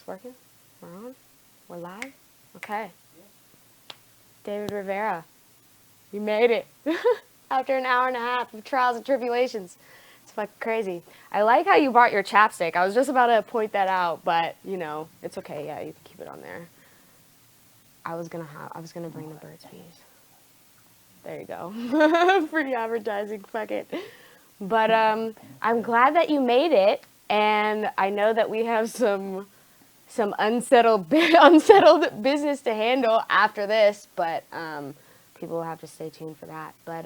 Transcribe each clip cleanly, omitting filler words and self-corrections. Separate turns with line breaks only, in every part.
working? We're on? We're live? Okay. Davidrivera, you made it. After an hour and a half of trials and tribulations. It's fucking crazy. I like how you brought your chapstick. I was just about to point that out, but, you know, it's okay. Yeah, you can keep it on there. I was gonna bring the Burt's Bees. There you go. Free advertising, fuck it. But I'm glad that you made it, and I know that we have some unsettled business to handle after this, but people will have to stay tuned for that. But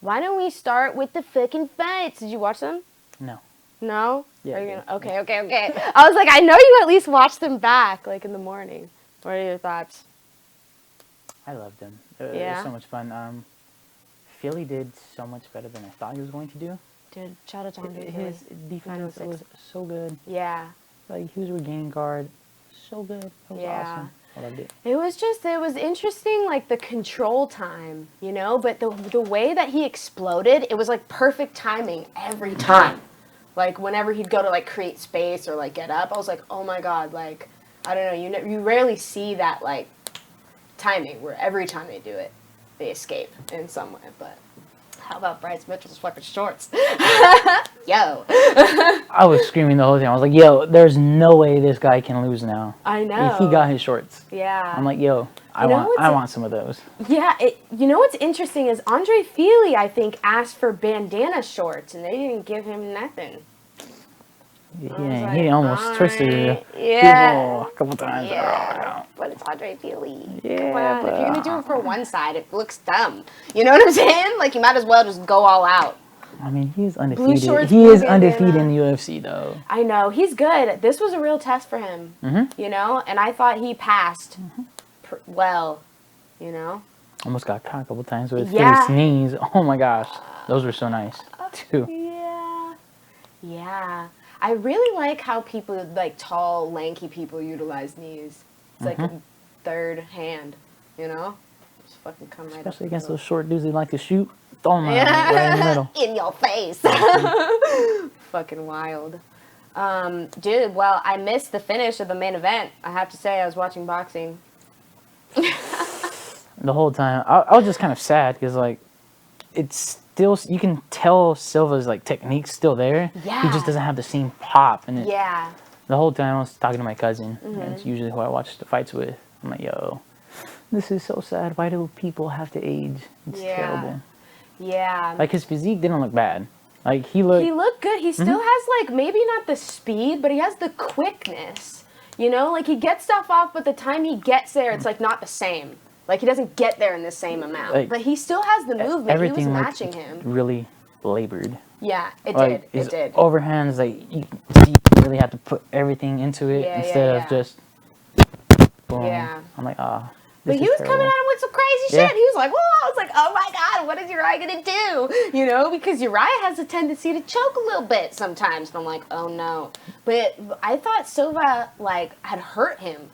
why don't we start with the fucking fights? Did you watch them?
No.
No?
Yeah.
Are you gonna? Okay. I was like, I know you at least watched them back, like in the morning. What are your thoughts?
I loved them.
Yeah?
It was so much fun. Philly did so much better than I thought he was going to do.
Dude, shout out to Andre.
His defense was so good.
Yeah.
Like, he was regaining guard. So good. It was awesome. I loved it.
It was interesting, like, the control time, you know? But the way that he exploded, it was, like, perfect timing every time. Like, whenever he'd go to, like, create space or, like, get up, I was like, oh, my God, like, I don't know. You rarely see that, like, timing where every time they do it, they escape in some way. But how about Bryce Mitchell's fucking shorts? Yo.
I was screaming the whole time. I was like, yo, there's no way this guy can lose now.
I know.
He got his shorts.
Yeah.
I'm like, yo, I want some of those.
Yeah, you know what's interesting is Andre Feely, I think, asked for bandana shorts, and they didn't give him nothing.
Yeah, he almost twisted it a couple times.
Yeah, but it's Andre Feely.
Yeah,
come on. If you're going to do it for one side, it looks dumb. You know what I'm saying? Like, you might as well just go all out.
I mean, he's undefeated.
Blue shorts,
he is undefeated in the UFC, though.
I know. He's good. This was a real test for him, you know? And I thought he passed well, you know?
Almost got caught a couple times with his knees. Oh, my gosh. Those were so nice, too.
Yeah. I really like how people, like, tall, lanky people utilize knees. It's like a third hand, you know? Just fucking come right up.
Especially against those short dudes that like to shoot. Throw them right in the middle.
In your face. Fucking wild. Dude, well, I missed the finish of the main event. I have to say, I was watching boxing.
The whole time. I was just kind of sad because, like, it's still, you can tell Silva's, like, technique's still there.
Yeah.
He just doesn't have the same pop. And
Yeah.
The whole time I was talking to my cousin. And it's usually who I watch the fights with. I'm like, yo, this is so sad. Why do people have to age? It's terrible.
Yeah.
Like, his physique didn't look bad. Like, he looked
good. He still has, like, maybe not the speed, but he has the quickness. You know? Like, he gets stuff off, but the time he gets there, it's, like, not the same. Like, he doesn't get there in the same amount. Like, but he still has the movement.
Everything
he was matching him.
Really labored.
Yeah, it
like,
did. It did.
Overhands, like, you really have to put everything into it instead of just boom. Yeah. I'm like,
but he was coming at him with some crazy shit. He was like, whoa. I was like, oh my God, what is Uriah going to do? You know, because Uriah has a tendency to choke a little bit sometimes. And I'm like, oh no. But I thought Silva, like, had hurt him.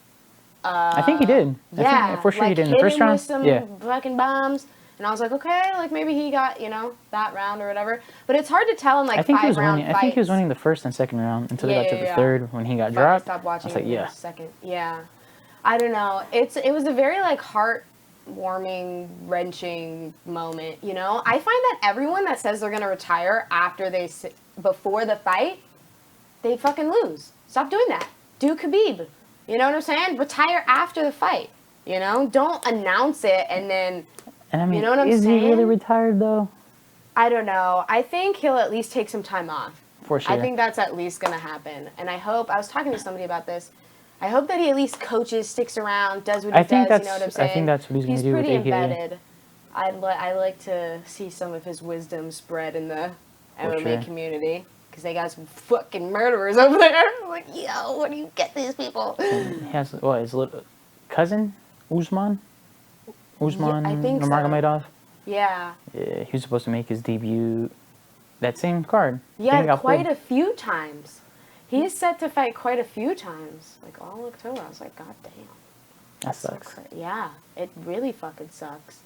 I think he did. I think for sure, like, he did in the first round.
With some fucking bombs. And I was like, okay, like, maybe he got, you know, that round or whatever. But it's hard to tell in, like, I think he was
winning the first and second round until they got to the third when he got dropped.
I stopped watching
I was like,
second. Yeah. I don't know. It was a very, like, heartwarming, wrenching moment, you know? I find that everyone that says they're going to retire before the fight, they fucking lose. Stop doing that. Do Khabib. You know what I'm saying? Retire after the fight, you know? Don't announce it and then,
I mean,
you know what I'm saying?
Is he really retired, though?
I don't know. I think he'll at least take some time off.
For sure.
I think that's at least going to happen. And I was talking to somebody about this. I hope that he at least coaches, sticks around, does what he does, you know what I'm saying?
I think that's what he's going to do with AKA.
He's pretty embedded. I like to see some of his wisdom spread in the MMA community. Because they got some fucking murderers over there. I'm like, yo, where do you get these people?
He has, his little cousin? Usman?
I think
Nurmagomedov?
Yeah.
Yeah, he was supposed to make his debut that same card.
Yeah, quite a few times. He's set to fight quite a few times. Like, all October. I was like, God damn.
That sucks.
Yeah, it really fucking sucks.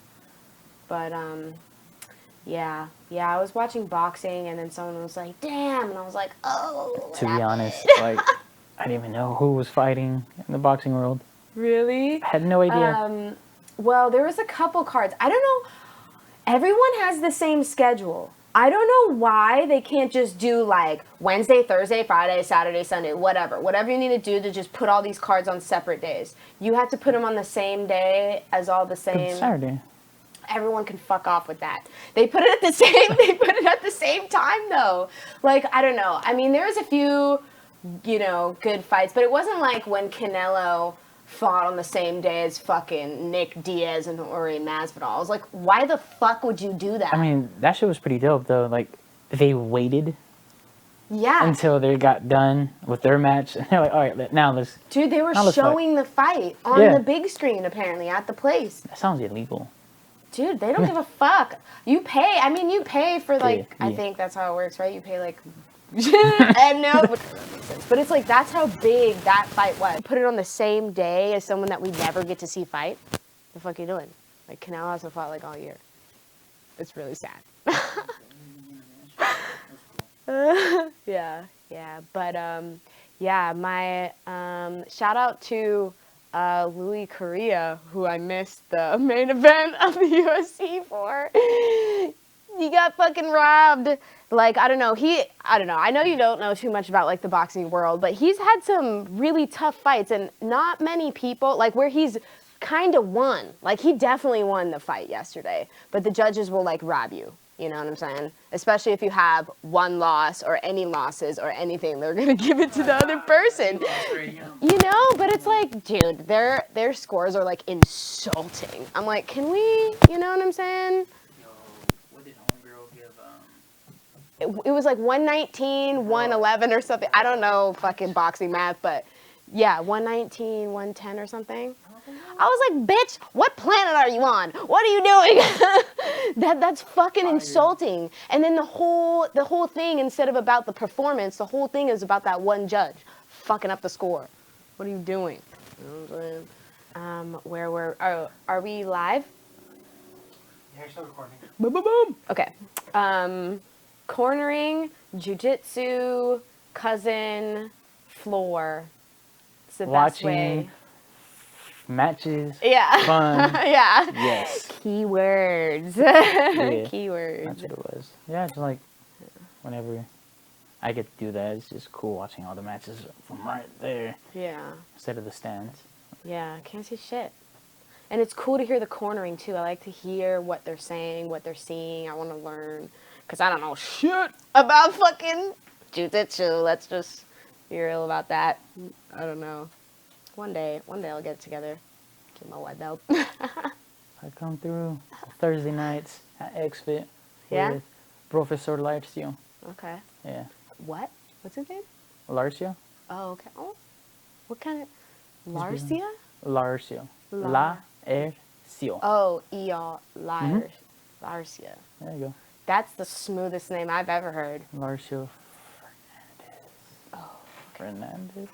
But, yeah, I was watching boxing, and then someone was like, damn, and I was like, oh.
To be honest, like, I didn't even know who was fighting in the boxing world.
Really?
I had no idea.
Well, there was a couple cards. I don't know. Everyone has the same schedule. I don't know why they can't just do like Wednesday, Thursday, Friday, Saturday, Sunday, whatever. Whatever you need to do to just put all these cards on separate days. You have to put them on the same day as all the same.
Saturday.
Everyone can fuck off with that. They put it at the same. They put it at the same time though. Like I don't know. I mean, there was a few, good fights, but it wasn't like when Canelo fought on the same day as fucking Nick Diaz and Ori Masvidal. I was like, why the fuck would you do that?
I mean, that shit was pretty dope though. Like they waited until they got done with their match, and they're like, all right, now let's.
Dude, they were showing the fight on the big screen apparently at the place.
That sounds illegal.
Dude, they don't give a fuck. You pay. I mean, you pay for like. I think that's how it works, right? You pay like. And no, but it's like that's how big that fight was. Put it on the same day as someone that we never get to see fight. The fuck you doing? Like Canelo hasn't fought like all year. It's really sad. Yeah. But my shout out to Louis Correa, who I missed the main event of the UFC for. He got fucking robbed. Like, I don't know. I know you don't know too much about, like, the boxing world, but he's had some really tough fights, and not many people, like, where he's kind of won. Like, he definitely won the fight yesterday, but the judges will, like, rob you. You know what I'm saying? Especially if you have one loss or any losses or anything, they're going to give it to the other person. But it's like, dude, their scores are, like, insulting. I'm like, can we, you know what I'm saying? It was like 119, 111 or something. I don't know fucking boxing math, but yeah, 119, 110 or something. I was like, bitch, what planet are you on? What are you doing? That's fucking insulting. And then the whole thing, instead of about the performance, the whole thing is about that one judge fucking up the score. What are you doing? You know what I'm saying? Are we live?
Yeah, you're still recording.
Boom, boom, boom. Okay. Cornering, jiu-jitsu, cousin, floor. It's the best way.
Matches.
Yeah.
Fun.
Yeah.
Yes.
Keywords.
Yeah,
Keywords.
That's what it was. Yeah, it's like whenever I get to do that, it's just cool watching all the matches from right there.
Yeah.
Instead of the stands.
Yeah, I can't see shit. And it's cool to hear the cornering too. I like to hear what they're saying, what they're seeing. I want to learn. Because I don't know shit about fucking jiu-jitsu. Let's just be real about that. I don't know. One day I'll get it together. Get my white belt.
I come through Thursday nights at XFIT with Professor Larcio.
Okay.
Yeah.
What? What's his name?
Larcio?
Oh, okay. Oh, what kind of... Larcia?
Larcio. La-er-cio.
Oh, E-R. Larcia.
There you go.
That's the smoothest name I've ever heard.
Larcio Fernandez.
Oh.
Fernandez?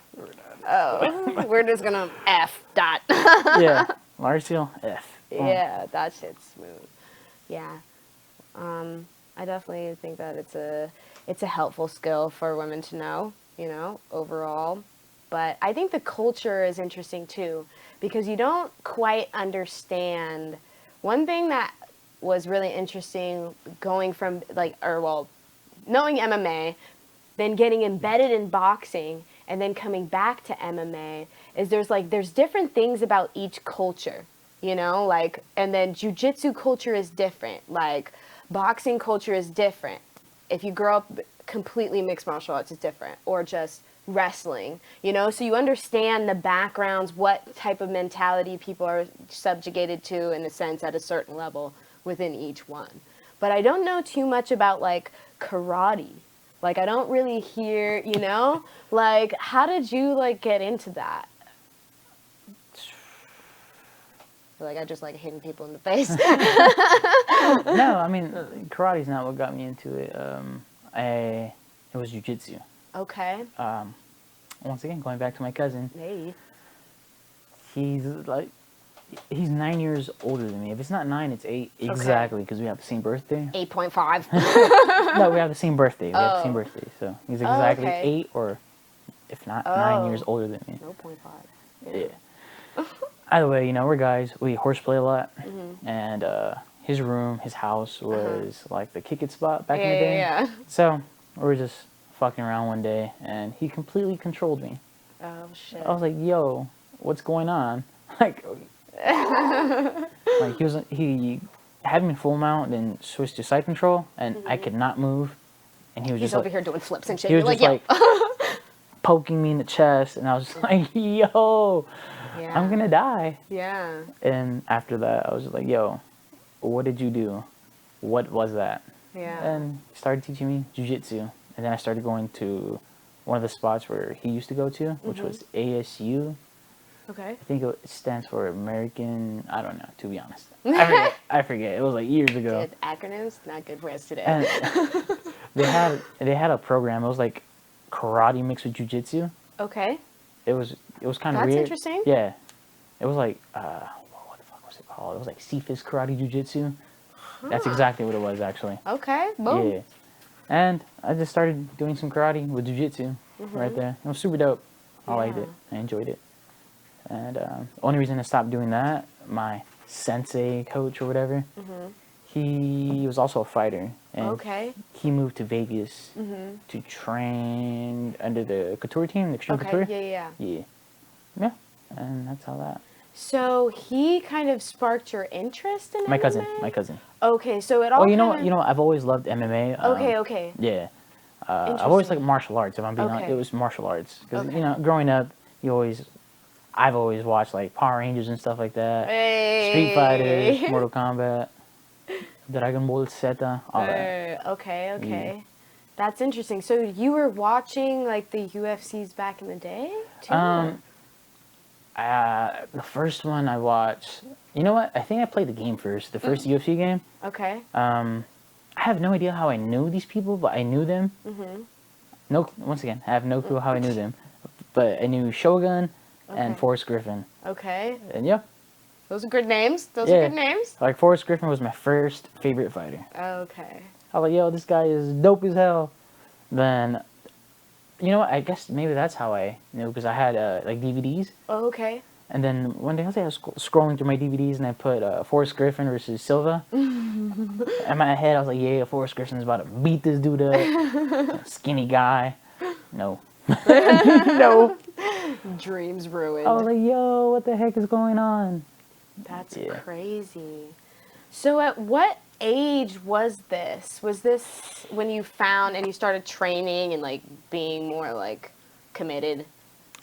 Oh, we're just gonna F dot.
Yeah, Larcio F.
Yeah, that shit's smooth. Yeah, I definitely think that it's a helpful skill for women to know, overall. But I think the culture is interesting too, because you don't quite understand. One thing that was really interesting going from knowing MMA, then getting embedded in boxing, and then coming back to MMA is there's different things about each culture, and then jiu-jitsu culture is different, like boxing culture is different. If you grow up completely mixed martial arts, it's different, or just wrestling, so you understand the backgrounds, what type of mentality people are subjugated to, in a sense, at a certain level within each one. But I don't know too much about like karate. Like I don't really hear, like how did you like get into that? Like I just like hitting people in the face.
No, I mean karate's not what got me into it. It was jiu-jitsu.
Okay.
Once again, going back to my cousin.
Hey.
He's 9 years older than me. If it's not 9, it's 8. Exactly, because we have the same birthday.
8.5.
No, we have the same birthday. So he's exactly 8 or if not 9 years
Oh.
older than me.
0.5.
Yeah. Either way, we're guys. We horseplay a lot,
Mm-hmm.
and his room, his house was like the kick it spot back in the
Yeah,
day.
yeah.
So we were just fucking around one day, and he completely controlled me.
Oh shit.
I was like, "Yo, what's going on?" Like, he had me in full mount, then switched to side control, and I could not move. And he was
He's
just
over
like,
here doing flips and shit.
he was
You're
just
like, yo.
like poking me in the chest, and I was just like, "Yo,
Yeah.
I'm gonna die."
Yeah.
And after that, I was just like, "Yo, what did you do? What was that?"
Yeah.
And he started teaching me jujitsu, and then I started going to one of the spots where he used to go to, which was ASU.
Okay.
I think it stands for American. I don't know, to be honest. I forget. It was like years ago.
Dude, acronyms not good for us today.
And they had a program. It was like karate mixed with jujitsu.
Okay.
It was kind of
That's
weird.
interesting.
Yeah, it was like what the fuck was it called? It was like Cephas Karate Jujitsu. That's exactly what it was actually.
Okay. Boom.
Yeah, and I just started doing some karate with jujitsu right there. It was super dope. I liked it. I enjoyed it. And only reason I stopped doing that, my sensei coach or whatever, he was also a fighter. And
Okay.
he moved to Vegas to train under the couture team, the extreme couture.
Yeah.
Yeah, and that's how that.
So he kind of sparked your interest in
My
MMA?
cousin.
Okay, so it all.
Oh, you know
kinda...
what? I've always loved MMA.
Okay.
Yeah, I've always liked
Interesting.
martial arts. If I'm being honest,
Okay.
it was martial arts because
Okay.
growing up, I've always watched like Power Rangers and stuff like that.
Hey.
Street Fighters, Mortal Kombat, Dragon Ball Z, all that.
Okay.
Yeah.
That's interesting. So you were watching like the UFCs back in the day too?
The first one I watched, you know what? I think I played the game first, the first UFC game.
Okay.
I have no idea how I knew these people, but I knew them. No, once again, I have no clue how I knew them, but I knew Shogun and
Okay.
Forrest Griffin,
Okay.
and yeah,
Those are good names. Those
Yeah.
are good names.
like Forrest Griffin was my first favorite fighter.
Okay.
I was like, yo, this guy is dope as hell. Then, you know what? I guess maybe that's how I knew because I had like DVDs.
Okay.
And then one day I was scrolling through my DVDs and I put Forrest Griffin versus Silva. In my head, I was like, yeah, Forrest Griffin's about to beat this dude up. Skinny guy. No. No.
Dreams ruined.
I was like, yo, what the heck is going on?
That's
Yeah.
crazy. So at what age was this? Was this when you found and you started training and like being more like committed?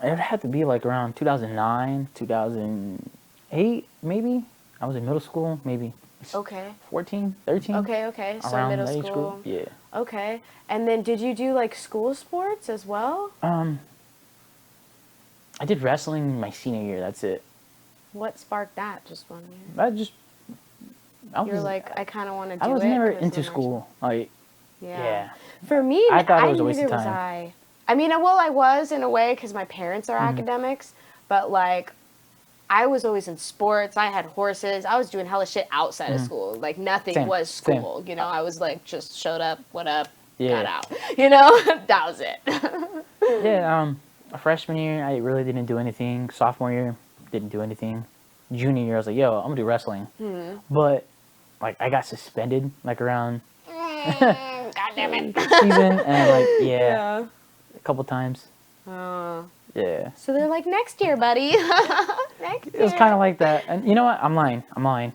It had to be like around 2009, 2008, maybe. I was in middle school, maybe
Okay.
14, 13.
Okay. So
Around
middle
that age
school.
group. Yeah.
Okay. And then did you do like school sports as well?
I did wrestling my senior year. That's it.
What sparked that? Just one year.
I
You're
was
like, I kind of want to do it.
I was never
'cause
into
of
school. Like, yeah.
For me,
I thought it was a waste
neither
of
was
time.
I mean, well, I was in a way because my parents are
Mm-hmm.
academics, but like, I was always in sports. I had horses. I was doing hella shit outside of school. Like nothing
Mm-hmm. Same,
was
same.
school. You know, I was like just showed up, what up,
Yeah.
got out. You know, that was it.
Yeah. A freshman year, I really didn't do anything. Sophomore year, didn't do anything. Junior year, I was like, yo, I'm gonna do wrestling. But like, I got suspended like around
God damn it.
season, and like, yeah, a couple times. Yeah.
So they're like, next year, buddy. Next year.
It was kind of like that. And you know what? I'm lying.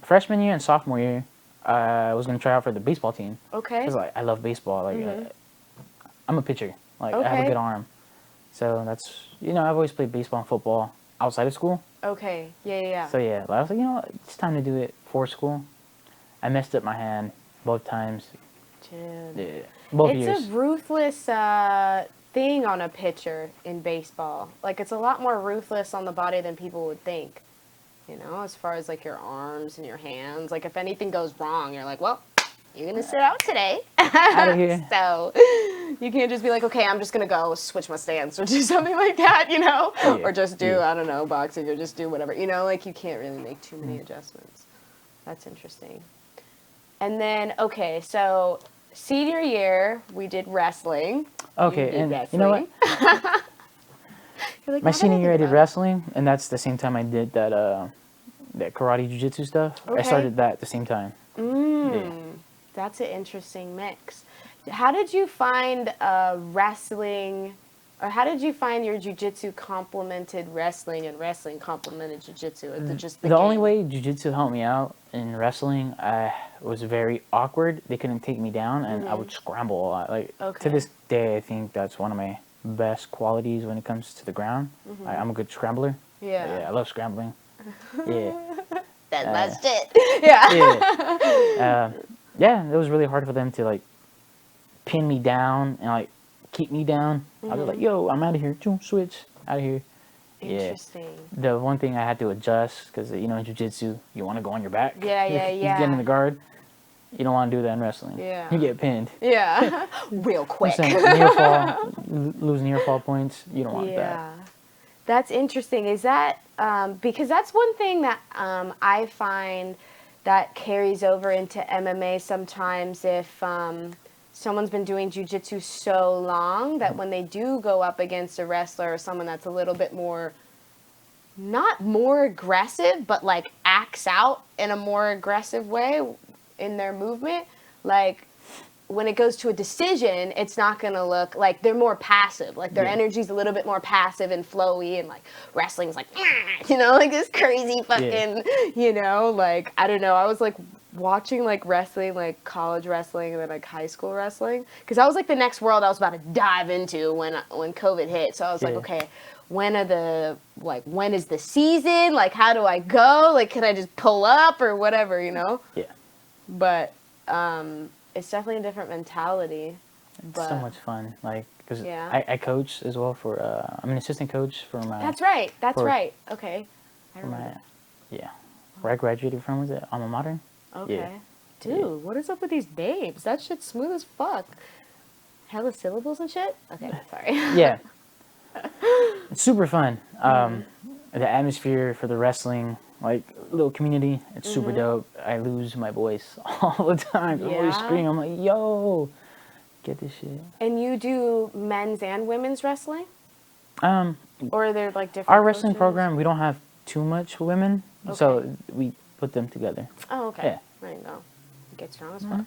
Freshman year and sophomore year, I was gonna try out for the baseball team.
Okay.
Cause like I love baseball. Like I'm a pitcher. Like I have a
Okay.
good arm. So that's I've always played baseball and football outside of school.
Okay. Yeah.
So yeah, I was like, what? It's time to do it for school. I messed up my hand both times.
Dude.
Yeah, both
It's
years.
a ruthless thing on a pitcher in baseball. Like, it's a lot more ruthless on the body than people would think. You know, as far as like your arms and your hands. Like, if anything goes wrong, you're like, well, you're gonna sit out today.
Out of here.
So you can't just be like, okay, I'm just gonna go switch my stance or do something like that, you know,
Yeah,
or just do
yeah.
I don't know, boxing or just do whatever. You know, like you can't really make too many adjustments. That's interesting. And then okay, so senior year, we did wrestling.
Okay,
did
and you know what?
You're like,
My
now that
senior year, I
think
did
about it.
wrestling, and that's the same time I did that karate jiu-jitsu stuff. I
Okay.
started that at the same time. Yeah.
That's an interesting mix. How did you find wrestling, or how did you find your jujitsu complemented wrestling and wrestling complemented jujitsu? Is it just
The only way jiu-jitsu helped me out in wrestling, I was very awkward. They couldn't take me down, and I would scramble a lot. Like
Okay.
to this day, I think that's one of my best qualities when it comes to the ground. I'm a good scrambler.
Yeah.
Yeah, I love scrambling. Yeah.
That's my shit. Yeah.
Yeah. Yeah, it was really hard for them to like pin me down and like keep me down. I was like, yo, I'm out of here. Switch out of here.
Interesting.
The one thing I had to adjust because in jiu-jitsu you want to go on your back.
Yeah,
You get in the guard. You don't want to do that in wrestling.
Yeah.
You get pinned.
Yeah. Real quick.
Near fall, lose near fall points. You don't want that.
Yeah. That's interesting. Is that because that's one thing that I find that carries over into MMA sometimes if someone's been doing jiu-jitsu so long that when they do go up against a wrestler or someone that's a little bit more, not more aggressive, but like acts out in a more aggressive way in their movement, like when it goes to a decision, it's not going to look like they're more passive. Like their energy's a little bit more passive and flowy, and like wrestling's like, like this crazy fucking, like, I don't know. I was like watching like wrestling, like college wrestling and then like high school wrestling. Cause that was like the next world I was about to dive into when COVID hit. So I was like, okay, when is the season? Like, how do I go? Like, can I just pull up or whatever,
Yeah.
But, it's definitely a different mentality.
It's so much fun. Like, because
Yeah.
I coach as well for, I'm an assistant coach for my.
That's right.
for-
right. Okay. I
For
remember.
where I graduated from, was it alma mater?
Okay.
Yeah.
Dude, what is up with these names? That shit's smooth as fuck. Hella syllables and shit? Okay, sorry.
Yeah. It's super fun. The atmosphere for the wrestling, like little community, it's super dope. I lose my voice all the time. I'm always
Yeah?
screaming. I'm like, yo, get this shit.
And you do men's and women's wrestling?
Um,
Or are there like different
our wrestling
coaches?
program, we don't have too much women, so we put them together.
Oh, okay.
Yeah.
There you go. Get strong as fuck.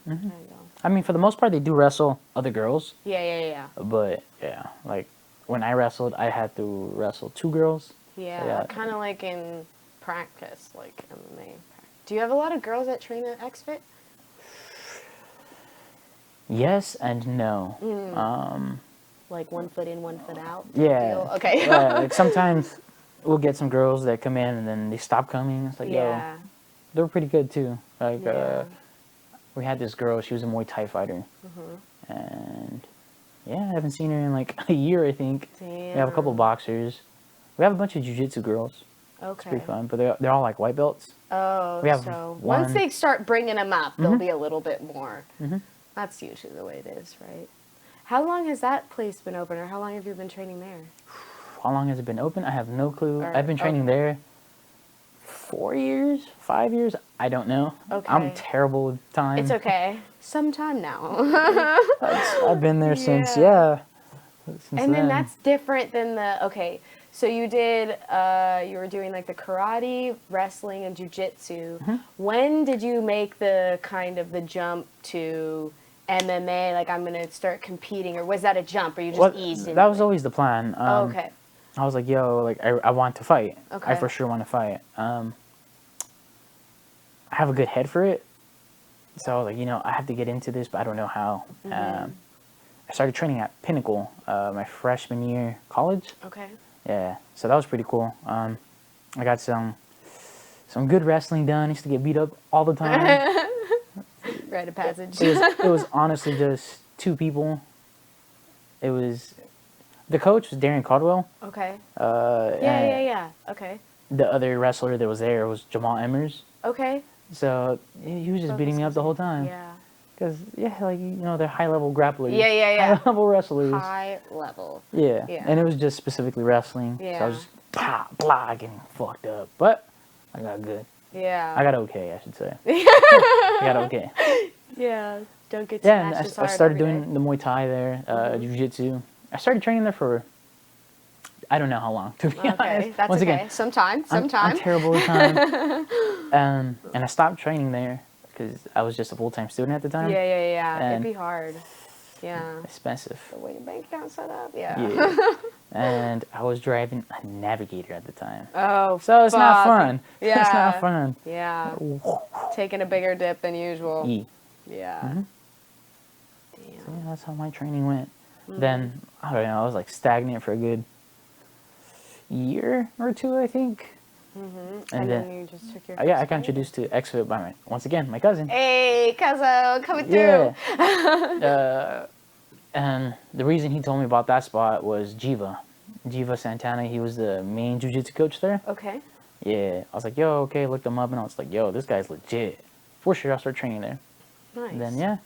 There you go.
I mean, for the most part, they do wrestle other girls,
Yeah.
but yeah, like when I wrestled, I had to wrestle 2 girls.
Yeah,
Yeah.
kind of like in practice, like MMA. Do you have a lot of girls that train at XFit?
Yes and no.
Like 1 foot in, 1 foot out?
Yeah.
Deal? Okay.
Yeah, like sometimes we'll get some girls that come in and then they stop coming. It's like, yo,
Yeah.
they're pretty good too. Like,
Yeah.
we had this girl, she was a Muay Thai fighter. And yeah, I haven't seen her in like a year, I think. We have a couple
Damn.
boxers. We have a bunch of jiu-jitsu girls. It's
Okay.
pretty fun, but they're all like white belts.
Oh,
We have
so
one-
once they start bringing them up, there'll be a little bit more. That's usually the way it is, right? How long has that place been open, or how long have you been training there?
How long has it been open? I have no clue.
Or-
I've been training
okay.
there 4 years, 5 years. I don't know. I'm
Okay.
terrible with time.
It's okay. Sometime now.
I've been there since,
Yeah.
since
And then
then.
that's different than okay, so you did, you were doing like the karate, wrestling, and jujitsu. When did you make the kind of the jump to MMA, like I'm going to start competing, or was that a jump, or you just eased into
that was
it?
always the plan.
Oh, okay.
I was like, yo, like I want to fight. I
Okay.
for sure want to fight. I have a good head for it. So I was like, I have to get into this, but I don't know how. I started training at Pinnacle my freshman year college.
Okay.
Yeah, so that was pretty cool. I got some good wrestling done. I used to get beat up all the time.
Rite of passage.
It was honestly just 2 people. It was the coach was Darren Caldwell.
Okay.
And
Yeah. Okay.
the other wrestler that was there was Jamal Emmers.
Okay.
So he was just beating me up the whole time.
Yeah.
Because they're high level grapplers.
Yeah.
High level wrestlers.
High level.
Yeah.
Yeah.
And it was just specifically wrestling. So I
Yeah.
was just blah getting fucked up. But I got good.
Yeah.
I got okay, I should say. I got okay.
Yeah. Don't get
Yeah, and
smashed as
I
hard
started
every day.
doing the Muay Thai there, Jiu-Jitsu. I started training there for, I don't know how long, to be honest.
Okay, that's
Once
okay.
again,
Sometime.
I'm terrible with time. And I stopped training there because I was just a full-time student at the time.
Yeah. It'd
And
be hard. Yeah.
expensive.
The way your bank account set up. Yeah.
Yeah. And I was driving a Navigator at the time.
Oh,
So it's not
fuck.
fun.
Yeah.
It's not fun.
Yeah. Taking a bigger dip than usual.
Yeah.
Yeah.
So
Damn.
yeah, that's how my training went. Then, I don't know, I was like stagnant for a good year or two, I think.
And then you just took your.
I
first
got
fight?
introduced to X-Fit by once again, my cousin.
Hey, Cuzzo, coming through.
Yeah. And the reason he told me about that spot was Jiva Santana. He was the main jiu-jitsu coach there.
Okay.
Yeah. I was like, yo, okay, looked him up, and I was like, yo, this guy's legit. For sure, I'll start training there.
Nice.
And then, yeah,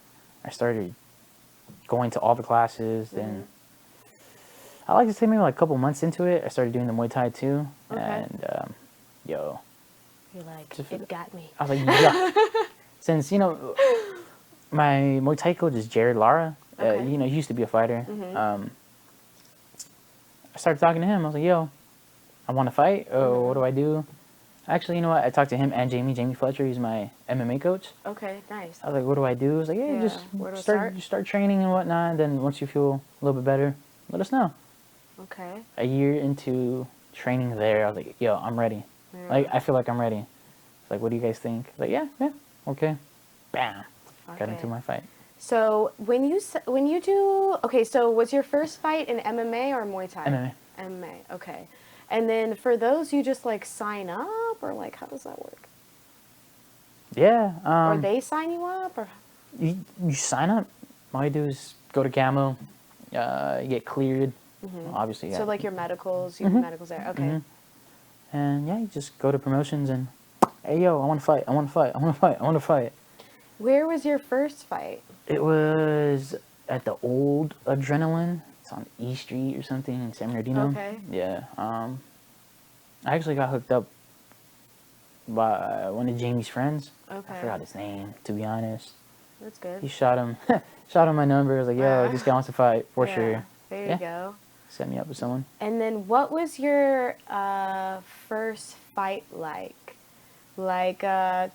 I started going to all the classes. Then I like to say maybe like a couple months into it, I started doing the Muay Thai too.
Okay.
And, yo,
You're like,
Just-
it got me.
I was like, yeah. Since, you know, my Muay Thai coach is Jared Lara.
Okay.
You know, he used to be a fighter. I started talking to him. I was like, yo, I want to fight. Oh, what do I do? Actually, you know what? I talked to him and Jamie Fletcher. He's my MMA coach.
Okay, nice.
I was like, what do I do? He was like, yeah,
Yeah,
just
where do I
start training and whatnot. And then once you feel a little bit better, let us know.
Okay.
A year into training there, I was like, yo, I'm ready.
Yeah.
Like, I feel like I'm ready. It's like, what do you guys think? Like, yeah, okay. Bam. Got
Okay.
into my fight.
So when you do, okay, so was your first fight in MMA or Muay Thai?
MMA.
MMA, okay. And then for those, you just like sign up, or like how does that work?
Yeah.
Or they sign you up, or?
You sign up. All you do is go to Camo, you get cleared. Obviously, yeah.
So like your medicals, you have medicals there, okay.
And yeah, you just go to promotions and, hey, yo, I want to fight. I want to fight. I want to fight. I want to fight.
Where was your first fight?
It was at the old Adrenaline. It's on E Street or something in San Bernardino.
Okay.
Yeah. I actually got hooked up by one of Jamie's friends.
Okay.
I forgot his name, to be honest.
That's good.
He shot him my number. I was like, yo, this guy wants to fight for
Yeah,
sure.
There
Yeah.
you go.
Set me up with someone.
And then what was your first fight like? Like,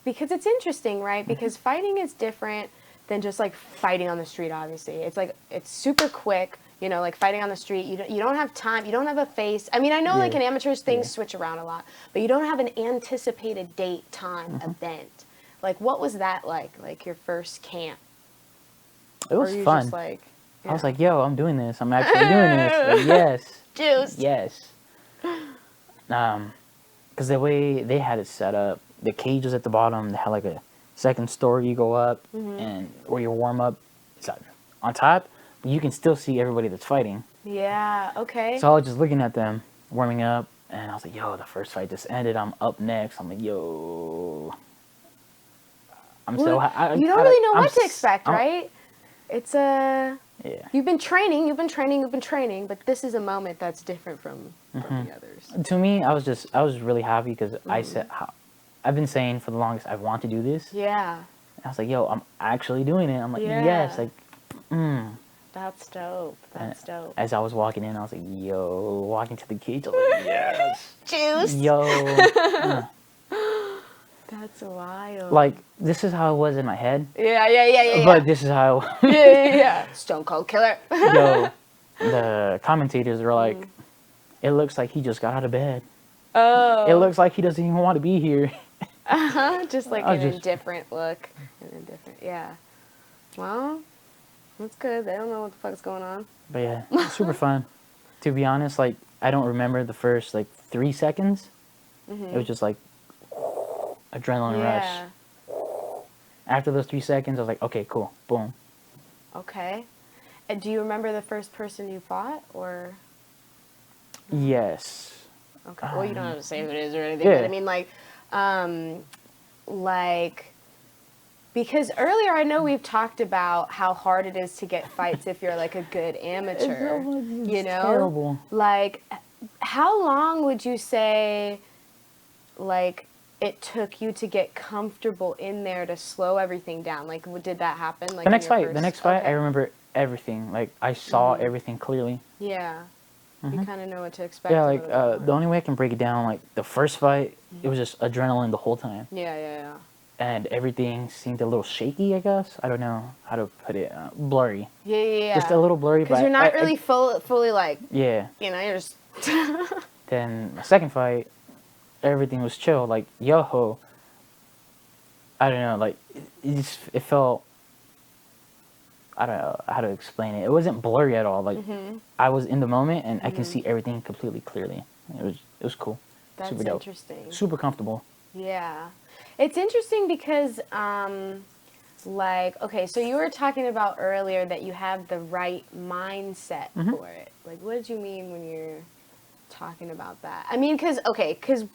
because it's interesting, right? Because fighting is different than just like fighting on the street, obviously. It's like, it's super quick, you know, like fighting on the street. You don't have time, you don't have a face. I mean, I know like in amateurs things switch around a lot, but you don't have an anticipated date, time, event. Like, what was that like your first camp?
It was
or you
fun.
Just like,
I was like, yo, I'm doing this. I'm actually doing this. Like, yes.
juice.
Yes. Because the way they had it set up, the cage was at the bottom. They had like a second story you go up, and where your warm up is on top. You can still see everybody that's fighting.
Yeah, okay.
So I was just looking at them warming up, and I was like, yo, the first fight just ended. I'm up next. I'm like, yo. I'm
Well,
so
you don't really know what to expect, right? It's a
Yeah.
you've been training, but this is a moment that's different from the others.
To me, I was really happy because I've been saying for the longest, I want to do this.
Yeah,
I was like, yo, I'm actually doing it. I'm like,
Yeah.
yes, like,
that's dope. That's dope.
As I was walking in, I was like, yo, walking to the cage, I was like, yes,
Juice.
yo.
That's wild.
Like, this is how it was in my head,
Yeah.
but this is how,
yeah. Stone Cold Killer.
yo, the commentators were like, it looks like he just got out of bed.
Oh.
It looks like he doesn't even want to be here.
Just like
I
an
just-
indifferent look. Yeah. Well, that's good. They don't know what the fuck's going on.
But yeah, it was super fun. To be honest, like, I don't remember the first, like, 3 seconds. It was just like, adrenaline rush. After those 3 seconds, I was like, okay, cool, boom.
Okay. And do you remember the first person you fought, or?
Yes.
Okay. Well, you don't have to say who it is or anything,
Yeah.
but I mean, because earlier I know we've talked about how hard it is to get fights if you're like a good amateur. You know,
terrible.
like, how long would you say, like, it took you to get comfortable in there to slow everything down? Like, did that happen? Like
The next
in your
fight,
first...
the next fight, I
Okay.
remember everything. Like I saw everything clearly.
Yeah. You kind of know what to expect.
Yeah,
a
like
little bit
the
more.
only way I can break it down, like the first fight, it was just adrenaline the whole time,
Yeah, yeah,
and everything seemed a little shaky. I guess I don't know how to put it. Blurry,
yeah. Yeah, yeah,
just a little blurry.
because
But
you're not really fully like,
yeah.
you're just...
Then the second fight, everything was chill. Like yo, I don't know. Like it felt. I don't know how to explain it. It wasn't blurry at all. Like I was in the moment and I can see everything completely clearly. It was cool.
That's
Super dope.
interesting.
Super comfortable.
Yeah. It's interesting because, like, okay, so you were talking about earlier that you have the right mindset for it. Like, what did you mean when you're talking about that? I mean, because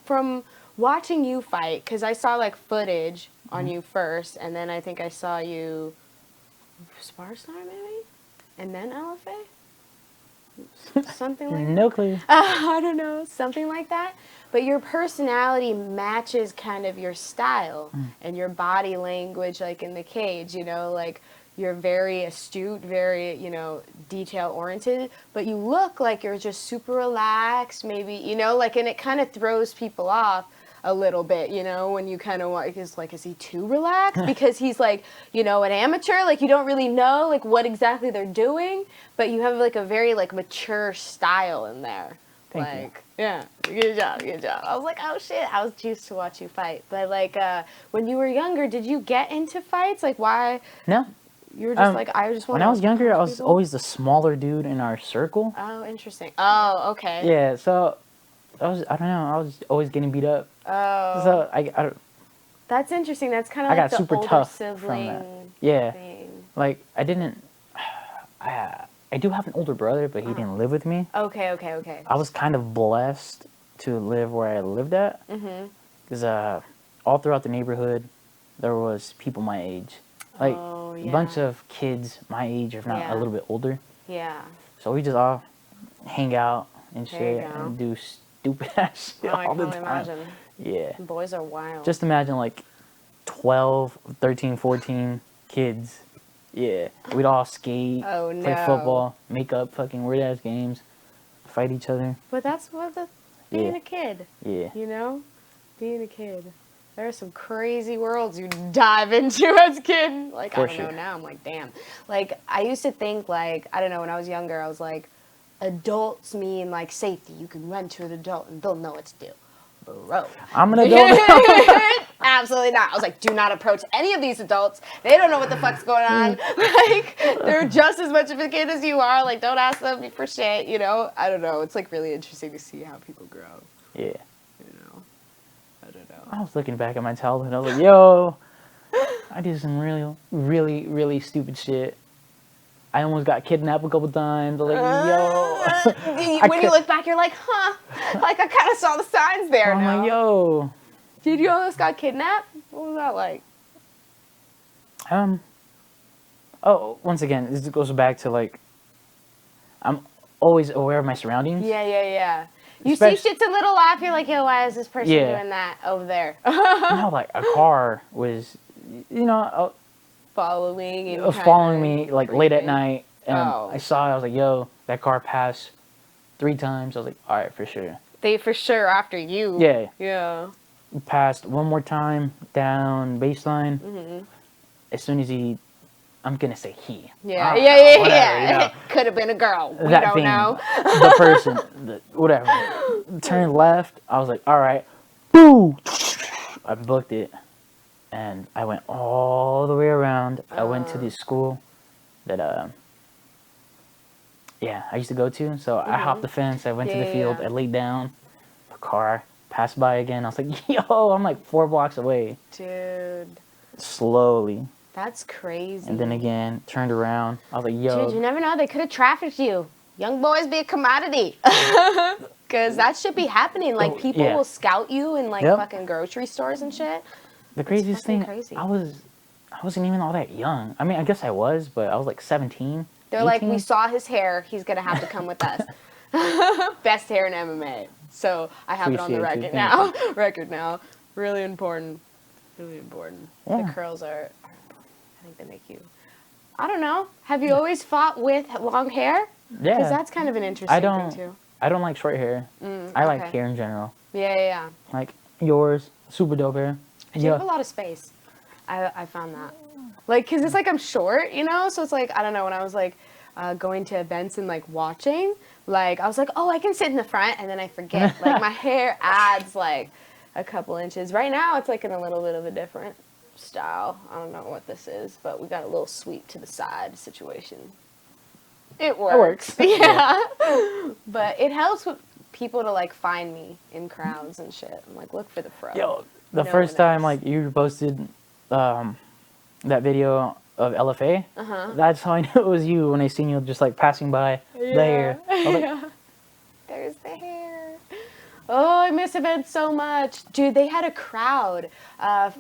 from watching you fight, because I saw, like, footage on you first, and then I think I saw you Spar Star, maybe? And then LFA? Something like that.
No clue.
I don't know, something like that. But your personality matches kind of your style and your body language, like in the cage, like you're very astute, very, detail oriented, but you look like you're just super relaxed, maybe, like, and it kind of throws people off a little bit, when you kind of want, is he too relaxed? Because he's like, an amateur, like you don't really know like what exactly they're doing, but you have like a very like mature style in there.
Thank you.
Yeah, good job. I was like, oh shit, I was juiced to watch you fight. But like, when you were younger, did you get into fights? Like, why?
No.
You were just like, I just want.
When I was younger, I was always the smaller dude in our circle.
Oh, interesting. Oh, okay.
Yeah, so I don't know, I was always getting beat up.
Oh.
So I don't.
That's interesting. That's kind of
I
like
got
the
super
older
tough
sibling
from that. Yeah.
thing.
Like I didn't. I do have an older brother, but he didn't live with me.
Okay.
I was kind of blessed to live where I lived at. Because all throughout the neighborhood, there was people my age. Like a bunch of kids my age, if not a little bit older.
Yeah.
So we just all hang out and
There you
shit
go.
and do stupid ass shit all the time.
Imagine.
Yeah.
Boys are wild.
Just imagine like 12, 13, 14 kids. Yeah. We'd all skate, play football, make up fucking weird ass games, fight each other.
But that's what being a kid.
Yeah.
Being a kid. There are some crazy worlds you dive into as a kid. Like,
For
I don't
sure.
know, now I'm like, damn. Like, I used to think, like, I don't know, when I was younger, I was like, adults mean, like, safety. You can run to an adult and they'll know what to do. Bro.
I'm an adult.
Absolutely not. I was like, do not approach any of these adults. They don't know what the fuck's going on. Like, they're just as much of a kid as you are. Like, don't ask them for shit, I don't know. It's, like, really interesting to see how people grow.
Yeah.
I don't know.
I was looking back at my childhood. I was like, yo, I did some really stupid shit. I almost got kidnapped a couple times. I was like, yo.
When you look back, you're like, huh. Like, I kind of saw the signs there
I'm
now.
like, yo.
Did you almost got kidnapped? What was that like?
Oh, once again, this goes back to, like, I'm always aware of my surroundings.
Yeah. You see shit's a little off, you're like, yo, why is this person doing that over there?
Like, a car was, following me, like, late at night. And I saw it, I was like, yo, that car passed 3 times. I was like, all right, for sure.
They for sure after you.
Yeah.
Yeah.
Passed one more time down baseline. As soon as I'm gonna say he.
Yeah.
Whatever.
Could have been a girl. We
that
don't
being
know.
the person, whatever. Turned left. I was like, all right, boo. I booked it, and I went all the way around. I went to this school that I used to go to. So I hopped the fence. I went to the field. I laid down. The car passed by again. I was like, yo, I'm like 4 blocks away.
Dude.
Slowly.
That's crazy.
And then again, turned around. I was like, yo.
Dude, you never know. They could have trafficked you. Young boys be a commodity. Because that should be happening. Like, people will scout you in, like, fucking grocery stores and shit.
The craziest thing,
crazy.
I wasn't even all that young. I mean, I guess I was, but I was like 17.
They're
18.
like, we saw his hair. He's going to have to come with us. Best hair in MMA. So I have it on the record now. Really important. Really important.
Yeah.
The curls are, I think they make you. I don't know. Have you always fought with long hair?
Yeah.
Because that's kind of an interesting thing too.
I don't like short hair. I like
okay.
hair in general.
Yeah.
Like yours, super dope hair.
You have a lot of space. I found that. Like, because it's like I'm short, you know? So it's like, I don't know, when I was like going to events and like watching, like I was like, oh, I can sit in the front, and then I forget. Like my hair adds like a couple inches. Right now it's like in a little bit of a different style. I don't know what this is, but we got a little sweep to the side situation. It works. Yeah. But it helps with people to like find me in crowds and shit. I'm like, look for the fro.
Yo, the first time like you posted that video of LFA, that's how I knew it was you when I seen you just like passing by there. Like,
there's the hair. Oh, I miss events so much. Dude, they had a crowd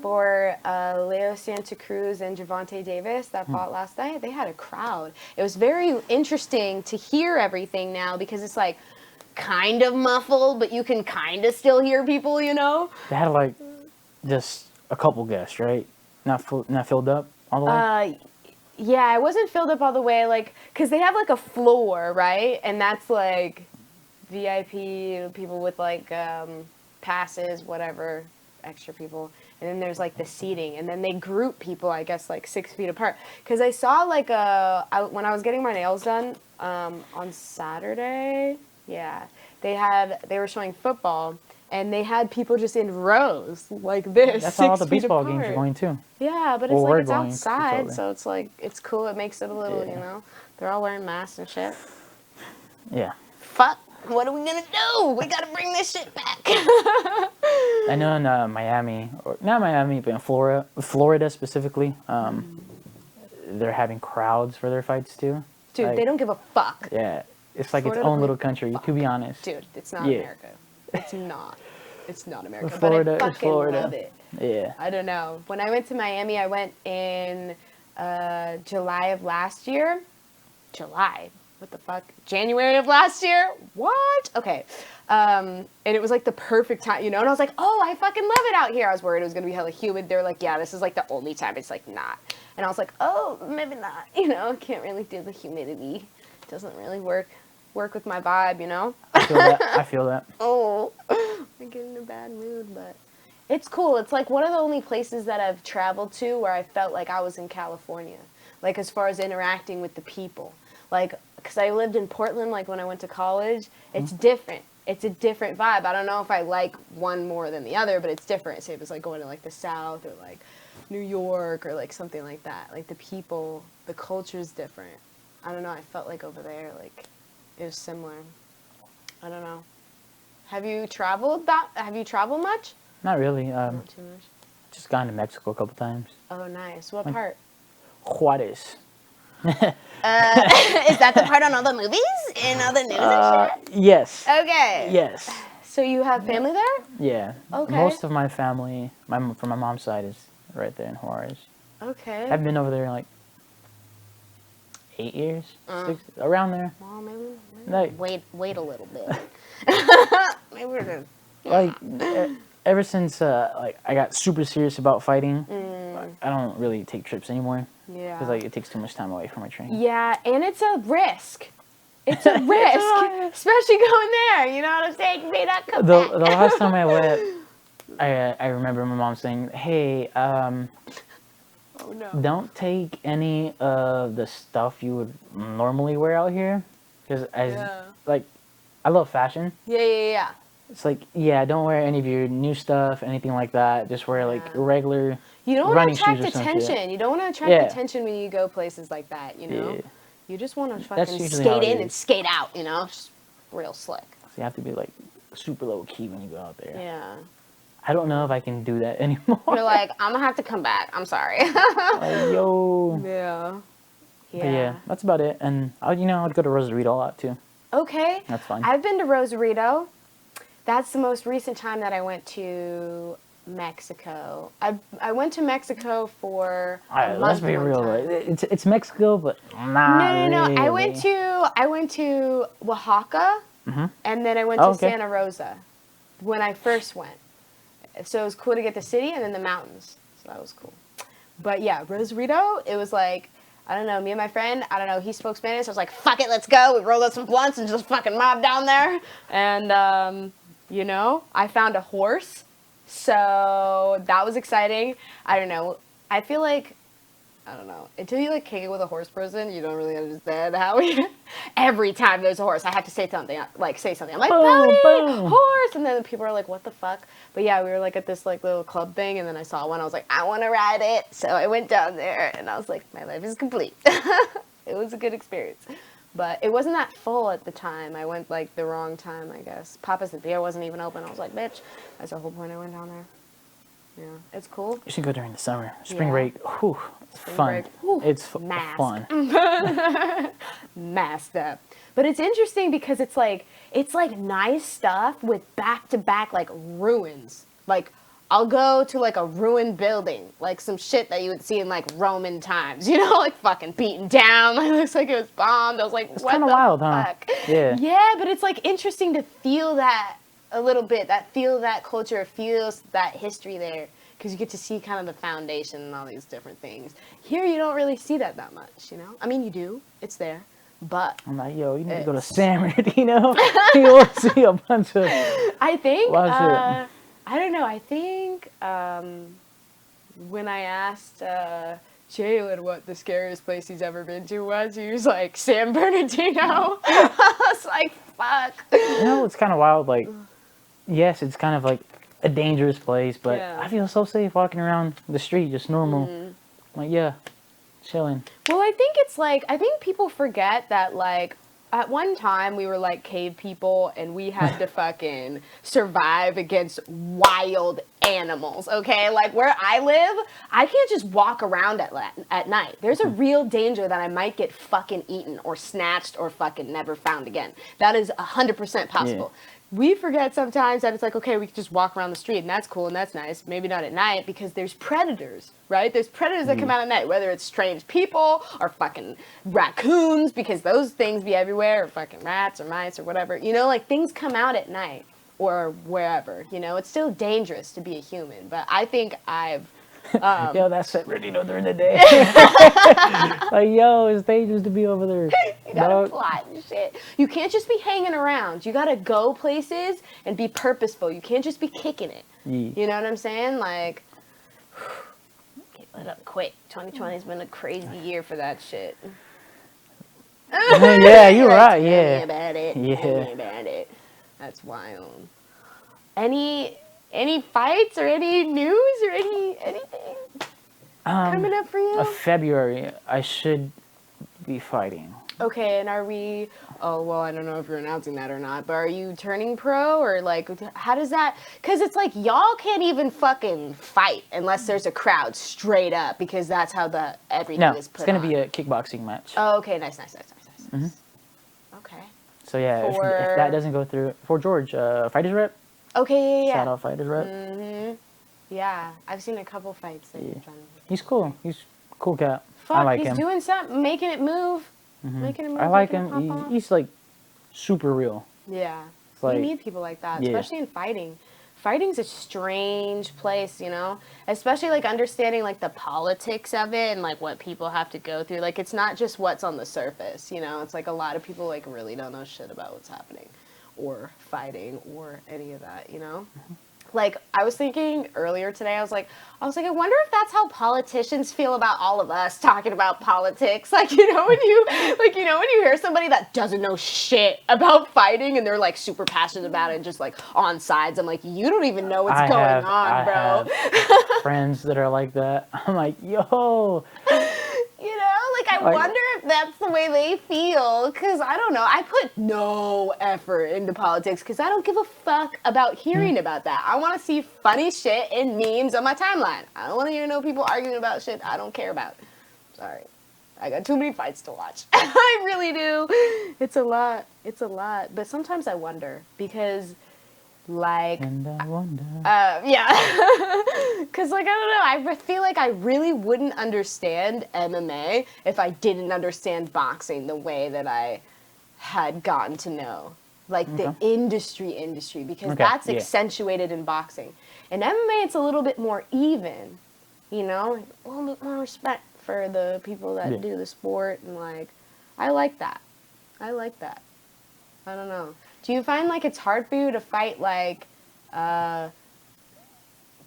for Leo Santa Cruz and Gervonta Davis that fought last night. They had a crowd. It was very interesting to hear everything now because it's like kind of muffled, but you can kind of still hear people, you know?
they had like just a couple guests, right? Not filled up all the way?
Yeah, it wasn't filled up all the way, like, because they have like a floor, right? And that's like VIP, people with like passes, whatever, extra people. And then there's like the seating. And then they group people, I guess, like 6 feet apart. Because I saw like when I was getting my nails done on Saturday, they were showing football. And they had people just in rows like this.
That's how all the
6 feet
baseball
apart.
games are going too.
Yeah, but it's
Well,
like
we're
it's
going
outside,
to
so it's like it's cool. It makes it a little,
Yeah.
you know. They're all wearing masks and shit.
Yeah.
Fuck. What are we gonna do? We gotta bring this shit back.
I know in Miami, or not Miami, but in Florida specifically, they're having crowds for their fights too.
Dude,
Like,
they don't give a fuck.
Yeah, it's like
Florida
its
don't
own
give
little
a
country.
fuck.
To be honest.
Dude, it's not
Yeah.
America. It's not. It's not America.
Florida
but I
is
fucking
Florida.
love it.
Yeah.
I don't know. When I went to Miami, I went in July of last year. July? What the fuck? January of last year? What? Okay. And it was like the perfect time, you know? And I was like, oh, I fucking love it out here. I was worried it was going to be hella humid. They were like, yeah, this is like the only time it's like not. And I was like, oh, maybe not. You know, can't really do the humidity. It doesn't really work with my vibe, you know?
I feel that.
Oh, I get in a bad mood, but it's cool. It's like one of the only places that I've traveled to where I felt like I was in California. Like as far as interacting with the people. Like, because I lived in Portland, like when I went to college, it's different. It's a different vibe. I don't know if I like one more than the other, but it's different. Say it was like going to like the South or like New York or like something like that. Like the people, the culture's different. I don't know. I felt like over there, like it was similar. I don't know. Have you traveled much?
Not really.
Not too much.
Just gone to Mexico a couple times.
Oh, nice. What part?
Juarez.
Is that the part on all the movies? In all the news and shit?
Yes.
Okay.
Yes.
So you have family there?
Yeah.
Okay.
Most of my family, from my mom's side, is right there in Juarez.
Okay.
I've been over there like 8 years, 6, around there.
Well, maybe
Like,
wait a little bit. Maybe we're gonna.
like ever since like I got super serious about fighting, I don't really take trips anymore
Yeah.
because like it takes too much time away from my training.
Yeah, and it's a risk. It's a risk, especially going there. You know what I'm saying? You may not come
The
back.
last time I went, I remember my mom saying, "Hey,
Oh no.
don't take any of the stuff you would normally wear out here, because like I love fashion.
Yeah.
It's like, yeah, don't wear any of your new stuff, anything like that. Just wear like
Yeah.
regular
You don't want
running
to attract
shoes or some shit."
attention. You don't want to attract
Yeah.
attention when you go places like that. You know.
Yeah.
You just want to
That's
fucking
usually how
skate
it
in
is.
and skate out. You know, just real slick.
So you have to be like super low key when you go out there.
Yeah.
I don't know if I can do that anymore.
You're like, I'm gonna have to come back. I'm sorry.
Like, yo.
Yeah.
But yeah, that's about it. And I'd go to Rosarito a lot too.
Okay.
That's fun.
I've been to Rosarito. That's the most recent time that I went to Mexico. I went to Mexico for a month.
Let's be
one
real.
time.
It's Mexico, but not
No.
really.
I went to Oaxaca, and then I went to
Oh, okay.
Santa Rosa when I first went. So it was cool to get the city and then the mountains. So that was cool. But yeah, Rosarito, it was like, I don't know, me and my friend, I don't know, he spoke Spanish. I was like, fuck it, let's go. We rolled up some blunts and just fucking mobbed down there. And, you know, I found a horse. So that was exciting. I don't know. I feel like, I don't know, until you like kick it with a horse person, you don't really understand how every time there's a horse, I have to say something. I'm like, pony, horse, and then people are like, what the fuck? But yeah, we were like at this like little club thing, and then I saw one, I was like, I want to ride it. So I went down there, and I was like, my life is complete. It was a good experience. But it wasn't that full at the time. I went like the wrong time, I guess. Papa's and Beer wasn't even open. I was like, bitch. That's the whole point I went down there. Yeah, it's cool.
You should go during the summer. Spring break, whew, it's
Spring
fun.
break, whew,
It's
mask.
fun.
Masked up. But it's interesting because it's like nice stuff with back-to-back like ruins. Like I'll go to like a ruined building, like some shit that you would see in like Roman times, you know, like fucking beaten down. Like, it looks like it was bombed. I was like,
It's
what
kind of
the
wild,
fuck?
huh? Yeah.
Yeah, but it's like interesting to feel that a little bit, feel that culture, feels that history there, because you get to see kind of the foundation and all these different things. Here, you don't really see that much, you know? I mean, you do. It's there. But
I'm like, yo, you need to go to San Bernardino. You'll see a bunch of...
I think,
shit.
I don't know, I think when I asked Jalen what the scariest place he's ever been to was, he was like, San Bernardino. I was like, fuck.
You know, it's kind of wild, like, yes, it's kind of like a dangerous place, but
Yeah.
I feel so safe walking around the street, just normal. Like, yeah, chilling.
Well, I think it's like, I think people forget that, like, at one time we were like cave people and we had to fucking survive against wild animals, okay? Like where I live, I can't just walk around at night. There's a real danger that I might get fucking eaten or snatched or fucking never found again. That is 100% possible. Yeah. We forget sometimes that it's like, okay, we can just walk around the street and that's cool and that's nice. Maybe not at night because there's predators, right? There's predators that come out at night, whether it's strange people or fucking raccoons, because those things be everywhere, or fucking rats or mice or whatever. You know, like things come out at night or wherever, you know. It's still dangerous to be a human, but I think I've...
yo, that's San Bernardino during the day. Like, yo, it's dangerous to be over there.
You gotta plot and shit. You can't just be hanging around. You gotta go places and be purposeful. You can't just be kicking it.
Yeah.
You know what I'm saying? Like, get lit up quick. 2020's been a crazy year for that shit.
Yeah, you're right. Yeah.
Tell me about it.
Yeah.
Tell me about it. That's wild. Any fights or any news or anything coming up for you?
February, I should be fighting.
Okay, and are we, oh, well, I don't know if you're announcing that or not, but are you turning pro or like, how does that, because it's like y'all can't even fucking fight unless there's a crowd straight up, because that's how everything is put on.
It's going to be a kickboxing match.
Oh, okay, nice.
Mm-hmm.
Okay.
So yeah, if that doesn't go through, for George, Fighters Rep.
Okay, yeah.
Shout out Fighters Rep.
Mm-hmm. Yeah, I've seen a couple fights that you've done.
He's cool. He's a cool cat.
Fuck,
I like
he's
him.
doing something, making it move.
Mm-hmm.
Making it move.
I like him. He's like super real.
Yeah.
Like,
you need people like that,
yeah.
especially in fighting. Fighting's a strange place, you know? Especially like understanding like the politics of it and like what people have to go through. Like it's not just what's on the surface, you know? It's like a lot of people like really don't know shit about what's happening or fighting or any of that, you know?
Mm-hmm.
Like I was thinking earlier today, I was like, I wonder if that's how politicians feel about all of us talking about politics. Like, you know, when you hear somebody that doesn't know shit about fighting and they're like super passionate about it and just like on sides, I'm like, you don't even know what's going on, bro.
Have friends that are like that. I'm like, yo.
You know, like I wonder if that's the way they feel, because I don't know. I put no effort into politics because I don't give a fuck about hearing about that. I want to see funny shit and memes on my timeline. I don't want to hear no people arguing about shit I don't care about. Sorry. I got too many fights to watch. I really do. It's a lot. But sometimes I wonder because, like...
And I wonder...
yeah. Because, like, I don't know. I feel like I really wouldn't understand MMA if I didn't understand boxing the way that I had gotten to know like the industry, because
Okay,
that's
yeah.
accentuated in boxing. In MMA, it's a little bit more even, you know, a little bit more respect for the people that do the sport, and like, I like that. I like that. I don't know. Do you find like it's hard for you to fight like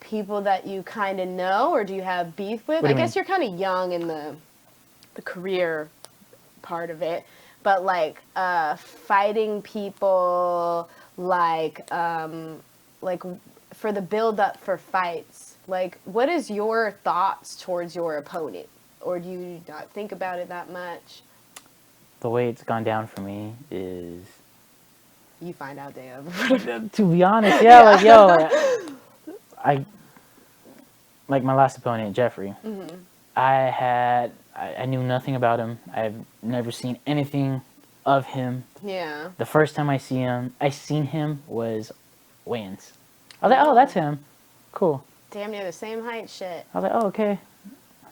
people that you kind of know, or do you have beef with? I guess you're kind of young in the career part of it, but like fighting people like for the build up for fights, like what is your thoughts towards your opponent, or do you not think about it that much?
The way it's gone down for me is,
You find out day of.
to be honest, yeah, like, yo, I like my last opponent, Jeffrey. I knew nothing about him. I've never seen anything of him.
Yeah.
The first time I seen him was weigh-ins. I was like, oh, that's him. Cool.
Damn near the same height, shit.
I was like, oh, okay.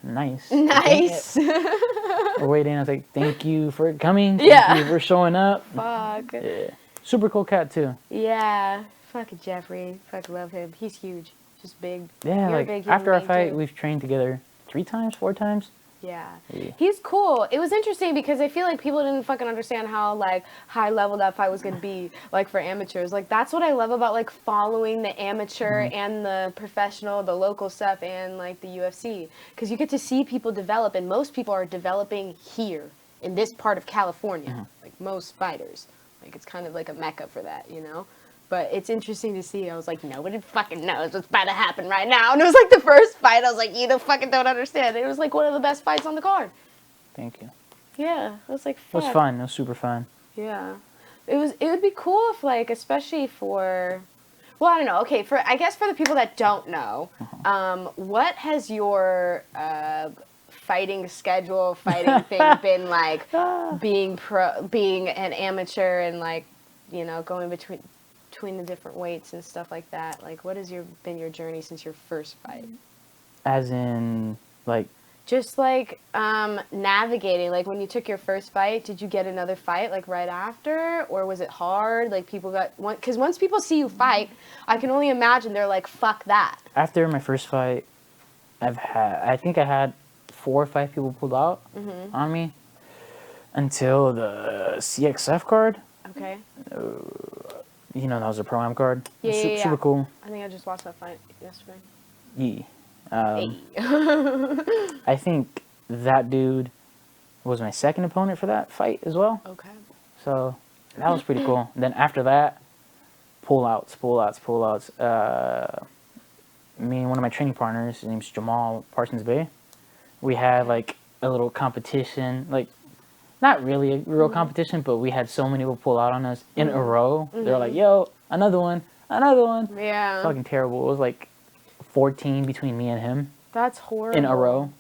Nice.
Nice.
We're waiting. I was like, thank you for coming.
Yeah.
Thank you for showing up.
Fuck.
Yeah. Super cool cat, too.
Yeah. Fucking Jeffrey. Fucking love him. He's huge. Just big.
Yeah,
You're
like,
big
after our
human
fight,
too.
we've trained together 3 times, 4 times.
Yeah.
Yeah.
He's cool. It was interesting because I feel like people didn't fucking understand how like high level that fight was going to be like for amateurs. Like that's what I love about like following the amateur and the professional, the local stuff, and like the UFC, because you get to see people develop, and most people are developing here in this part of California. Like most fighters. Like it's kind of like a mecca for that, you know? But it's interesting to see. I was like, nobody fucking knows what's about to happen right now. And it was like the first fight. I was like, you don't fucking don't understand. It was like one of the best fights on the card.
Thank you.
Yeah, it was like
It
fun.
was fun. It was super fun.
Yeah, it would be cool if like, especially for, well, I don't know. Okay, I guess for the people that don't know, what has your fighting schedule, fighting thing been like? Being an amateur, and like, you know, going between the different weights and stuff like that. Like, what has been your journey since your first fight?
As in, like...
Just like navigating, like when you took your first fight, did you get another fight like right after, or was it hard? Like people because once people see you fight, I can only imagine they're like, fuck that.
After my first fight, I think I had 4 or 5 people pulled out on me until the CXF card.
Okay.
You know, that was a Pro-Am card.
Yeah.
Super cool.
I think I just watched that fight yesterday.
Yeah.
Hey.
I think that dude was my second opponent for that fight as well.
Okay.
So that was pretty cool. Then after that, pullouts. Me and one of my training partners, his name's Jamal Parsons Bay, we had like a little competition, like not really a real competition, but we had so many people pull out on us in a row. They were like, yo, another one.
Yeah.
Fucking terrible. It was like 14 between me and him.
That's horrible.
In a row.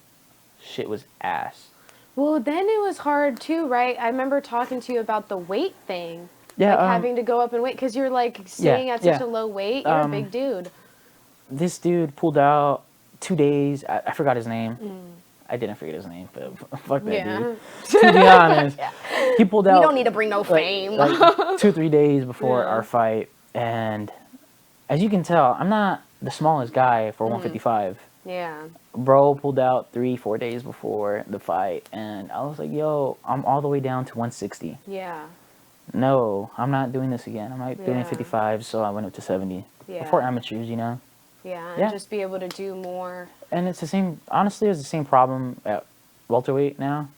Shit was ass.
Well, then it was hard too, right? I remember talking to you about the weight thing.
Yeah.
Like having to go up in weight because you're like sitting at such a low weight. You're a big dude.
This dude pulled out 2 days. I forgot his name. I didn't forget his name, but fuck that dude. To be honest, he pulled out.
You don't need to bring no fame.
Like 2 or 3 days before our fight, and as you can tell, I'm not the smallest guy for 155.
Yeah.
Bro pulled out 3-4 days before the fight, and I was like, yo, I'm all the way down to 160.
Yeah.
No, I'm not doing this again. I'm not doing 55, so I went up to 70.
Yeah.
For amateurs, you know?
Yeah, and just be able to do more.
And it's the same, honestly, it's the same problem at welterweight now.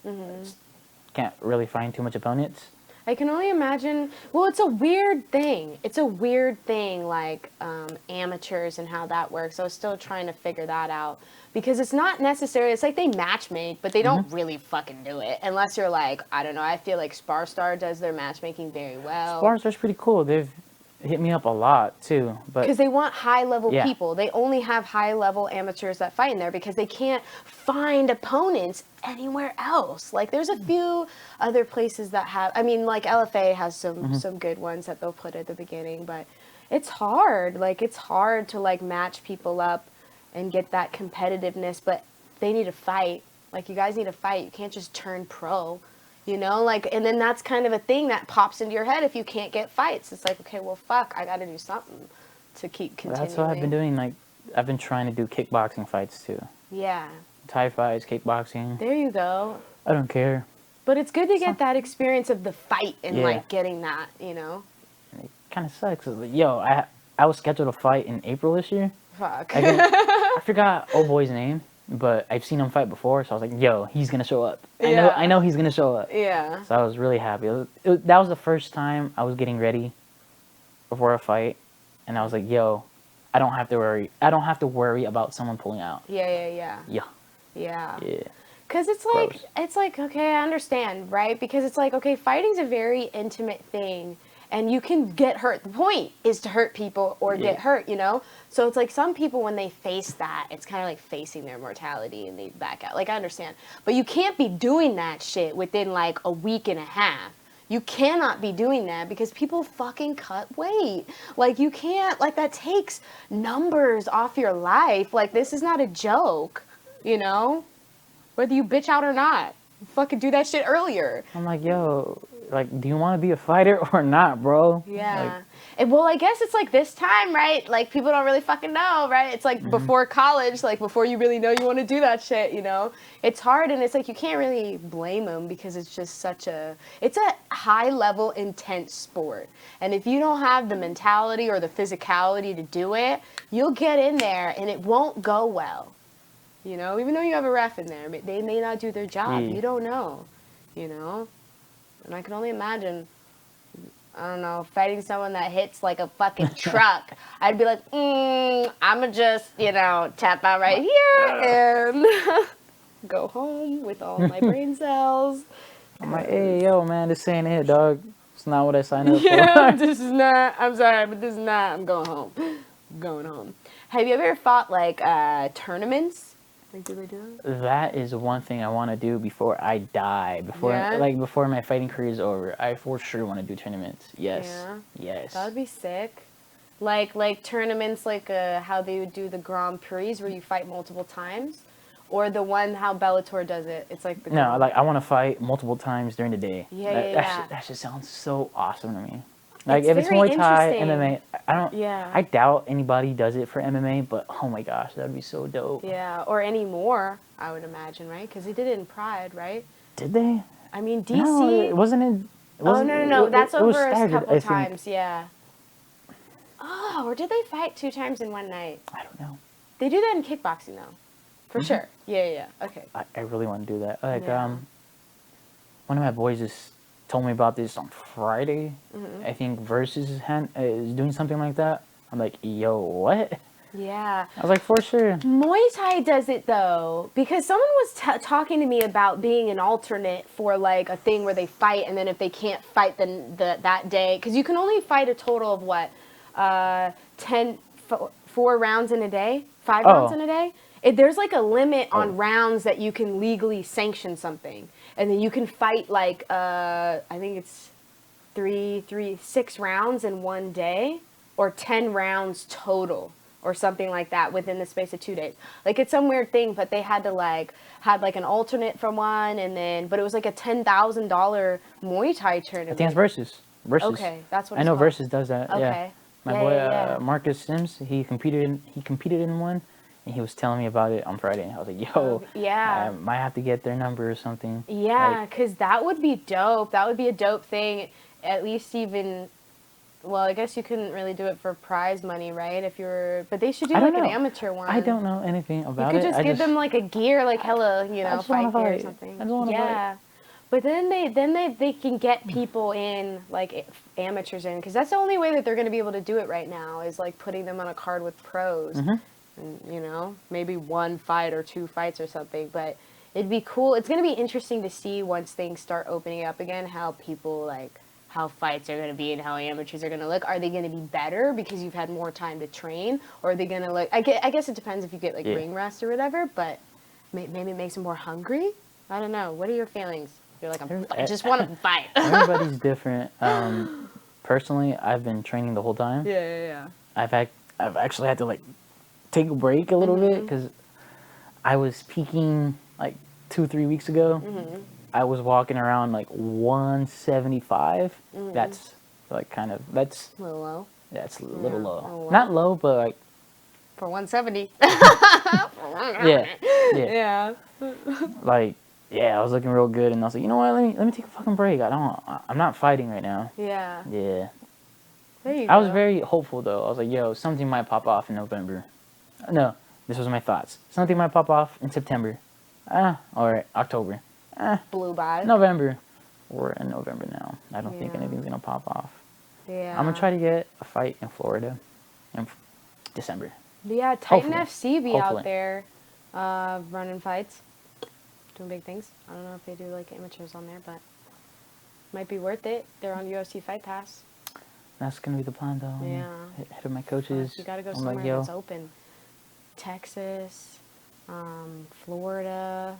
Can't really find too much opponents.
I can only imagine. Well, it's a weird thing. Like amateurs and how that works. I was still trying to figure that out because it's not necessarily. It's like they matchmake, but they don't really fucking do it unless you're like, I don't know. I feel like Sparstar does their matchmaking very well.
Sparstar's pretty cool. They've hit me up a lot too, but
because they want high level people. They only have high level amateurs that fight in there because they can't find opponents anywhere else. Like there's a few other places that have. I mean, like LFA has some good ones that they'll put at the beginning, but it's hard. Like it's hard to like match people up and get that competitiveness. But they need to fight. Like you guys need to fight. You can't just turn pro. You know, like, and then that's kind of a thing that pops into your head if you can't get fights. It's like, okay, well, fuck, I got to do something to keep continuing.
That's what I've been doing. Like, I've been trying to do kickboxing fights too.
Yeah.
Thai fights, kickboxing.
There you go.
I don't care.
But it's good to get that experience of the fight and
Yeah.
like getting that, you know.
It kind of sucks. Like, yo, I was scheduled to fight in April this year.
Fuck.
I forgot old boy's name, but I've seen him fight before, so I was like, yo, he's gonna show up.
Yeah.
I know he's gonna show up.
Yeah.
So I was really happy. That was the first time I was getting ready before a fight, and I was like, yo, I don't have to worry. I don't have to worry about someone pulling out.
Yeah.
Yeah.
Yeah.
Yeah.
Because it's like, okay, I understand, right? Because it's like, okay, fighting's a very intimate thing, and you can get hurt. The point is to hurt people or get hurt, you know? So it's like some people, when they face that, it's kind of like facing their mortality and they back out. Like, I understand. But you can't be doing that shit within like a week and a half. You cannot be doing that because people fucking cut weight. Like, you can't, like, that takes numbers off your life. Like, this is not a joke, you know? Whether you bitch out or not. Fucking do that shit earlier.
I'm like, yo, like, do you want to be a fighter or not, bro?
Yeah.
Like,
And, well, I guess it's like this time, right? Like, people don't really fucking know, right? It's like before college, like before you really know you want to do that shit, you know? It's hard, and it's like you can't really blame them because it's just it's a high-level, intense sport. And if you don't have the mentality or the physicality to do it, you'll get in there and it won't go well. You know, even though you have a ref in there, they may not do their job. You don't know, you know? And I can only imagine, I don't know, fighting someone that hits like a fucking truck. I'd be like, I'ma just, you know, tap out right here and go home with all my brain cells.
I'm like, hey, yo, man, this ain't it, dog. It's not what I signed up
Yeah,
for.
this is not, I'm sorry, but this is not, I'm going home. I'm going home. Have you ever fought like tournaments? Like, do they do that?
That is one thing I want to do before I die. Before my fighting career is over. I for sure want to do tournaments. Yes.
Yeah.
Yes.
That would be sick. Like tournaments, like how they would do the Grand Prix where you fight multiple times, or the one how Bellator does it. It's like the
No, like I want to fight multiple times during the day.
Yeah.
That just sounds so awesome to me. Like, if it's
very
Muay Thai,
interesting.
MMA, I don't.
Yeah.
I doubt anybody does it for MMA, but oh my gosh, that would be so dope.
Yeah, or any more, I would imagine, right? Because they did it in Pride, right?
Did they?
I mean, DC.
No, it wasn't.
Oh no! That's
it was
over a
staggered,
couple
I think.
times, yeah. Oh, or did they fight 2 times in one night?
I don't know.
They do that in kickboxing, though, for sure. Yeah. Okay.
I really want to do that. Like,
Yeah.
one of my boys just told me about this on Friday. I think Versus is doing something like that. I'm like, yo, what?
Yeah.
I was like, for sure.
Muay Thai does it though, because someone was talking to me about being an alternate for like a thing where they fight, and then if they can't fight then that day, because you can only fight a total of what, 4 rounds in a day, 5 rounds in a day. There's like a limit on rounds that you can legally sanction something, and then you can fight like I think it's 6 rounds in one day, or 10 rounds total, or something like that within the space of 2 days. Like, it's some weird thing, but they had to had an alternate from one, and then, but it was like a $10,000 Muay Thai tournament.
I think it's Versus.
Okay, that's what
I
it's
know
called.
Versus does that.
Okay.
Yeah. My boy Marcus Sims, he competed in one, and he was telling me about it on Friday. I was like, yo,
yeah.
I might have to get their number or something.
Yeah, because that would be dope. That would be a dope thing. At least even, well, I guess you couldn't really do it for prize money, right? But they should do like an amateur one.
I don't know anything about it.
You could just give them like a gear, like hella, fight gear or
fight.
something.
I just want to fight.
But then they can get people in, like amateurs in, because that's the only way that they're going to be able to do it right now, is like putting them on a card with pros. And, maybe 1 fight or 2 fights or something. But it'd be cool. It's going to be interesting to see once things start opening up again, how people how fights are going to be and how amateurs are going to look. Are they going to be better because you've had more time to train? Or are they going to look, I guess it depends if you get ring rust or whatever, but maybe it makes them more hungry? I don't know. What are your feelings? You're like, I just want to fight.
Everybody's different. Personally, I've been training the whole time.
Yeah.
I've actually had to take a break a little bit, because I was peaking 2-3 weeks ago, I was walking around like 175.
Mm.
That's like that's
A little low.
a little
Yeah,
low.
a little
Not
low.
low, but like
For 170.
yeah, yeah.
Yeah.
Like yeah, I was looking real good, and I was like, you know what? Let me take a fucking break. I'm not fighting right now.
Yeah.
Yeah.
There you
I
go.
was very hopeful though. I was like, yo, something might pop off in November. No, this was my thoughts. Something might pop off in September. Or October.
Blew by.
November. We're in November now. I don't think
Yeah.
anything's gonna pop off.
Yeah.
I'm gonna try to get a fight in Florida in December.
But yeah, Titan
Hopefully.
FC be
Hopefully.
out there running fights, doing big things. I don't know if they do like amateurs on there, but might be worth it. They're on UFC Fight Pass.
That's gonna be the plan though.
Yeah.
Head of my coaches.
You gotta go
I'm
somewhere
like, yo,
that's open. Texas, Florida.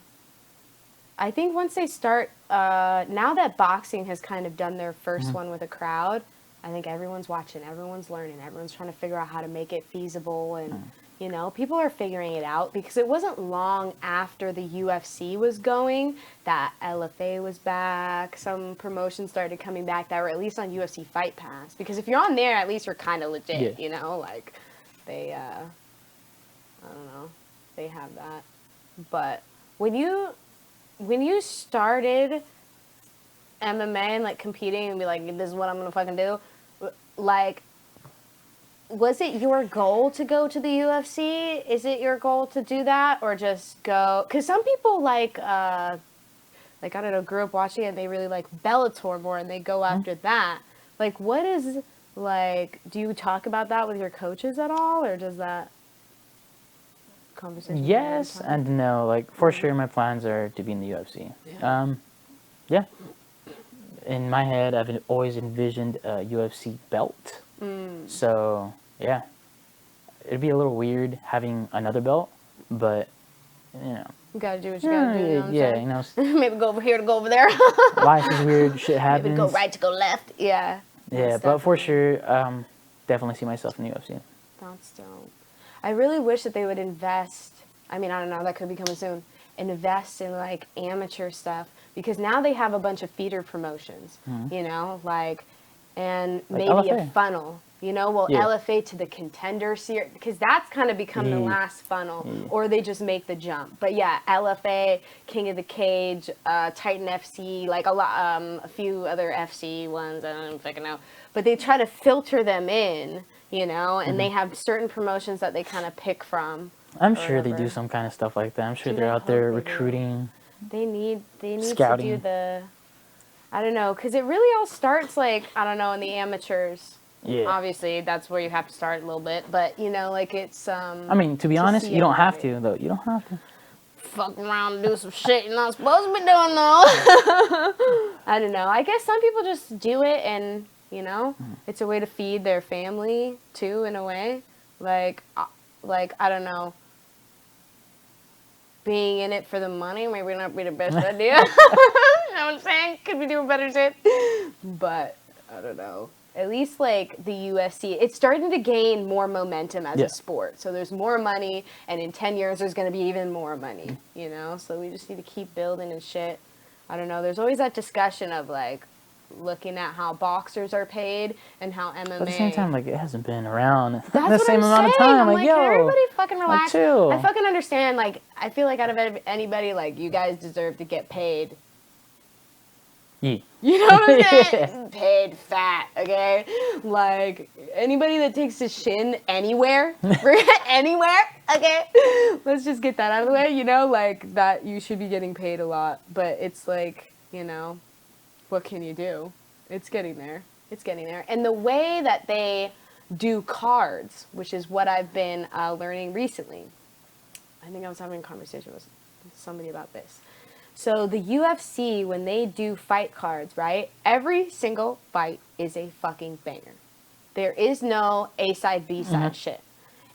I think once they start, now that boxing has kind of done their first one with a crowd, I think everyone's watching, everyone's learning, everyone's trying to figure out how to make it feasible, and you know, people are figuring it out, because it wasn't long after the UFC was going that LFA was back. Some promotions started coming back that were at least on UFC Fight Pass, because if you're on there, at least you're kind of legit, you know, like they, I don't know, they have that. But when you started MMA and like competing and be like, this is what I'm gonna fucking do, like, was it your goal to go to the UFC? Is it your goal to do that, or just go? Because some people like I don't know, grew up watching it and they really like Bellator more and they go after that. Like, what is, like, do you talk about that with your coaches at all, or does that conversation?
yes and no. Like for sure, my plans are to be in the UFC. Yeah. In my head, I've always envisioned a UFC belt. So yeah, it'd be a little weird having another belt, but you know.
You gotta do what you gotta do. You know what I'm
yeah,
saying?
you know,
Maybe go over here to go over there.
life is weird. Shit happens.
Maybe go right to go left. Yeah.
Yeah,
Most
but for
definitely.
sure, definitely see myself in the UFC.
That's dope. I really wish that they would invest. I mean, I don't know, that could be coming soon. Invest in like amateur stuff, because now they have a bunch of feeder promotions, you know, like, and
Like
maybe a
LFA.
funnel, you know, well,
Yeah.
LFA to the contender series, because that's kind of become the
Yeah.
last funnel,
Yeah.
or they just make the jump. But yeah, LFA, King of the Cage, Titan FC, like a few other FC ones, I don't fucking know. But they try to filter them in, you know, and they have certain promotions that they kind of pick from.
I'm
or
sure they do
whatever.
some kind of stuff like that. I'm sure
Dude,
they're
I
out there
hope they do.
recruiting.
They need to
Scouting.
do the, I don't know, because it really all starts like, I don't know, in the amateurs.
Yeah.
Obviously, that's where you have to start a little bit, but you know, like it's
I mean, to be honest,
see
you don't have
everybody.
to though. You don't have to.
Fuck around and do some shit you're not supposed to be doing, though. I don't know. I guess some people just do it, and you know, it's a way to feed their family too, in a way. Like I don't know. Being in it for the money maybe not be the best idea. You know what I'm saying? Could be doing better shit. But I don't know. At least like the UFC, it's starting to gain more momentum as
Yeah.
a sport. So there's more money, and in 10 years there's going to be even more money, you know? So we just need to keep building and shit. I don't know. There's always that discussion of like looking at how boxers are paid and how MMA.
But at the same time, like it hasn't been around
That's
the
what
same
I'm
amount
saying.
of time.
I'm
Like, yo,
can everybody fucking relax?
like, chill.
I fucking understand. Like, I feel like out of anybody, like, you guys deserve to get paid.
Yeah.
You know what I'm saying? Paid fat, okay? Like, anybody that takes a shin anywhere, anywhere, okay? Let's just get that out of the way, you know? Like, that you should be getting paid a lot. But it's like, you know, what can you do? It's getting there. It's getting there. And the way that they do cards, which is what I've been learning recently. I think I was having a conversation with somebody about this. So the UFC, when they do fight cards, right? Every single fight is a fucking banger. There is no A-side, B-side shit.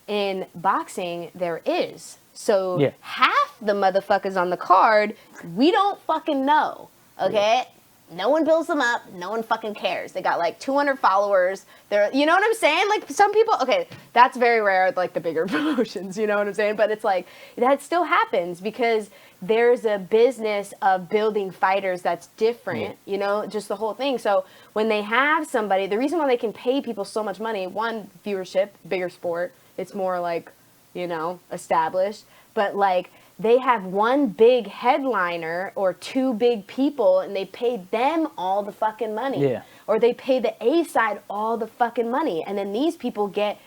In boxing, there is. So
Yeah.
half the motherfuckers on the card, we don't fucking know, okay? No one builds them up. No one fucking cares. They got like 200 followers. They're, you know what I'm saying? Like some people, okay, that's very rare, like the bigger promotions, you know what I'm saying? But it's like, that still happens because there's a business of building fighters that's different, you know, just the whole thing. So when they have somebody, the reason why they can pay people so much money, one, viewership, bigger sport, it's more like, you know, established, but like they have one big headliner or two big people and they pay them all the fucking money.
Yeah.
Or they pay the A side all the fucking money. And then these people get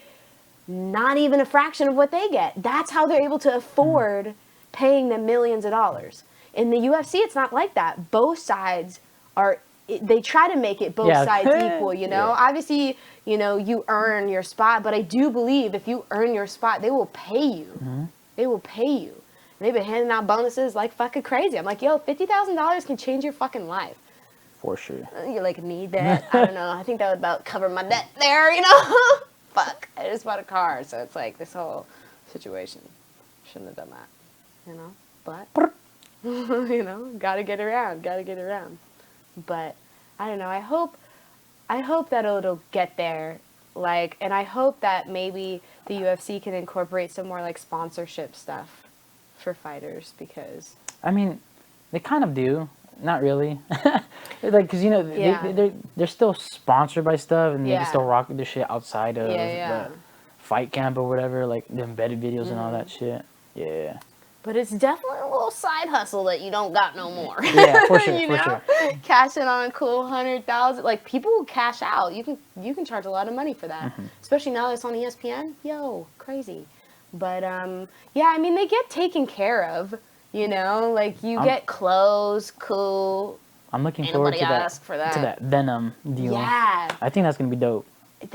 not even a fraction of what they get. That's how they're able to afford paying them millions of dollars. In the UFC, it's not like that. Both sides are, they try to make it both sides equal, you know? Obviously, you know, you earn your spot, but I do believe if you earn your spot, they will pay you. They will pay you. And they've been handing out bonuses like fucking crazy. I'm like, yo, $50,000 can change your fucking life.
For sure.
You like need that. I don't know. I think that would about cover my debt there, you know? Fuck. I just bought a car, so it's like this whole situation. Shouldn't have done that, you know? But, you know, gotta get around. But, I don't know. I hope that it'll get there. Like, and I hope that maybe the UFC can incorporate some more like sponsorship stuff for fighters because.
I mean, they kind of do. Not really. Like, because, you know, they're still sponsored by stuff and they can still rock the shit outside of the fight camp or whatever, like the embedded videos and all that shit. Yeah.
But it's definitely a little side hustle that you don't got no more.
Yeah, for sure,
you know? Cashing on a cool 100,000. Like, people will cash out. You can charge a lot of money for that. Especially now that it's on ESPN. Yo, crazy. But, yeah, I mean, they get taken care of. You know, like you get clothes, cool.
I'm looking forward to that Venom deal.
Yeah.
I think that's going to be dope.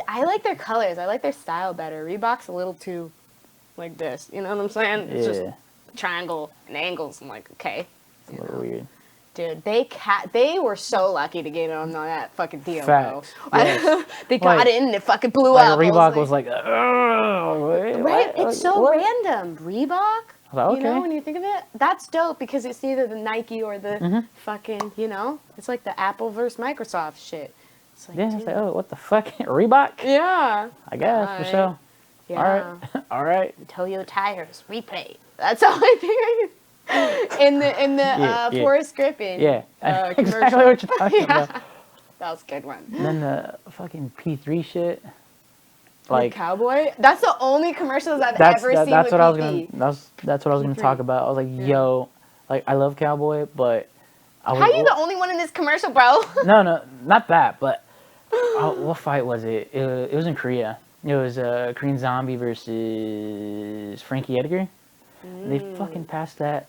I like their colors. I like their style better. Reebok's a little too like this. You know what I'm saying? It's just triangle and angles. I'm like, okay.
It's a little weird.
Dude, they were so lucky to get on that fucking deal.
Facts. Yes.
They got it and it fucking blew up.
Reebok was like, oh,
right? It's so random. Reebok?
Okay.
You know, when you think of it, that's dope because it's either the Nike or the fucking, you know, it's like the Apple versus Microsoft shit. It's like,
it's like, oh, what the fuck? Reebok?
Yeah.
I guess, for sure.
Yeah.
All right. All right.
Toyo tires, replay. That's all I think. In the Forrest Griffin
exactly
commercial.
what you're talking about.
That was a good one.
And then the fucking P3 shit.
Like Cowboy? That's the only commercials I've ever seen
that's
with
what
P3.
I was gonna that's what I was gonna talk about. I was like, yo, like I love Cowboy, but
how are you the only one in this commercial, bro?
No, not that, but what fight was it? It was in Korea. It was Korean Zombie versus Frankie Edgar. They fucking passed that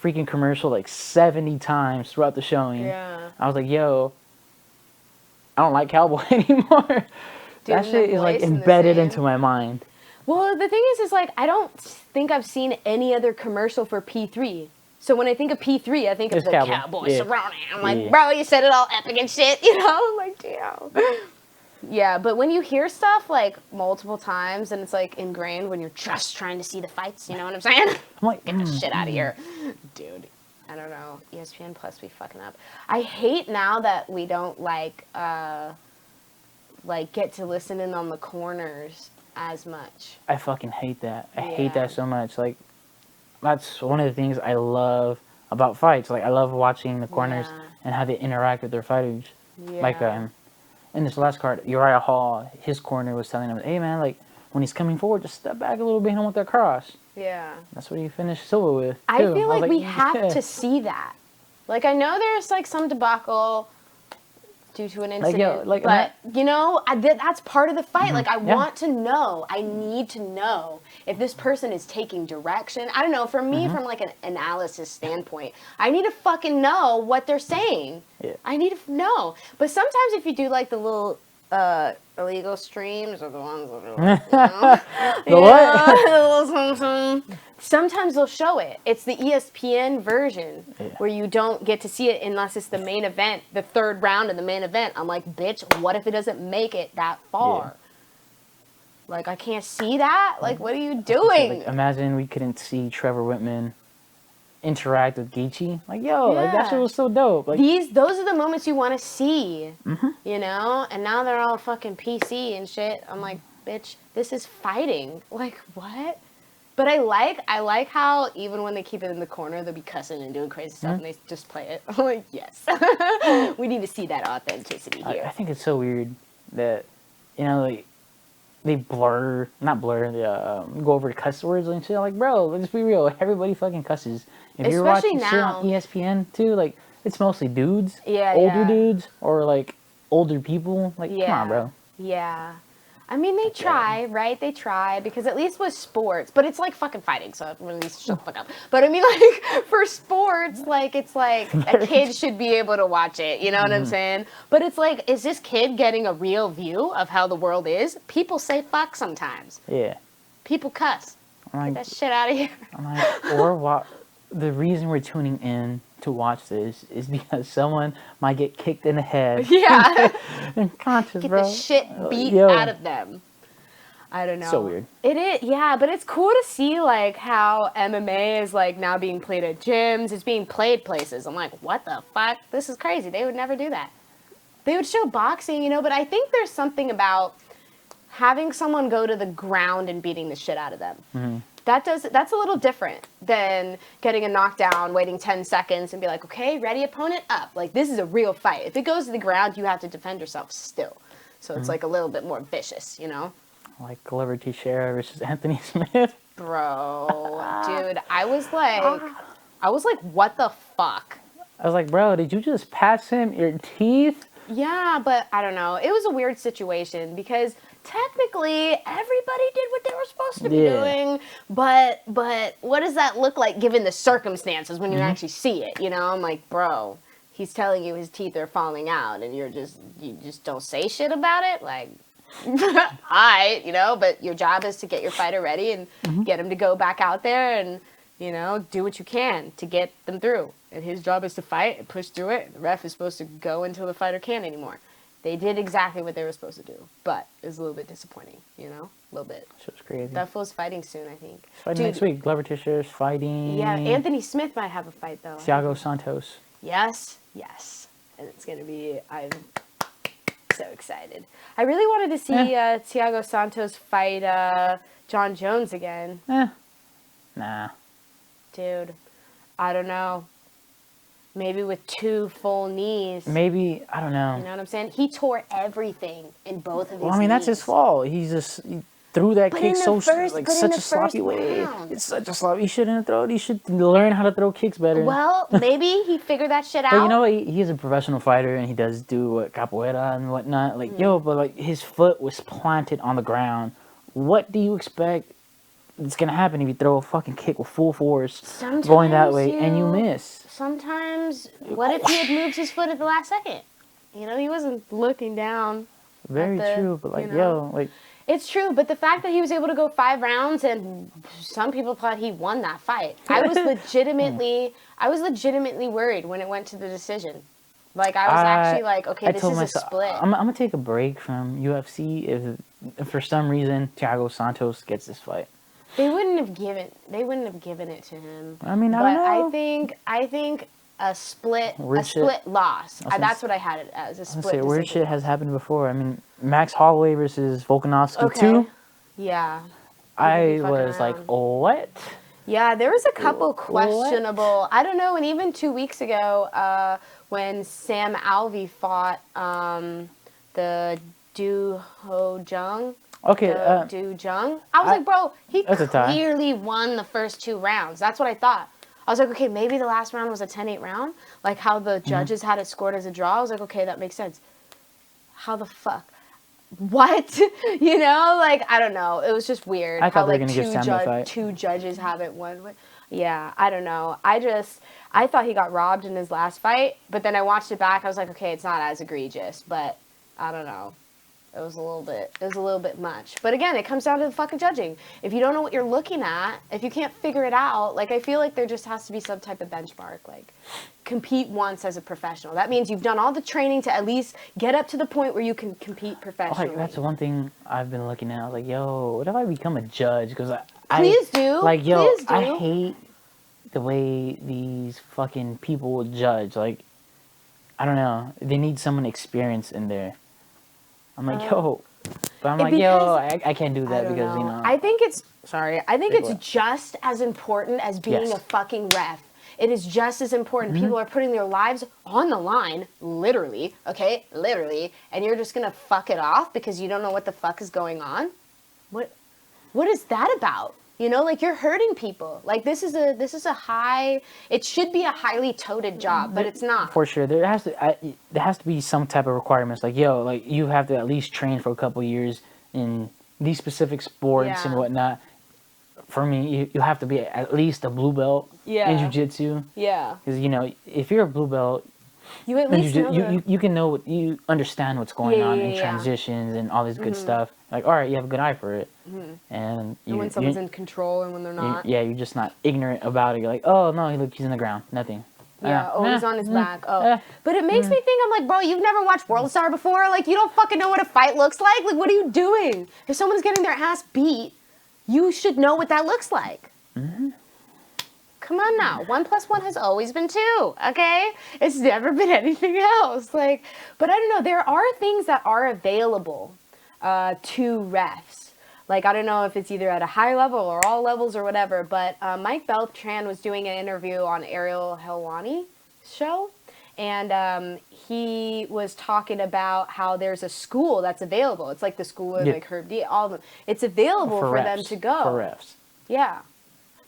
freaking commercial like 70 times throughout the showing.
Yeah.
I was like, yo, I don't like Cowboy anymore. That shit is like embedded into my mind.
Well, the thing is like I don't think I've seen any other commercial for P3. So when I think of P3, I think of the Cowboy surrounding. I'm like, bro, you said it all epic and shit, you know? I'm like, damn. Yeah, but when you hear stuff like multiple times and it's like ingrained when you're just trying to see the fights, you know what I'm saying?
I'm like,
get the shit out of here. Dude, I don't know. ESPN Plus be fucking up. I hate now that we don't like get to listen in on the corners as much.
I fucking hate that. I hate that so much. Like, that's one of the things I love about fights. Like, I love watching the corners and how they interact with their fighters.
Yeah.
Like, in this last card, Uriah Hall, his corner was telling him, hey, man, like, when he's coming forward, just step back a little bit and want that cross.
Yeah.
That's what he finished Silva with, too.
I feel like we have to see that. Like, I know there's, like, some debacle due to an incident, but you know, that's part of the fight. Like, I want to know. I need to know if this person is taking direction. I don't know. For me, from like an analysis standpoint, I need to fucking know what they're saying.
Yeah. I
need to know. But sometimes if you do like the little illegal streams or the ones that are, sometimes they'll show it. It's the ESPN version where you don't get to see it unless it's the main event, the third round of the main event. I'm like, bitch, what if it doesn't make it that far? Like, I can't see that? Like, what are you doing?
Like, imagine we couldn't see Trevor Whitman interact with Gaethje. Like, yo, like that shit was so dope. Like,
those are the moments you want to see, you know? And now they're all fucking PC and shit. I'm like, bitch, this is fighting. Like, what? But I like how even when they keep it in the corner, they'll be cussing and doing crazy stuff, and they just play it. I'm like, yes, we need to see that authenticity here.
I think it's so weird that, you know, like, they not blur, they go over cuss words and shit. Like, bro, let's be real. Everybody fucking cusses. If you're
Especially
watching shit on
now.
ESPN too, like, it's mostly dudes,
Yeah,
older
yeah.
dudes, or like older people. Like, come on, bro.
Yeah. I mean, they try, right? They try, because at least with sports, but it's like fucking fighting, so everyone needs to shut the fuck up. But I mean, like, for sports, like, it's like a kid should be able to watch it, you know what I'm saying? But it's like, is this kid getting a real view of how the world is? People say fuck sometimes.
Yeah.
People cuss.
I'm
Get
like,
that shit out of here.
I'm like, the reason we're tuning in to watch this is because someone might get kicked in the head.
Yeah.
Unconscious,
Get
bro.
the shit beat
Yo.
out of them. I don't know.
So weird.
It is, yeah, but it's cool to see like how MMA is like now being played at gyms. It's being played places. I'm like, what the fuck? This is crazy. They would never do that. They would show boxing, you know, but I think there's something about having someone go to the ground and beating the shit out of them.
Mm-hmm.
That's a little different than getting a knockdown, waiting 10 seconds and be like, okay, ready, opponent, up. Like, this is a real fight. If it goes to the ground, you have to defend yourself still. So it's like a little bit more vicious, you know?
Like Glover Teixeira versus Anthony Smith.
Bro, dude, I was like, what the fuck?
I was like, bro, did you just pass him your teeth?
Yeah, but I don't know. It was a weird situation because technically everybody did what they were supposed to be doing, but what does that look like given the circumstances when you actually see it? You know, I'm like, bro, he's telling you his teeth are falling out, and you just don't say shit about it, like. Alright, you know, but your job is to get your fighter ready and get him to go back out there and, you know, do what you can to get them through. And his job is to fight and push through it. The ref is supposed to go until the fighter can't anymore. They did exactly what they were supposed to do, but it was a little bit disappointing, you know, a little bit.
So it's crazy.
That fool's fighting soon, I think.
He's fighting next week. Glover Teixeira's fighting.
Yeah, Anthony Smith might have a fight though.
Thiago Santos.
Yes, and it's gonna be. I'm so excited. I really wanted to see Thiago Santos fight John Jones again.
Nah.
Dude, I don't know. Maybe with 2 full knees.
Maybe, I don't know.
You know what I'm saying? He tore everything in both of his
Well, I mean,
knees.
that's his fault. He threw that kick such a sloppy way.
round.
It's such a sloppy. He shouldn't have thrown. He should learn how to throw kicks better.
Well, maybe he figured that shit out.
But you know what? He's a professional fighter, and he does do capoeira and whatnot. Like, but like his foot was planted on the ground. What do you expect is gonna happen if you throw a fucking kick with full force going that way and you miss?
Sometimes, what if he had moved his foot at the last second? You know, he wasn't looking down.
Very true, but like, like.
It's true, but the fact that he was able to go 5 rounds and some people thought he won that fight, I was legitimately worried when it went to the decision. Like, I was actually like, okay, this is a split.
I'm gonna take a break from UFC if for some reason Thiago Santos gets this fight.
They wouldn't have given it to him.
I mean, I don't know.
I think a split loss. That's what I had it as, a split.
Weird shit has happened before. I mean, Max Holloway versus Volkanovski too.
Yeah.
I was like, what?
Yeah, there was a couple questionable. I don't know, and even 2 weeks ago, when Sam Alvey fought the Do Ho Jung.
Okay.
Do Jung. I was like, bro, he clearly won the first 2 rounds. That's what I thought. I was like, okay, maybe the last round was a 10-8 round, like how the judges had it scored as a draw. I was like, okay, that makes sense. How the fuck? What? You know, like, I don't know. It was just weird.
I thought they were
like,
going to give Sam the fight.
2 judges have it one way. Yeah, I don't know. I thought he got robbed in his last fight, but then I watched it back. I was like, okay, it's not as egregious, but I don't know. It was a little bit much. But again, it comes down to the fucking judging. If you don't know what you're looking at, if you can't figure it out, like, I feel like there just has to be some type of benchmark. Like, compete once as a professional. That means you've done all the training to at least get up to the point where you can compete professionally.
Like, that's one thing I've been looking at. Like, yo, what if I become a judge? Because
Please do.
Like, yo,
Please do.
I hate the way these fucking people judge. Like, I don't know. They need someone experienced in there. I'm like, yo, But I'm
It-
like, yo,
because-
I can't do
I
that
don't
because,
know.
you know.
I think it's
Say what?
just as important as being
Yes.
a fucking ref. It is just as important. People are putting their lives on the line, literally, okay? Literally, and you're just gonna fuck it off because you don't know what the fuck is going on? What is that about? You know, like you're hurting people. Like this is a high, it should be a highly touted job, but it's not.
For sure, there has to be some type of requirements. Like, yo, like you have to at least train for a couple years in these specific sports and
Yeah.
whatnot. For me, you have to be at least a blue belt
Yeah.
in jiu-jitsu.
Yeah.
Because, you know, if you're a blue belt,
You at
in
least
jiu-jitsu,
know
you can know, you understand what's going on in
yeah.
transitions and all this good stuff. Like, all right, you have a good eye for it. And
when someone's in control and when they're not.
yeah, you're just not ignorant about it. You're like, oh, no, look, he's in the ground. Nothing.
Yeah, he's on his back. Oh.
eh.
But it makes me think, I'm like, bro, you've never watched World Star before? Like, you don't fucking know what a fight looks like? Like, what are you doing? If someone's getting their ass beat, you should know what that looks like. Come on now. 1 + 1 has always been 2, okay? It's never been anything else. Like, but I don't know. There are things that are available to refs. Like, I don't know if it's either at a high level or all levels or whatever, but Mike Beltran was doing an interview on Ariel Helwani's show, and he was talking about how there's a school that's available. It's like the school of like Herb D, all of them. It's available for them to go.
For refs.
Yeah.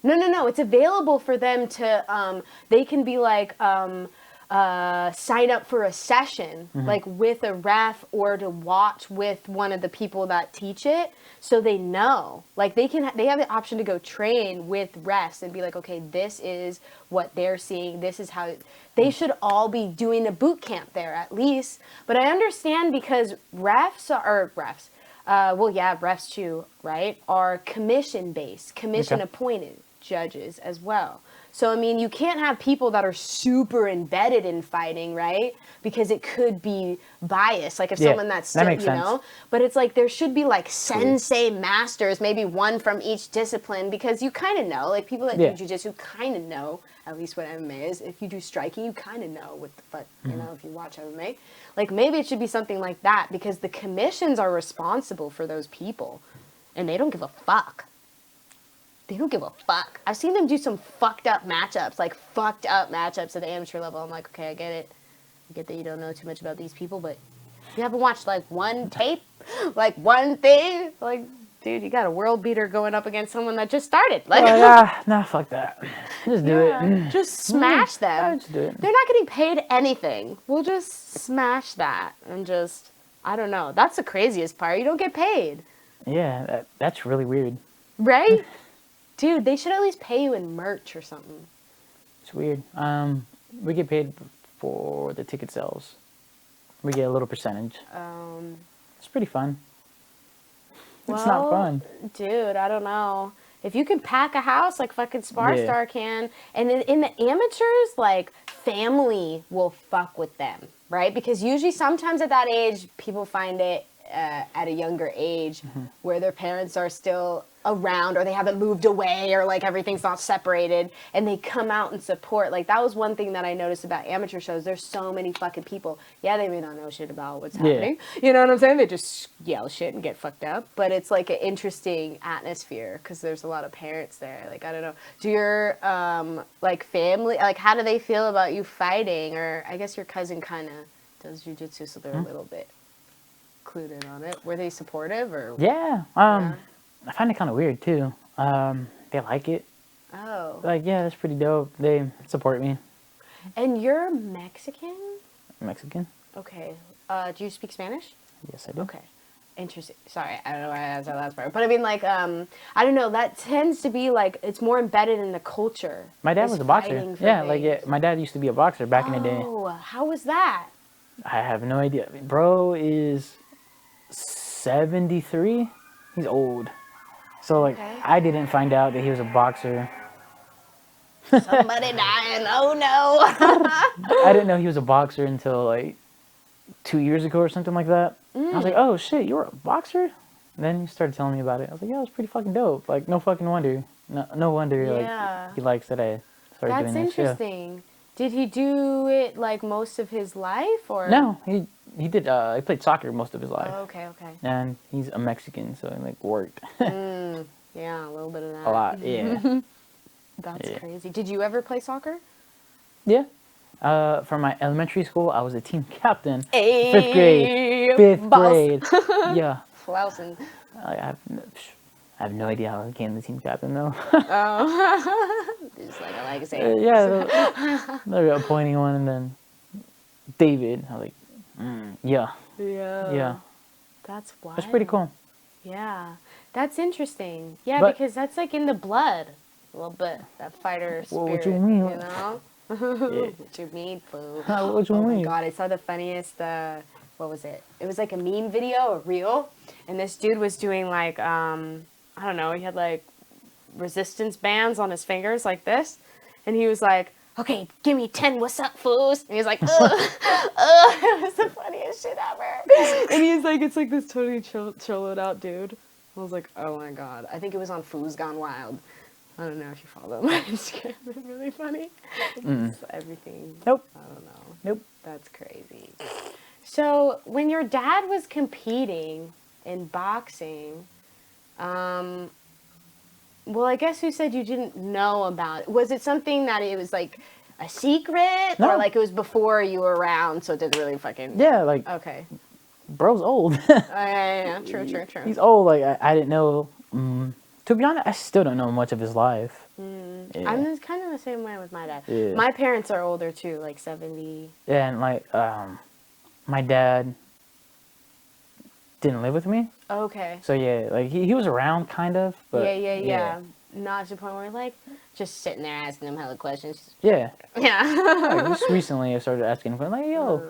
No. It's available for them to, they can be like, sign up for a session, like with a ref or to watch with one of the people that teach it. So they know, like they have the option to go train with refs and be like, okay, this is what they're seeing. This is how they should all be doing a boot camp there at least. But I understand because refs, refs too, right, are commission based, commission appointed judges as well. So, I mean, you can't have people that are super embedded in fighting, right? Because it could be biased. Like if someone that's still,
makes sense.
know, but it's like there should be like sensei masters, maybe one from each discipline, because you kind of know, like people that do jiu-jitsu kind of know at least what MMA is. If you do striking, you kind of know what the fuck, you know, if you watch MMA. Like maybe it should be something like that because the commissions are responsible for those people and they don't give a fuck. They don't give a fuck. I've seen them do some fucked up matchups at the amateur level. I'm like, okay, I get it. I get that you don't know too much about these people, but you haven't watched like one tape, like one thing, like, dude, you got a world beater going up against someone that just started. Like,
nah, fuck that. Just do it.
Just smash them.
Just do it.
They're not getting paid anything. We'll just smash that and just, I don't know. That's the craziest part. You don't get paid.
Yeah, that's really weird.
Right? Dude, they should at least pay you in merch or something.
It's weird. We get paid for the ticket sales. We get a little percentage. It's pretty fun. It's not fun.
Dude, I don't know. If you can pack a house like fucking Star can, and in the amateurs, like, family will fuck with them, right? Because usually sometimes at that age, people find it at a younger age where their parents are still around or they haven't moved away or like everything's not separated and they come out and support. Like that was one thing that I noticed about amateur shows. There's so many fucking people. Yeah, they may not know shit about what's happening. You know what I'm saying? They just yell shit and get fucked up. But it's like an interesting atmosphere because there's a lot of parents there. Like, I don't know. Do your like family, like how do they feel about you fighting? Or I guess your cousin kind of does jiu-jitsu, so they're a little bit clued in on it. Were they supportive or?
Yeah. I find it kind of weird too. They like it.
Oh.
Like, yeah, that's pretty dope. They support me.
And you're Mexican?
Mexican.
Okay. Do you speak Spanish?
Yes, I do.
Okay. Interesting. Sorry, I don't know why I asked that last part. But I mean, like, I don't know. That tends to be like, it's more embedded in the culture.
My dad was a boxer. Yeah, like, my dad used to be a boxer back in the day.
Oh, how was that?
I have no idea. Bro is 73. He's old. So, like, I didn't find out that he was a boxer.
Somebody dying. Oh, no.
I didn't know he was a boxer until, like, 2 years ago or something like that. I was like, oh, shit, you were a boxer? And then he started telling me about it. I was like, yeah, it was pretty fucking dope. Like, no fucking wonder. No wonder, like, he likes that I started doing this.
That's interesting. Did he do it, like, most of his life? Or
No, he he played soccer most of his life.
Oh, okay, okay.
And he's a Mexican, so he like worked
Yeah, a little bit of that.
a lot. Yeah.
That's
Yeah.
crazy. Did you ever play soccer?
Yeah. For my elementary school, I was a team captain.
Hey,
Fifth grade. Fifth
boss.
grade. Yeah.
Flowsing.
I have no idea how I became the team captain though.
Oh, just like I like to say.
Yeah, they were appointing one, and then David. I was like, yeah,
Yeah. That's wild.
that's pretty cool.
Yeah, that's interesting. Yeah,
But-
because that's like in the blood, a little bit. That fighter spirit.
What you mean?
You know?
Yeah.
What you mean, fool?
What you
Oh my
mean?
god, I saw the funniest. What was it? It was like a meme video, a reel, and this dude was doing like I don't know. He had like resistance bands on his fingers like this, and he was like, "Okay, give me 10. What's up, fools?" And he was like, "Ugh, ugh." It was the funniest shit ever. And he's like, it's like this totally chilled out dude. I was like, oh my god. I think it was on Foos Gone Wild. I don't know if you follow my Instagram. It's really funny. It's everything.
Nope.
I don't know.
Nope.
That's crazy. So when your dad was competing in boxing, well, I guess you said you didn't know about it. Was it something that it was like a secret?
No.
Or like it was before you were around, so it didn't really fucking...
Yeah, like
Okay.
bro's old.
Yeah. True.
He's old. Like I didn't know. To be honest, I still don't know much of his life. Yeah.
I'm just kind of the same way with my dad.
Yeah.
My parents are older too, like 70.
Yeah, and like my dad didn't live with me,
Okay.
so yeah, like he was around kind of, but
Yeah. Not to the point where like just sitting there asking them hella questions.
yeah.
Yeah.
Like, just recently, I started asking him like, yo,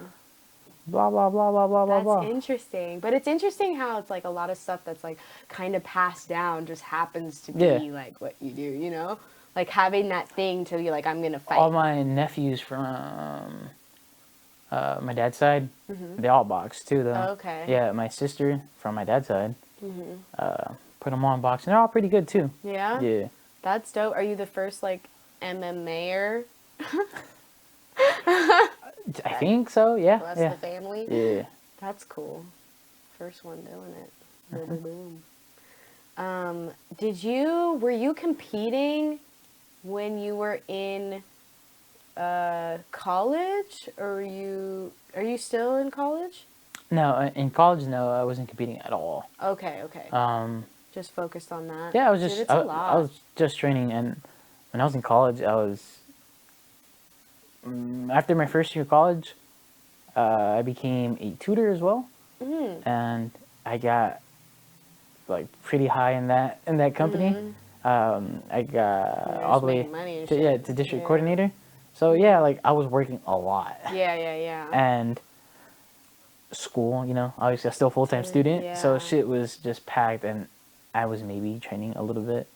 blah blah blah blah blah blah
That's
blah.
interesting. But it's interesting how it's like a lot of stuff that's like kind of passed down just happens to be
Yeah.
like what you do, you know? Like having that thing to be like, I'm going to fight.
All my nephews from my dad's side, they all box too, though.
Oh, okay.
Yeah, my sister from my dad's side, put them on boxing. They're all pretty good too.
Yeah?
Yeah.
That's dope. Are you the first like MMAer?
I think so. Yeah.
Bless
yeah.
the family?
Yeah.
That's cool. First one doing it. Boom, boom. Were you competing when you were in college, or are you still in college?
No, in college, no, I wasn't competing at all.
Okay. Just focused on that.
Yeah, I was
Dude,
just
it's
I
a lot.
was just training, and when I was in college, I was after my first year of college, I became a tutor as well, and I got like pretty high in that company. I got all the way
making money and
to,
shit.
to district
Yeah.
coordinator. So yeah, like I was working a lot.
Yeah.
And school, obviously I'm still a full-time student, so
Yeah.
shit was just packed, and I was maybe training a little bit,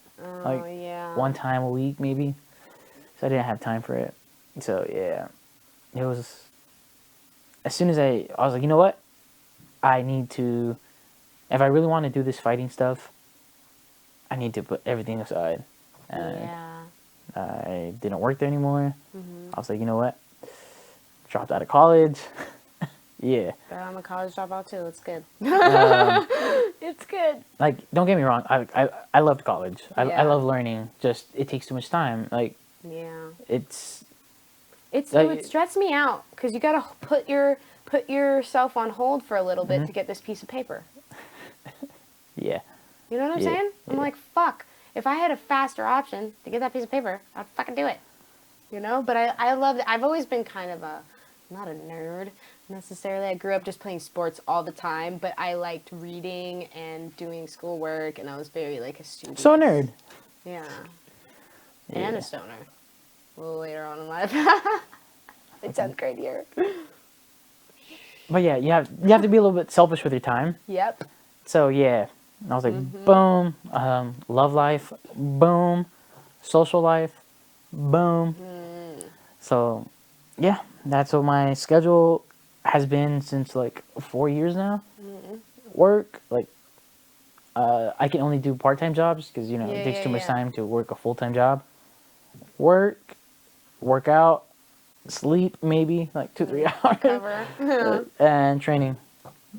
like
Yeah.
one time a week maybe, so I didn't have time for it. So yeah, it was, as soon as I was like, you know what, I need to, if I really want to do this fighting stuff, I need to put everything aside, and
Yeah.
I didn't work there anymore. I was like, you know what, dropped out of college. Yeah.
But I'm a college dropout too. It's good.
Um,
It's good.
like, don't get me wrong, I loved college. I
Yeah.
love learning. Just it takes too much time. Like,
Yeah.
it's
It
Like-
would stress me out because you gotta put yourself on hold for a little bit to get this piece of paper.
yeah.
You know what I'm
Yeah,
saying? I'm
yeah.
like, fuck. If I had a faster option to get that piece of paper, I'd fucking do it. You know? But I love it. I've always been kind of not a nerd necessarily. I grew up just playing sports all the time, but I liked reading and doing schoolwork, and I was very like a student.
So nerd.
Yeah.
Yeah.
And a stoner. A little later on in life. In 10th grade year.
But yeah, you have to be a little bit selfish with your time.
Yep.
So yeah, I was like, boom, love life, boom, social life, boom. So yeah, that's what my schedule has been since like 4 years now. Work, like, I can only do part-time jobs because it takes too much time to work a full-time job. Work out, sleep maybe like 2-3 hours,
Cover.
and training.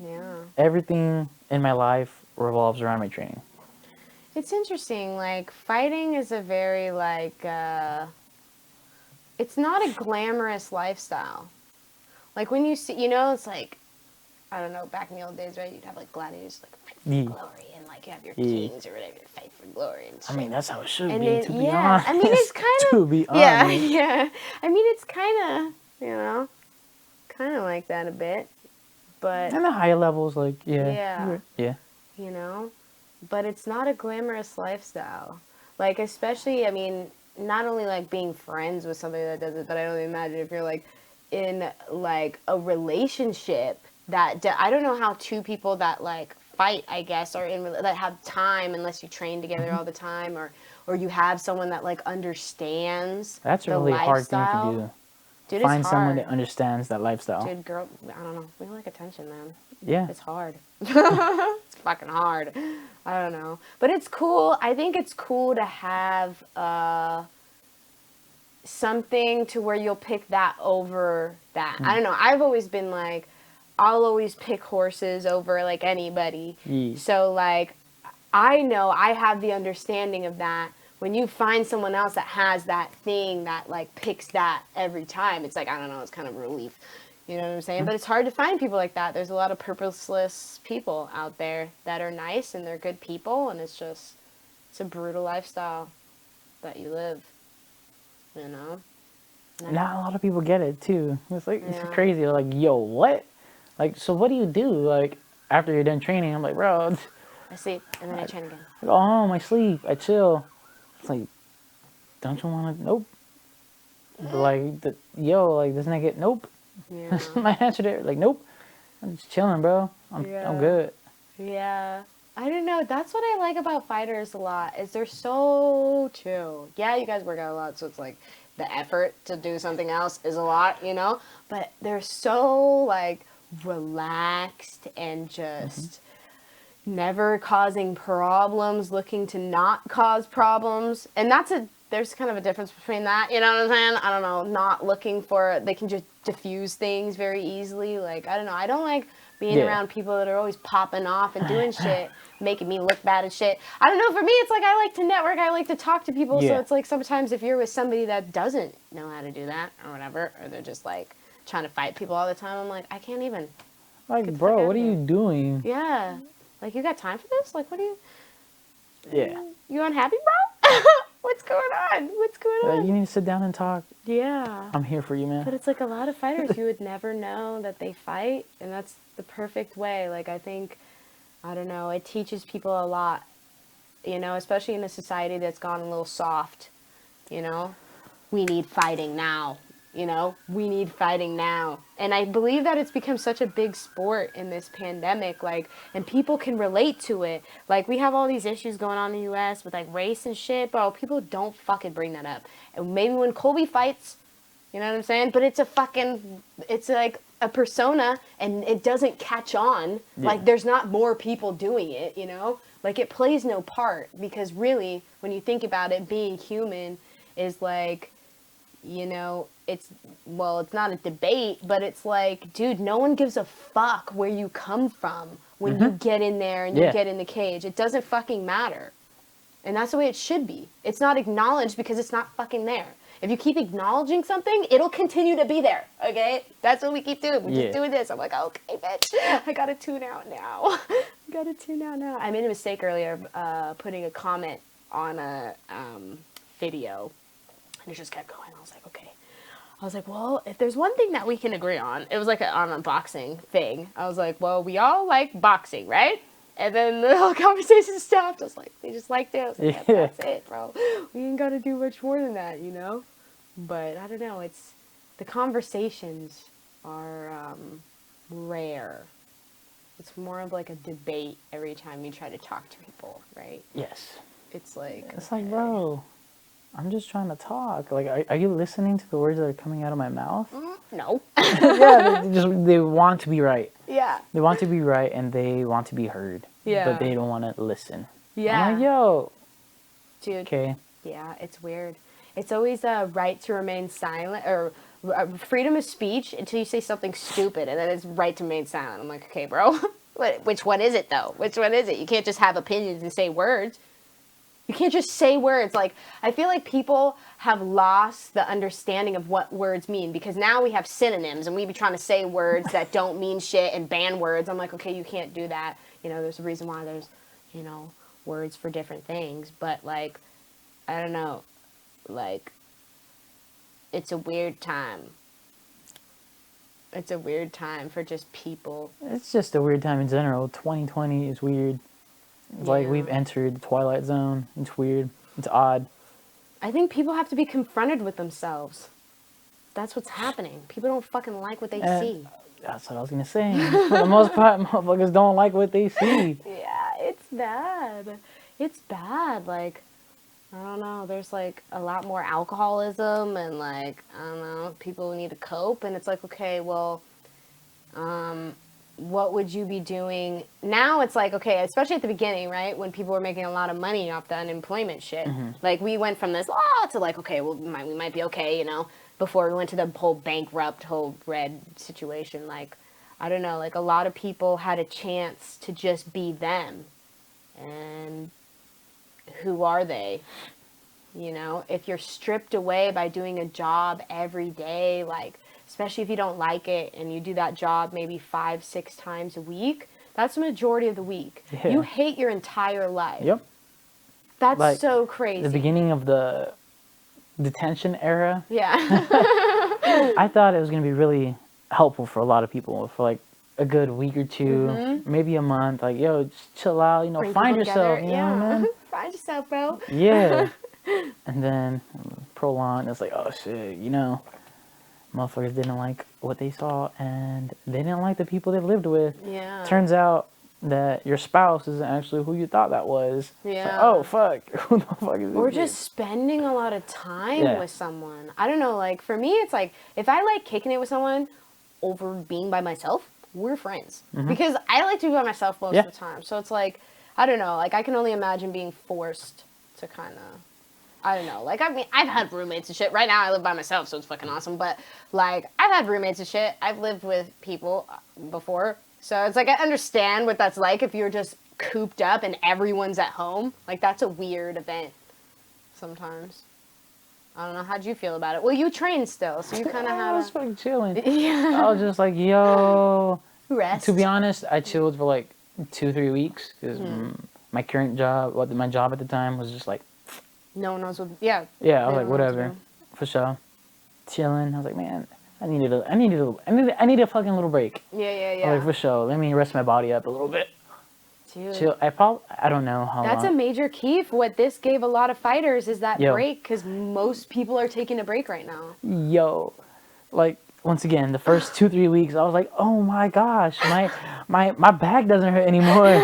Yeah.
Everything in my life revolves around my training.
It's interesting, like, fighting is a very, like, it's not a glamorous lifestyle. Like, when you see, you know, it's like, I don't know, back in the old days, right, you'd have, like, gladiators, like, fight for
Yeah.
glory, and, like, you have your
Yeah.
kings or whatever, fight for glory and shit.
I mean, that's how it should
And
be,
then,
to be
yeah,
honest.
I mean, it's kind of,
To be
yeah,
honest.
yeah. I mean, it's kind of, you know, kind of like that a bit, but,
And the higher levels, like,
yeah.
yeah.
You know, but it's not a glamorous lifestyle. Like, especially, I mean, not only like being friends with somebody that does it, but I only imagine if you're like in like a relationship that I don't know how two people that like fight, I guess, or that have time unless you train together all the time, or you have someone that like understands
That's a
the
really hard thing to
lifestyle.
do.
Dude,
Find
it's
someone
hard.
that understands that lifestyle.
Dude, girl, I don't know. We like attention, man.
Yeah.
It's hard. It's fucking hard. I don't know. But it's cool. I think it's cool to have something to where you'll pick that over that. I don't know. I've always been like, I'll always pick horses over like anybody.
Yeah.
So like, I know I have the understanding of that. When you find someone else that has that thing that like picks that every time, it's like, I don't know, it's kind of a relief. You know what I'm saying? But it's hard to find people like that. There's a lot of purposeless people out there that are nice and they're good people, and it's a brutal lifestyle that you live. You know?
Not a lot of people get it too. It's like, it's
Yeah.
crazy. They're like, yo, what? Like, so what do you do? Like, after you're done training, I'm like, bro,
I sleep and then I train again.
I go home, I sleep, I chill. It's like, don't you want to? Nope. Like, like, doesn't that get? Nope.
Yeah.
That's my answer there. Like, nope. I'm just chilling, bro. I'm good.
Yeah. I don't know. That's what I like about fighters a lot, is they're so chill. Yeah, you guys work out a lot, so it's like the effort to do something else is a lot, you know? But they're so, like, relaxed and just never causing problems, looking to not cause problems. And there's kind of a difference between that, you know what I'm saying? I don't know, not looking for, they can just diffuse things very easily. Like, I don't know, I don't like being around people that are always popping off and doing shit, making me look bad and shit. I don't know, for me, it's like I like to network, I like to talk to people, so it's like sometimes if you're with somebody that doesn't know how to do that or whatever, or they're just like trying to fight people all the time, I'm like, I can't even.
Like, bro, what are you doing?
Yeah. Like, you got time for this? Like, what are you...
Yeah.
You unhappy, bro? What's going on? What's going on?
You need to sit down and talk.
Yeah.
I'm here for you, man.
But it's like a lot of fighters, you would never know that they fight, and that's the perfect way. Like, I think, I don't know, it teaches people a lot, you know, especially in a society that's gone a little soft, you know? We need fighting now, you know? We need fighting now. And I believe that it's become such a big sport in this pandemic, like, and people can relate to it. Like, we have all these issues going on in the U.S. with, like, race and shit, bro. People don't fucking bring that up. And maybe when Colby fights, you know what I'm saying? But it's like a persona, and it doesn't catch on.
Yeah.
Like, there's not more people doing it, you know? Like, it plays no part, because really, when you think about it, being human is like, you know, it's not a debate, but it's like, dude, no one gives a fuck where you come from when you get in there and you get in the cage. It doesn't fucking matter. And that's the way it should be. It's not acknowledged because it's not fucking there. If you keep acknowledging something, it'll continue to be there, okay? That's what we keep doing. We're just doing this. I'm like, okay, bitch, I gotta tune out now. I made a mistake earlier putting a comment on a video, and it just kept going. I was like, okay. I was like, well, if there's one thing that we can agree on, it was like on a boxing thing. I was like, well, we all like boxing, right? And then the whole conversation stopped. I was like, they just liked it. I was like, that's it, bro. We ain't got to do much more than that, you know? But I don't know. It's, the conversations are rare. It's more of like a debate every time you try to talk to people, right?
Yes.
It's like,
bro, I'm just trying to talk. Like, are you listening to the words that are coming out of my mouth?
No.
Yeah, they want to be right.
Yeah.
They want to be right, and they want to be heard.
Yeah.
But they don't want to listen.
Yeah.
I'm like, yo.
Dude.
Okay.
Yeah, it's weird. It's always a right to remain silent, or freedom of speech until you say something stupid, and then it's right to remain silent. I'm like, okay, bro, which one is it though? Which one is it? You can't just have opinions and say words. You can't just say words. Like, I feel like people have lost the understanding of what words mean because now we have synonyms and we be trying to say words that don't mean shit and ban words. I'm like, okay, you can't do that. You know, there's a reason why there's, you know, words for different things. But, like, I don't know. Like, it's a weird time. It's a weird time for just people.
It's just a weird time in general. 2020 is weird. It's like we've entered the Twilight Zone. It's weird. It's odd.
I think people have to be confronted with themselves. That's what's happening. People don't fucking like what they see.
That's what I was going to say. For the most part, motherfuckers don't like what they see.
Yeah, it's bad. It's bad. Like, I don't know. There's, like, a lot more alcoholism and, like, I don't know, people need to cope. And it's like, okay, well, what would you be doing? Now it's like, okay, especially at the beginning, right? When people were making a lot of money off the unemployment shit. Mm-hmm. Like, we went from this, to like, okay, well, we might be okay, you know, before we went to the whole bankrupt, whole red situation. Like, I don't know, like, a lot of people had a chance to just be them. And who are they? You know, if you're stripped away by doing a job every day, like, especially if you don't like it and you do that job maybe 5-6 times a week, that's the majority of the week. Yeah. You hate your entire life.
Yep.
That's like, so crazy.
The beginning of the detention era.
Yeah.
I thought it was going to be really helpful for a lot of people for like a good week or two, maybe a month. Like, yo, just chill out, you know, bring find yourself. You know, man?
Find yourself, bro.
Yeah. And then prolonged, it's like, oh shit, you know. Motherfuckers didn't like what they saw, and they didn't like the people they lived with.
Yeah.
Turns out that your spouse isn't actually who you thought that was.
Yeah.
Like, oh, fuck. Who the fuck is this?
Or just spending a lot of time with someone. I don't know, like, for me, it's like, if I like kicking it with someone over being by myself, we're friends. Mm-hmm. Because I like to be by myself most of the time. So it's like, I don't know, like, I can only imagine being forced to kind of... I don't know, like, I mean, I've had roommates and shit. Right now, I live by myself, so it's fucking awesome. But, like, I've had roommates and shit. I've lived with people before. So it's like, I understand what that's like if you're just cooped up and everyone's at home. Like, that's a weird event sometimes. I don't know, how'd you feel about it? Well, you trained still, so you kind of had
I was fucking chilling. Yeah. I was just like, yo.
Rest.
To be honest, I chilled for, like, 2-3 weeks. Because my current job, my job at the time was just like,
no one knows what.
Yeah, I was like, whatever, for sure. Chilling. I was like, man, I need a fucking little break.
Yeah.
I was like, for sure. Let me rest my body up a little bit.
Dude.
Chill. I don't know how.
That's
long.
a major key for what this gave a lot of fighters is that break, because most people are taking a break right now.
Yo, like once again, the first 2-3 weeks, I was like, oh my gosh, my back doesn't hurt anymore.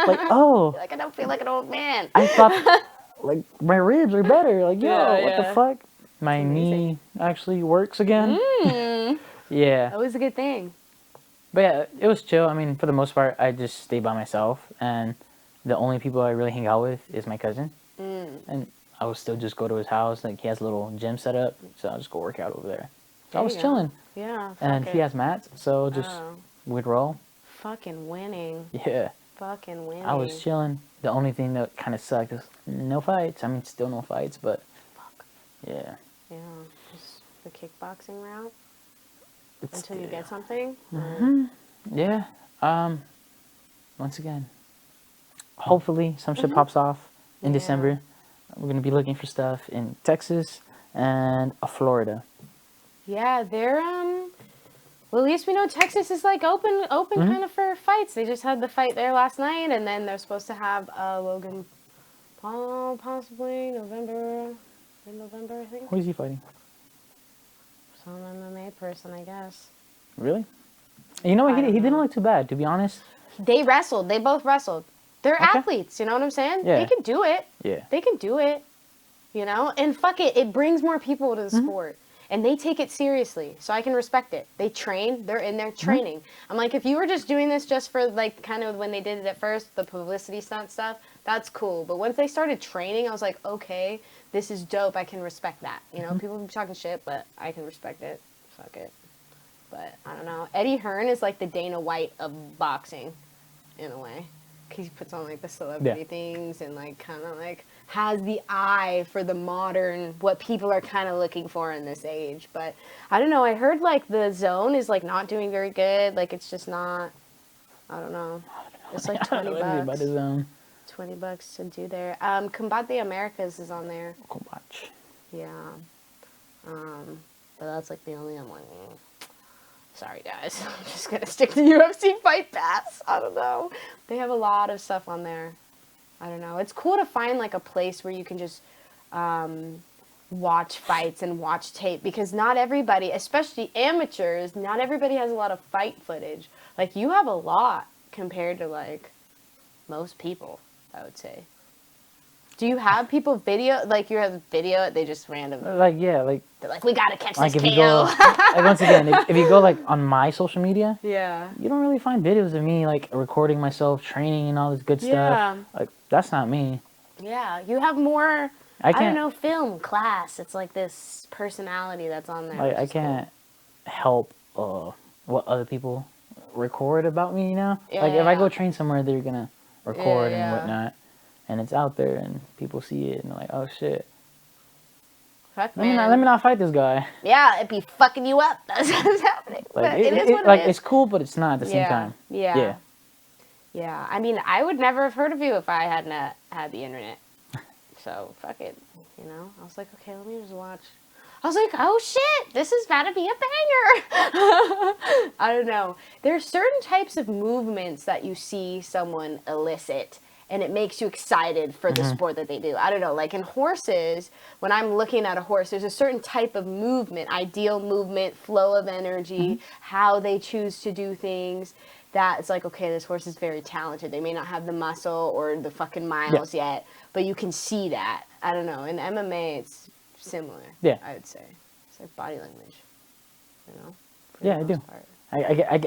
Like, oh.
Like, I don't feel like an old man.
I thought. Like, my ribs are better. Like, yo, what the fuck? My knee actually works again. Yeah.
That was a good thing.
But yeah, it was chill. I mean, for the most part, I just stay by myself. And the only people I really hang out with is my cousin. And I would still just go to his house. Like, he has a little gym set up. So I'll just go work out over there. So I was chilling.
Yeah.
And he has mats. So just we'd roll.
Fucking winning.
Yeah.
Fucking winning.
I was chilling. The only thing that kind of sucked is no fights. I mean, still no fights, but yeah.
Yeah, just the kickboxing route until you get something.
Yeah. Once again, hopefully some shit pops off in December. We're gonna be looking for stuff in Texas and Florida.
Yeah, they're well, at least we know Texas is like open kind of for fights. They just had the fight there last night, and then they're supposed to have Logan Paul possibly in November, I think.
Who is he fighting?
Some MMA person, I guess.
Really? You know what? He didn't look too bad, to be honest.
They wrestled. They both wrestled. They're athletes. You know what I'm saying?
Yeah.
They can do it.
Yeah.
They can do it. You know, and fuck it, it brings more people to the sport. And they take it seriously, so I can respect it. They train, they're in there training. I'm like, if you were just doing this just for, like, kind of when they did it at first, the publicity stunt stuff, that's cool. But once they started training, I was like, okay, this is dope, I can respect that. You know, people be talking shit, but I can respect it. fuck it. But I don't know. Eddie Hearn is like the Dana White of boxing, in a way. He puts on like the celebrity things and like kind of like has the eye for the modern, what people are kind of looking for in this age. But I don't know. I heard like the Zone is like not doing very good. Like it's just not. I don't know. It's like $20.
About the Zone.
$20 to do there. Combate Americas is on there.
Combate.
Yeah. But that's like the only I'm like, sorry guys. I'm just gonna stick to UFC Fight Pass. I don't know. They have a lot of stuff on there. I don't know. It's cool to find like a place where you can just watch fights and watch tape, because not everybody, especially amateurs, not everybody has a lot of fight footage. Like you have a lot compared to like most people, I would say. Do you have people video, like you have video, they just randomly,
Like, yeah, like...
they're like, we gotta catch
like
this
if
KO.
you go, like once again, if you go like on my social media,
Yeah.
you don't really find videos of me like recording myself, training and all this good
Yeah.
stuff. Like, that's not me.
Yeah, you have more, I don't
can't-
know, film, class. It's like this personality that's on there.
Like,
which
I
is cool.
can't help what other people record about me, you know?
Yeah,
like, if I
yeah.
go train somewhere, they're gonna record
Yeah,
and
yeah.
whatnot. And it's out there, and people see it, and they're like, oh, shit.
Fuck,
Let me
man.
not fight this guy.
Yeah, it'd be fucking you up. That's what's happening.
Like,
But it is what
like,
it is.
it's cool, but it's not at the same time.
Yeah.
Yeah.
Yeah. I mean, I would never have heard of you if I hadn't had the internet. So, fuck it. You know? I was like, okay, let me just watch. I was like, oh shit, this is about to be a banger. I don't know. There's certain types of movements that you see someone elicit, and it makes you excited for the sport that they do. I don't know, like in horses, when I'm looking at a horse, there's a certain type of movement, ideal movement, flow of energy, how they choose to do things, that it's like, okay, this horse is very talented. They may not have the muscle or the fucking miles yet, but you can see that. I don't know. In MMA, it's similar, I would say. It's like body language, you know? For the
Yeah, I
most
do.
part.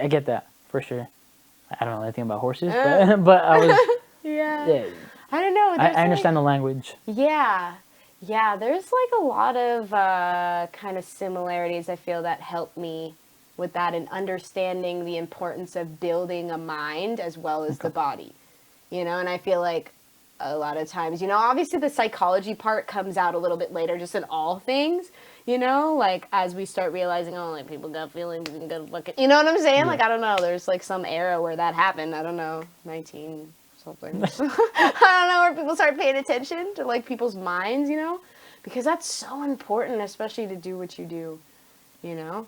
I get that, for sure. I don't know anything about horses, but I was...
Yeah. I don't know.
I understand the language.
Yeah. Yeah, there's like a lot of kind of similarities, I feel, that help me with that, and understanding the importance of building a mind as well as the body. You know, and I feel like a lot of times, you know, obviously the psychology part comes out a little bit later, just in all things, you know, like as we start realizing, oh, like people got feelings and got fucking, you know what I'm saying?
Yeah.
Like, I don't know, there's like some era where that happened. I don't know, 19 something. I don't know, where people start paying attention to like people's minds, you know, because that's so important, especially to do what you do, you know,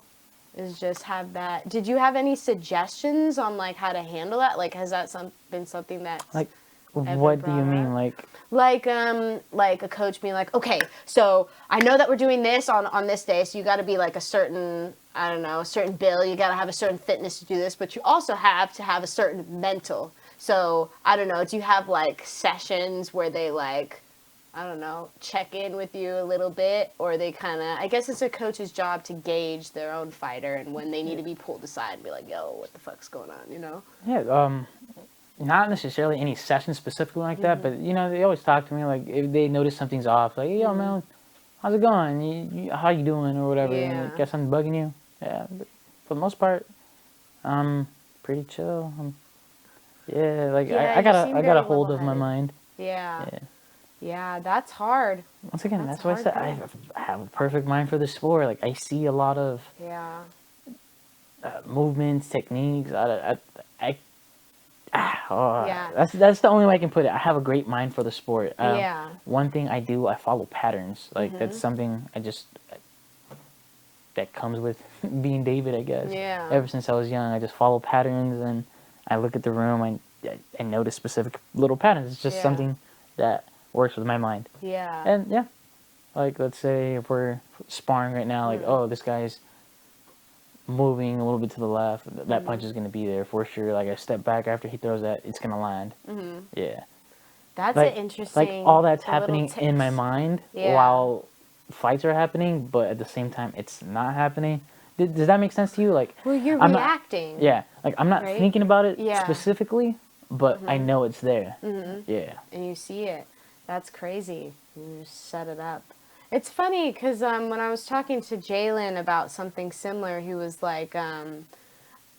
is just have that. Did you have any suggestions on like how to handle that? Like, has that been something that's
Like,
ever
what do you
brought
mean?
up? Like a coach being like, okay, so I know that we're doing this on this day, so you got to be like a certain, I don't know, a certain build, you got to have a certain fitness to do this, but you also have to have a certain mental. So, I don't know, do you have like sessions where they like, I don't know, check in with you a little bit, or they kind of, I guess it's a coach's job to gauge their own fighter and when they need to be pulled aside and be like, yo, what the fuck's going on, you know?
Yeah, not necessarily any session specifically like that, but, you know, they always talk to me, like, if they notice something's off, like, hey, yo, man, how's it going? How you doing, or whatever?
Yeah.
Got something bugging you? Yeah, but for the most part, pretty chill. Yeah, like,
Yeah,
I got
you seem
a
very
hold of my
level-headed.
mind.
Yeah.
Yeah.
Yeah, that's hard.
Once again,
That's
that's why I said
hard,
I have a perfect mind for the sport. Like, I see a lot of
Yeah.
movements, techniques.
Yeah.
That's the only way I can put it. I have a great mind for the sport.
Yeah.
One thing I do, I follow patterns. Like, that's something that comes with being David, I guess.
Yeah.
Ever since I was young, I just follow patterns, and I look at the room, I notice specific little patterns. It's just something that works with my mind.
Yeah.
And yeah, like, let's say if we're sparring right now, like, oh, this guy's moving a little bit to the left, that punch is going to be there for sure. Like, I step back after he throws that, it's going to land. Yeah.
That's
Like,
an interesting.
like, all that's
the little
happening in my
tips.
mind
Yeah.
while fights are happening, but at the same time, it's not happening. Does that make sense to you? Like,
Well, you're
I'm not-
reacting.
yeah, like, I'm not
Right?
thinking about it
Yeah.
specifically, but I know it's there. Yeah.
And you see it. That's crazy. You just set it up. It's funny because when I was talking to Jalen about something similar, he was like,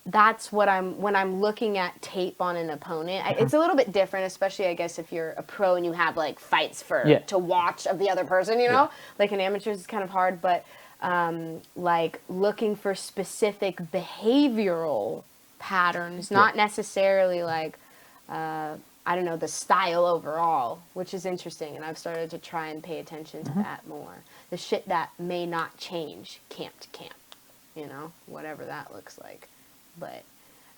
that's what when I'm looking at tape on an opponent. It's a little bit different, especially, I guess, if you're a pro and you have, like, fights to watch of the other person, you know?
Yeah.
Like, in amateurs, it's kind of hard, but, like, looking for specific behavioral patterns, not necessarily, like, I don't know, the style overall, which is interesting, and I've started to try and pay attention to that more. The shit that may not change camp to camp, you know, whatever that looks like. But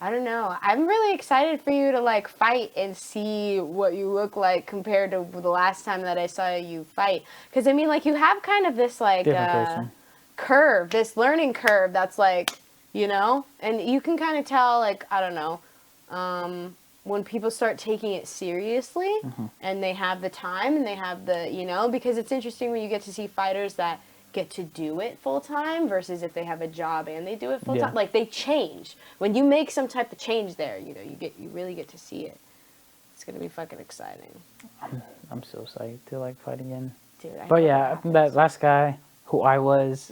I don't know. I'm really excited for you to, like, fight and see what you look like compared to the last time that I saw you fight. Because, I mean, like, you have kind of this, like, curve, this learning curve that's, like, you know? And you can kind of tell, like, I don't know, when people start taking it seriously and they have the time and they have the, you know, because it's interesting when you get to see fighters that get to do it full time versus if they have a job and they do it full time. Like, they change. When you make some type of change there, you know, you really get to see it. It's gonna be fucking exciting.
I'm so psyched to, like, fight again.
Dude,
but yeah, that last guy who I was,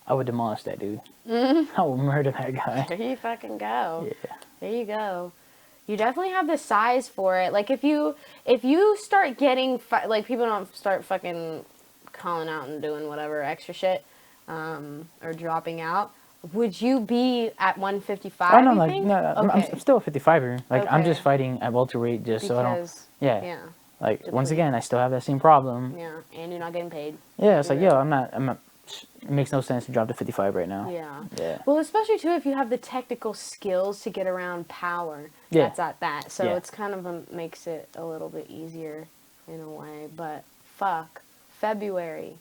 I would demolish that dude. I would murder that guy.
There you fucking go.
Yeah.
There you go. You definitely have the size for it. Like, if you start getting like, people don't start fucking calling out and doing whatever extra shit, or dropping out, would you be at 155?
Oh no, like no,
okay.
I'm still a 55er. Like,
Okay.
I'm just fighting at welterweight just so I don't. Yeah. Like, once again, I still have that same problem.
Yeah, and you're not getting paid.
Yeah, it's like, yo, I'm not. It makes no sense to drop to 55 right now.
Yeah.
Yeah.
Well, especially too if you have the technical skills to get around power.
Yeah.
That's at that. So it's kind of makes it a little bit easier in a way. But fuck, February,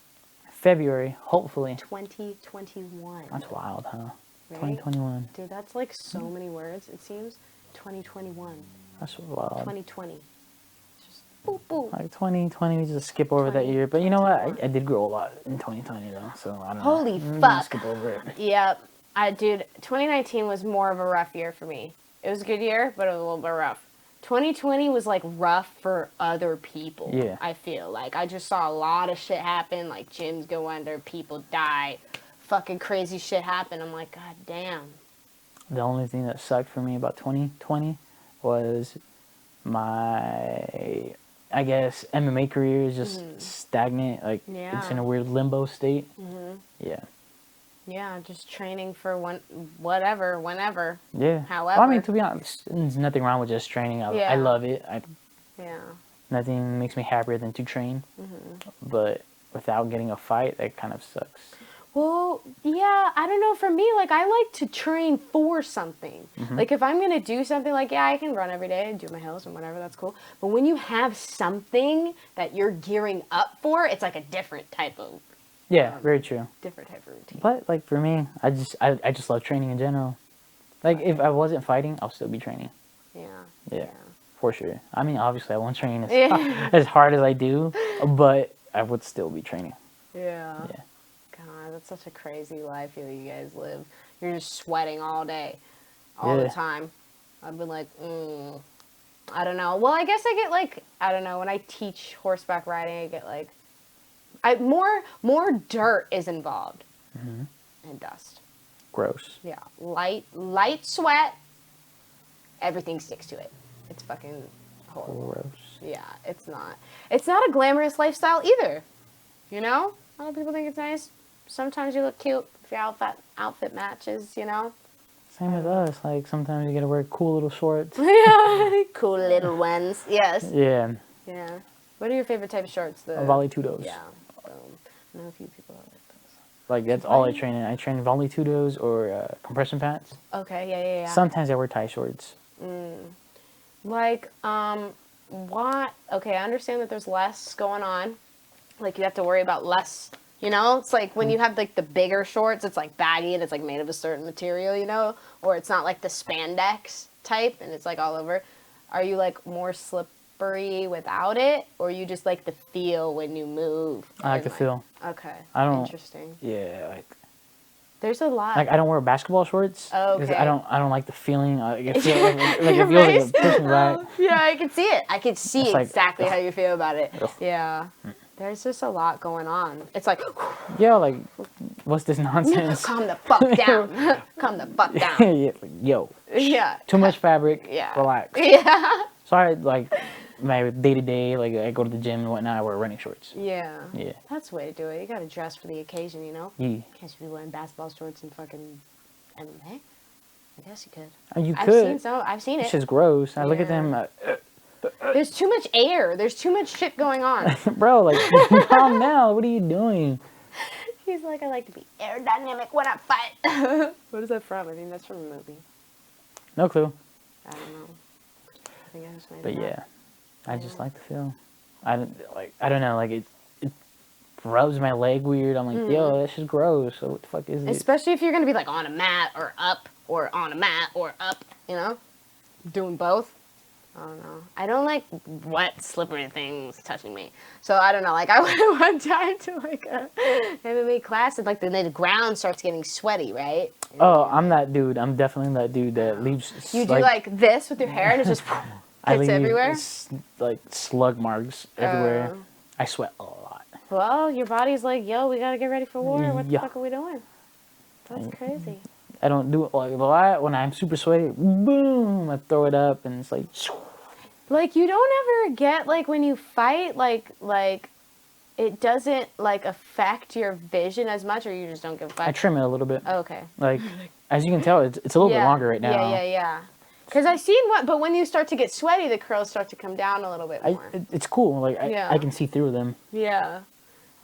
hopefully.
2021.
That's wild, huh?
Right?
2021.
Dude, that's like so many words. It seems 2021.
That's wild.
2020. Boop, boop.
Like 2020, we just skip over that year. But you know what? I did grow a lot in 2020 though, so I don't know.
Holy fuck.
Skip over it.
Yep. Dude, 2019 was more of a rough year for me. It was a good year, but it was a little bit rough. 2020 was, like, rough for other people.
Yeah.
I feel like I just saw a lot of shit happen, like gyms go under, people die, fucking crazy shit happen. I'm like, god damn.
The only thing that sucked for me about 2020 was my, I guess, MMA career is just stagnant. Like, it's in a weird limbo state. Yeah.
Yeah, just training for whatever, whenever.
Yeah.
However.
Well, I mean, to be honest, there's nothing wrong with just training. I love it. Nothing makes me happier than to train. But without getting a fight, that kind of sucks.
Well, yeah, I don't know. For me, like, I like to train for something. Like, if I'm going to do something, like, yeah, I can run every day and do my hills and whatever, that's cool. But when you have something that you're gearing up for, it's like a different type of...
Yeah, very true.
Different type of routine.
But, like, for me, I just love training in general. Like, if I wasn't fighting, I'll still be training. Yeah. For sure. I mean, obviously, I won't train as hard as I do, but I would still be training.
Yeah. God, that's such a crazy life you guys live. You're just sweating all day, all the time. I've been like, I don't know. Well, I guess I get, like, I don't know. When I teach horseback riding, I get, like, more dirt is involved and dust.
Gross.
Yeah, light sweat. Everything sticks to it. It's fucking horrible.
Gross.
Yeah, it's not a glamorous lifestyle either. You know, a lot of people think it's nice. Sometimes you look cute if your outfit matches. You know.
Same with us. Like, sometimes you gotta wear cool little shorts.
Yeah, cool little ones. Yes.
Yeah.
Yeah. What are your favorite type of shorts? The
Volley Tudos.
Yeah. I know a few people that like those.
Like, that's all I train in. I train Volley Tudos or compression pants.
Okay, yeah.
Sometimes I wear tie shorts.
Like, what? Okay, I understand that there's less going on. Like, you have to worry about less, you know? It's like when you have, like, the bigger shorts, it's, like, baggy and it's, like, made of a certain material, you know? Or it's not, like, the spandex type and it's, like, all over. Are you, like, more slippery without it? Or you just like the feel when you move?
I like the feel.
Okay.
I don't.
Interesting.
Yeah, like.
There's a lot.
Like, I don't wear basketball shorts.
Oh, okay.
I don't like the feeling. It feels like it pushes me back.
Yeah, I can see it. I can see
It's
exactly
like,
how you feel about it.
Ugh.
Yeah. There's just a lot going on. It's like,
Yeah, like, what's this nonsense?
calm the fuck down. Calm the fuck down.
Yeah, like, yo,
Yeah.
too much fabric.
Yeah.
Relax.
Yeah.
So I like my day to day, like I go to the gym and whatnot. I wear running shorts.
Yeah.
Yeah.
That's the way to do it. You gotta dress for the occasion, you know?
Yeah.
Can't just be wearing basketball shorts and fucking MMA. I guess you could.
You
I've
could.
seen some. I've seen
It's
it.
just gross. I look at
Yeah.
them,
There's too much air. There's too much shit going on.
bro. Like, calm down. What are you doing?
He's like, I like to be aerodynamic when I fight. What is that from? I think that's from a movie.
No clue.
I don't know. I think I just made
But
it up.
yeah, I just like the feel. I don't know. Like it rubs my leg weird. I'm like, yo, that's just gross. So what the fuck is it?
Especially if you're gonna be like on a mat or up or on a mat or up, you know, doing both. I don't know. I don't like wet, slippery things touching me. So I don't know. Like I went one time to like a MMA class and like the ground starts getting sweaty, right?
Oh, I'm that dude. I'm definitely that dude that leaves.
You do like this with your hair and it just
I
hits
leave
everywhere.
Like slug marks everywhere.
Oh.
I sweat a lot.
Well, your body's like, yo, we gotta get ready for war. What the
Yeah.
fuck are we doing? That's crazy.
I don't do it like a lot. When I'm super sweaty, boom, I throw it up and it's like.
Like you don't ever get like when you fight, like it doesn't like affect your vision as much, or you just don't give a fuck.
I trim it a little bit.
Oh, okay.
Like, as you can tell, it's a little bit longer right now.
Yeah. Because I've seen but when you start to get sweaty, the curls start to come down a little bit more.
It's cool. Like,
Yeah.
I can see through them.
Yeah.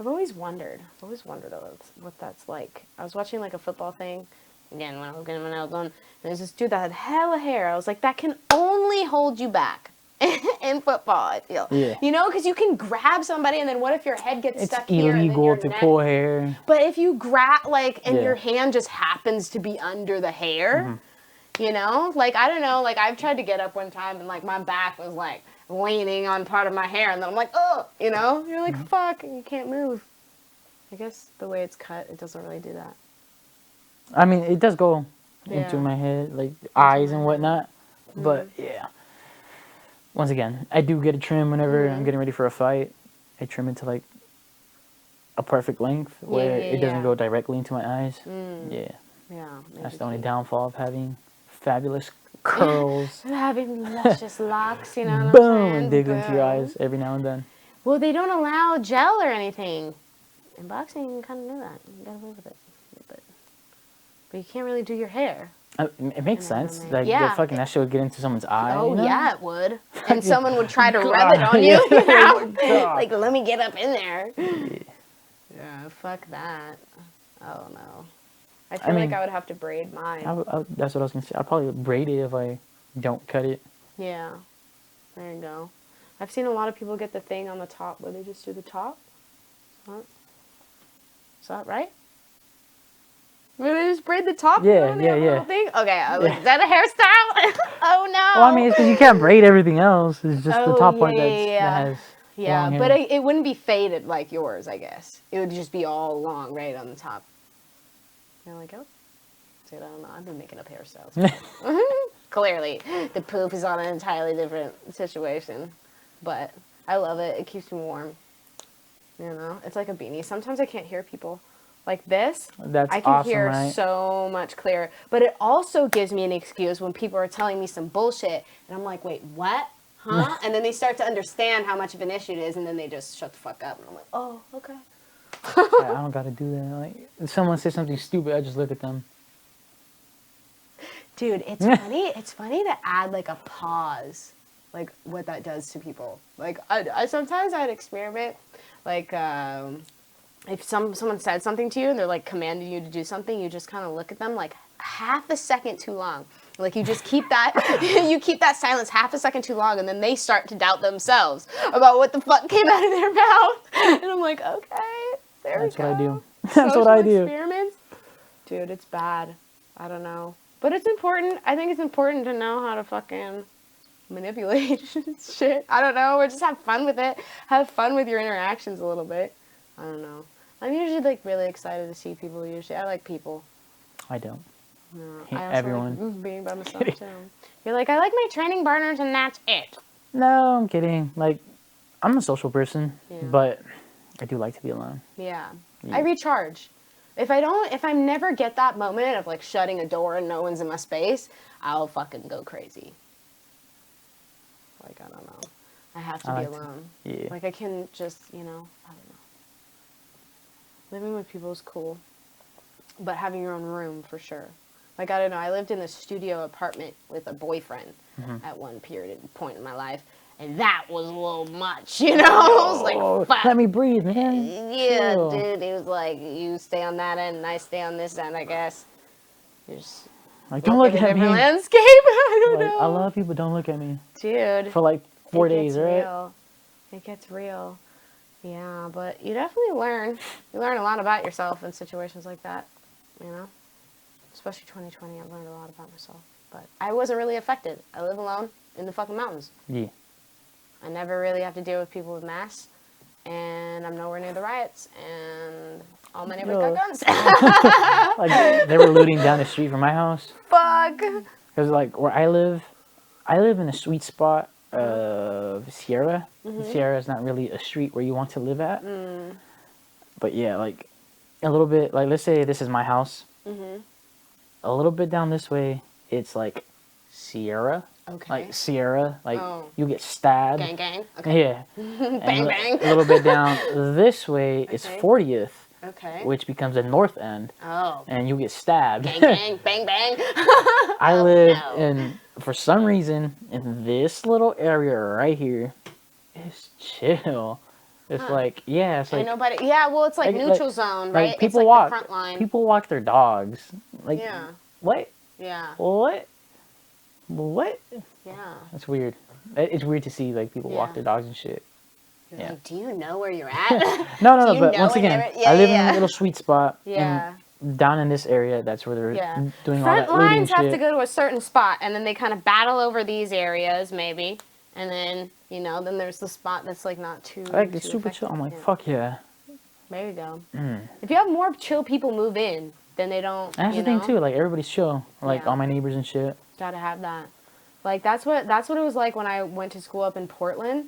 I've always wondered what that's like. I was watching like a football thing, again, when I was on, and there's this dude that had hella hair. I was like, that can only hold you back. In football, I feel.
Yeah.
You know, because you can grab somebody, and then what if your head gets
It's
stuck here? And then
illegal
your
to
neck?
pull hair.
But if you grab, and
Yeah.
your hand just happens to be under the hair, you know? Like, I don't know, like, I've tried to get up one time, and, like, my back was, like, leaning on part of my hair, and then I'm like, oh, you know? You're like, fuck, and you can't move. I guess the way it's cut, it doesn't really do that.
I mean, it does go
Yeah.
into my head, like eyes and whatnot. But, yeah. Once again, I do get a trim whenever I'm getting ready for a fight. I trim it to, like, a perfect length where it doesn't go directly into my eyes. Yeah.
Yeah.
That's the only downfall of having fabulous curls.
Having luscious locks, you know what
Boom!
I'm saying?
And dig into your
Boom.
eyes every now and then.
Well, they don't allow gel or anything. In boxing, you kind of know that. You gotta live with it. But you can't really do your hair.
It makes sense.
MMA.
Like,
Yeah.
the fucking that shit would get into someone's eye.
Oh,
you know?
yeah, it would. And someone would try to rub it on you,
Yeah.
you know?
God.
Like, let me get up in there. Yeah, fuck that. Oh, no. I feel like
mean,
I would have to braid mine.
That's what I was going to say. I'll probably braid it if I don't cut it.
Yeah. There you go. I've seen a lot of people get the thing on the top where they just do the top. Is that right? Where they just braid the top?
Yeah,
and they have a
yeah,
little
yeah.
Thing? Okay, I was like, is that a hairstyle? Oh, no.
Well, I mean, it's because you can't braid everything else. It's just the
Oh,
top part
yeah,
that has
Yeah,
long
but
hair.
it wouldn't be faded like yours, I guess. It would just be all long right on the top. You're like, oh. Dude, I don't know. I've been making up hairstyles. Clearly, the poop is on an entirely different situation. But I love it. It keeps me warm. You know? It's like a beanie. Sometimes I can't hear people. Like this,
That's
I can
awesome,
hear
right?
so much clearer. But it also gives me an excuse when people are telling me some bullshit. And I'm like, wait, what? Huh? And then they start to understand how much of an issue it is. And then they just shut the fuck up. And I'm like, oh, okay.
I don't got to do that. Like, if someone says something stupid, I just look at them.
Dude, it's funny. It's funny to add like a pause, like what that does to people. Like I sometimes I'd experiment, like if someone said something to you and they're like commanding you to do something, you just kind of look at them like half a second too long. Like you just keep that you keep that silence half a second too long, and then they start to doubt themselves about what the fuck came out of their mouth. And I'm like, okay, there
That's
we go.
what I do. That's what
Social
I do.
Experiments, dude, it's bad. I don't know. But it's important. I think it's important to know how to fucking manipulate shit. I don't know. Or just have fun with it. Have fun with your interactions a little bit. I don't know. I'm usually like really excited to see people usually. I like people.
I don't.
No,
Hate
I also
everyone.
like being by myself too. You're like, I like my training partners and that's it.
No, I'm kidding. Like, I'm a social person,
Yeah.
but I do like to be alone.
Yeah.
Yeah.
I recharge. If I never get that moment of like shutting a door and no one's in my space, I'll fucking go crazy. Like, I don't know. I have to be alone.
Yeah.
Like, I can just, I don't know. Living with people is cool. But having your own room, for sure. Like, I don't know. I lived in a studio apartment with a boyfriend at one point in my life. And that was a little much, I was like, fuck.
Let me breathe, man.
Yeah,
Chill.
dude. He was like, you stay on that end and I stay on this end, I guess. You're just
Like, don't look
at a
at me.
different landscape. I don't know.
I love people. Don't look at me.
Dude.
For like 4 days, right?
Real. It gets real. Yeah, but you definitely learn. You learn a lot about yourself in situations like that, Especially 2020, I've learned a lot about myself. But I wasn't really affected. I live alone in the fucking mountains.
Yeah.
I never really have to deal with people with masks. And I'm nowhere near the riots. And all my neighbors got guns.
Like, they were looting down the street from my house.
Fuck.
Because, like, where I live in a sweet spot of Sierra. Sierra is not really a street where you want to live at. But, yeah, like, a little bit, like, let's say this is my house. A little bit down this way, it's, like, Sierra.
Okay.
Like, Sierra. Like, you get stabbed.
Gang, gang. Okay.
Yeah.
Bang, bang.
A little bit down this way is 40th.
Okay.
Which becomes the north end.
Oh.
And you get stabbed.
Gang, gang. Bang, bang.
I live in, for some reason, in this little area right here. It's chill. It's like, yeah, it's like.
Ain't nobody. Yeah, well, it's like neutral zone, right?
Like people
it's like
walk.
the front line.
People walk their dogs. Like,
yeah.
What?
Yeah.
What? What?
Yeah.
That's weird. It's weird to see like people walk their dogs and shit.
You're like, do you know where you're at?
No. But once again, I live in a little sweet spot.
Yeah.
And down in this area, that's where they're doing all
Front
that looting
lines have
shit.
to go to a certain spot, and then they kind of battle over these areas, maybe. And then, then there's the spot that's like not too.
Like it's
too
super
affected.
chill. I'm like, fuck yeah.
There you go. If you have more chill people move in, then they don't.
And that's the thing too. Like everybody's chill. Like all my neighbors and shit.
Gotta have that. Like that's what it was like when I went to school up in Portland.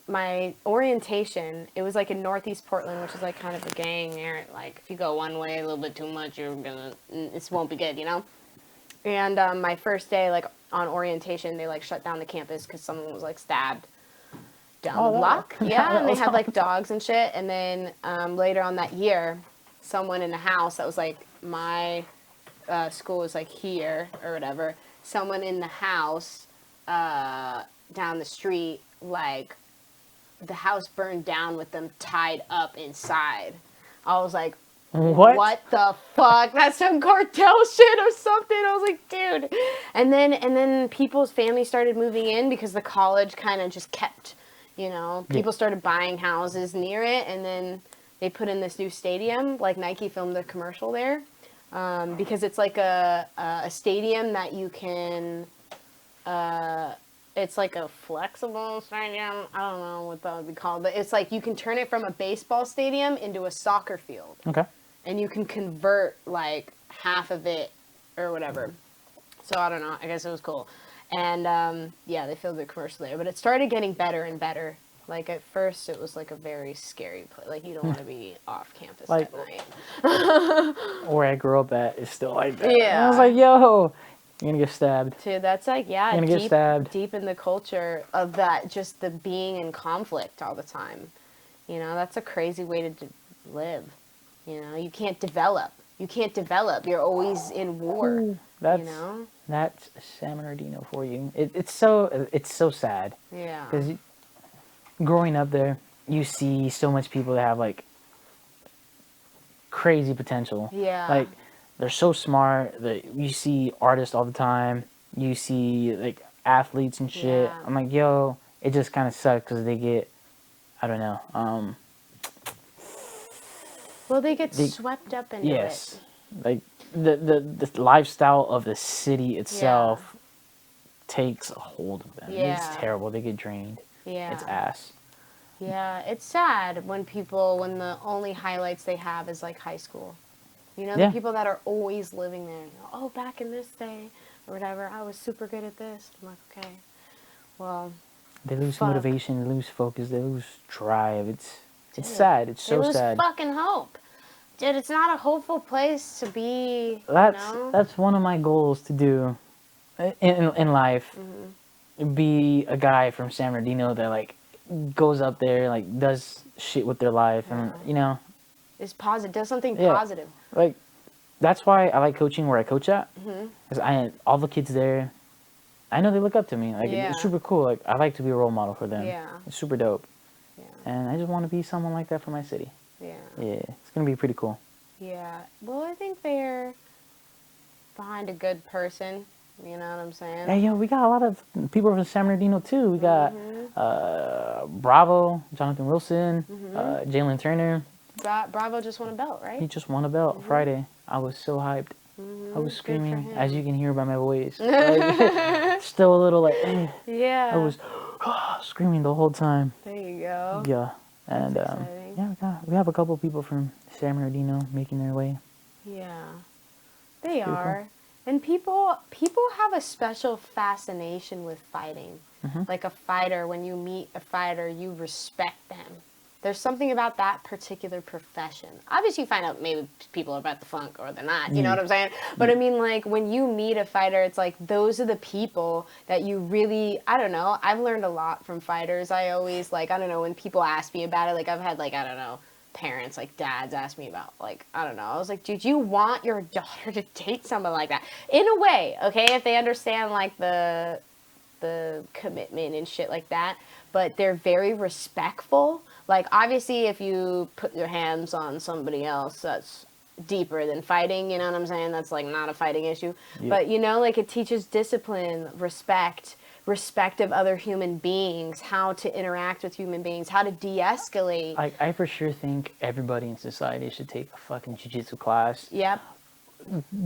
My orientation, it was like in Northeast Portland, which is like kind of a gang area. Like if you go one way a little bit too much, it won't be good, And my first day, like on orientation, they like shut down the campus because someone was like stabbed down the block. Yeah, and they had like dogs and shit. And then later on that year, someone in the house that was like my school was like here or whatever. Someone in the house down the street, like the house burned down with them tied up inside. I was like, what the fuck? That's some cartel shit or something. I was like, dude. And then people's families started moving in because the college kind of just kept, people started buying houses near it, and then they put in this new stadium. Like Nike filmed the commercial there because it's like a stadium that you can. It's like a flexible stadium. I don't know what that would be called, but it's like you can turn it from a baseball stadium into a soccer field.
Okay.
And you can convert like half of it or whatever. So I don't know. I guess it was cool. And they filmed the commercial there, but it started getting better and better. Like at first, it was like a very scary place. Like you don't want to be off campus at night.
Where I grew up at is still like that.
Yeah.
And I was like, yo. You're gonna get stabbed.
Dude, that's like,
You're gonna get stabbed.
Deep in the culture of that, just the being in conflict all the time. That's a crazy way to live. You can't develop. You're always in war.
Ooh, that's San Bernardino for you. It's so sad.
Yeah.
Because growing up there, you see so much people that have like crazy potential.
Yeah.
Like. They're so smart. You see artists all the time. You see like athletes and shit.
Yeah.
I'm like, yo, it just kind of sucks because they get, I don't know.
Well, they get swept up into
it. Like the lifestyle of the city itself takes a hold of them.
Yeah.
It's terrible. They get drained.
Yeah.
It's ass.
Yeah, it's sad when the only highlights they have is like high school. The people that are always living there. Oh, back in this day or whatever, I was super good at this. I'm like, okay, well.
They lose
Fuck.
motivation, they lose focus, they lose drive. It's
Dude,
sad. It's
they
so
lose
sad.
fucking hope. Dude, it's not a hopeful place to be,
That's one of my goals to do in life. Be a guy from San Bernardino that like goes up there, like does shit with their life, and
It's positive. Does something
yeah,
positive.
like that's why I like coaching where I coach at, because all the kids there, I know they look up to me. Like
Yeah.
it's super cool. Like I like to be a role model for them.
Yeah.
It's super dope.
Yeah.
And I just want to be someone like that for my city.
Yeah.
Yeah, it's gonna be pretty cool.
Yeah. Well, I think they're behind a good person. You know what I'm saying?
Hey, yo, we got a lot of people from San Bernardino too. We got Bravo, Jonathan Wilson, Jalen Turner.
Bravo just won a belt, right?
He just won a belt Friday. I was so hyped. I was screaming, as you can hear by my voice. Like, still a little like,
Yeah.
I was screaming the whole time.
There you go.
Yeah, and
exciting.
yeah, we have a couple people from San Bernardino making their way.
Yeah. They
Cool.
are. And people have a special fascination with fighting. Like a fighter, when you meet a fighter, you respect them. There's something about that particular profession. Obviously, you find out maybe people are about the funk or they're not. You know what I'm saying? But I mean, like, when you meet a fighter, it's like those are the people that you really, I don't know. I've learned a lot from fighters. I always, like, I don't know, when people ask me about it, like, I've had, like, I don't know, parents, like dads ask me about, like, I don't know. I was like, dude, you want your daughter to date someone like that? In a way, okay? If they understand, like, the commitment and shit like that. But they're very respectful. Like, obviously, if you put your hands on somebody else, that's deeper than fighting, you know what I'm saying? That's, like, not a fighting issue.
Yeah.
But, you know, like, it teaches discipline, respect of other human beings, how to interact with human beings, how to de-escalate.
Like, I for sure think everybody in society should take a fucking jiu-jitsu class.
Yep.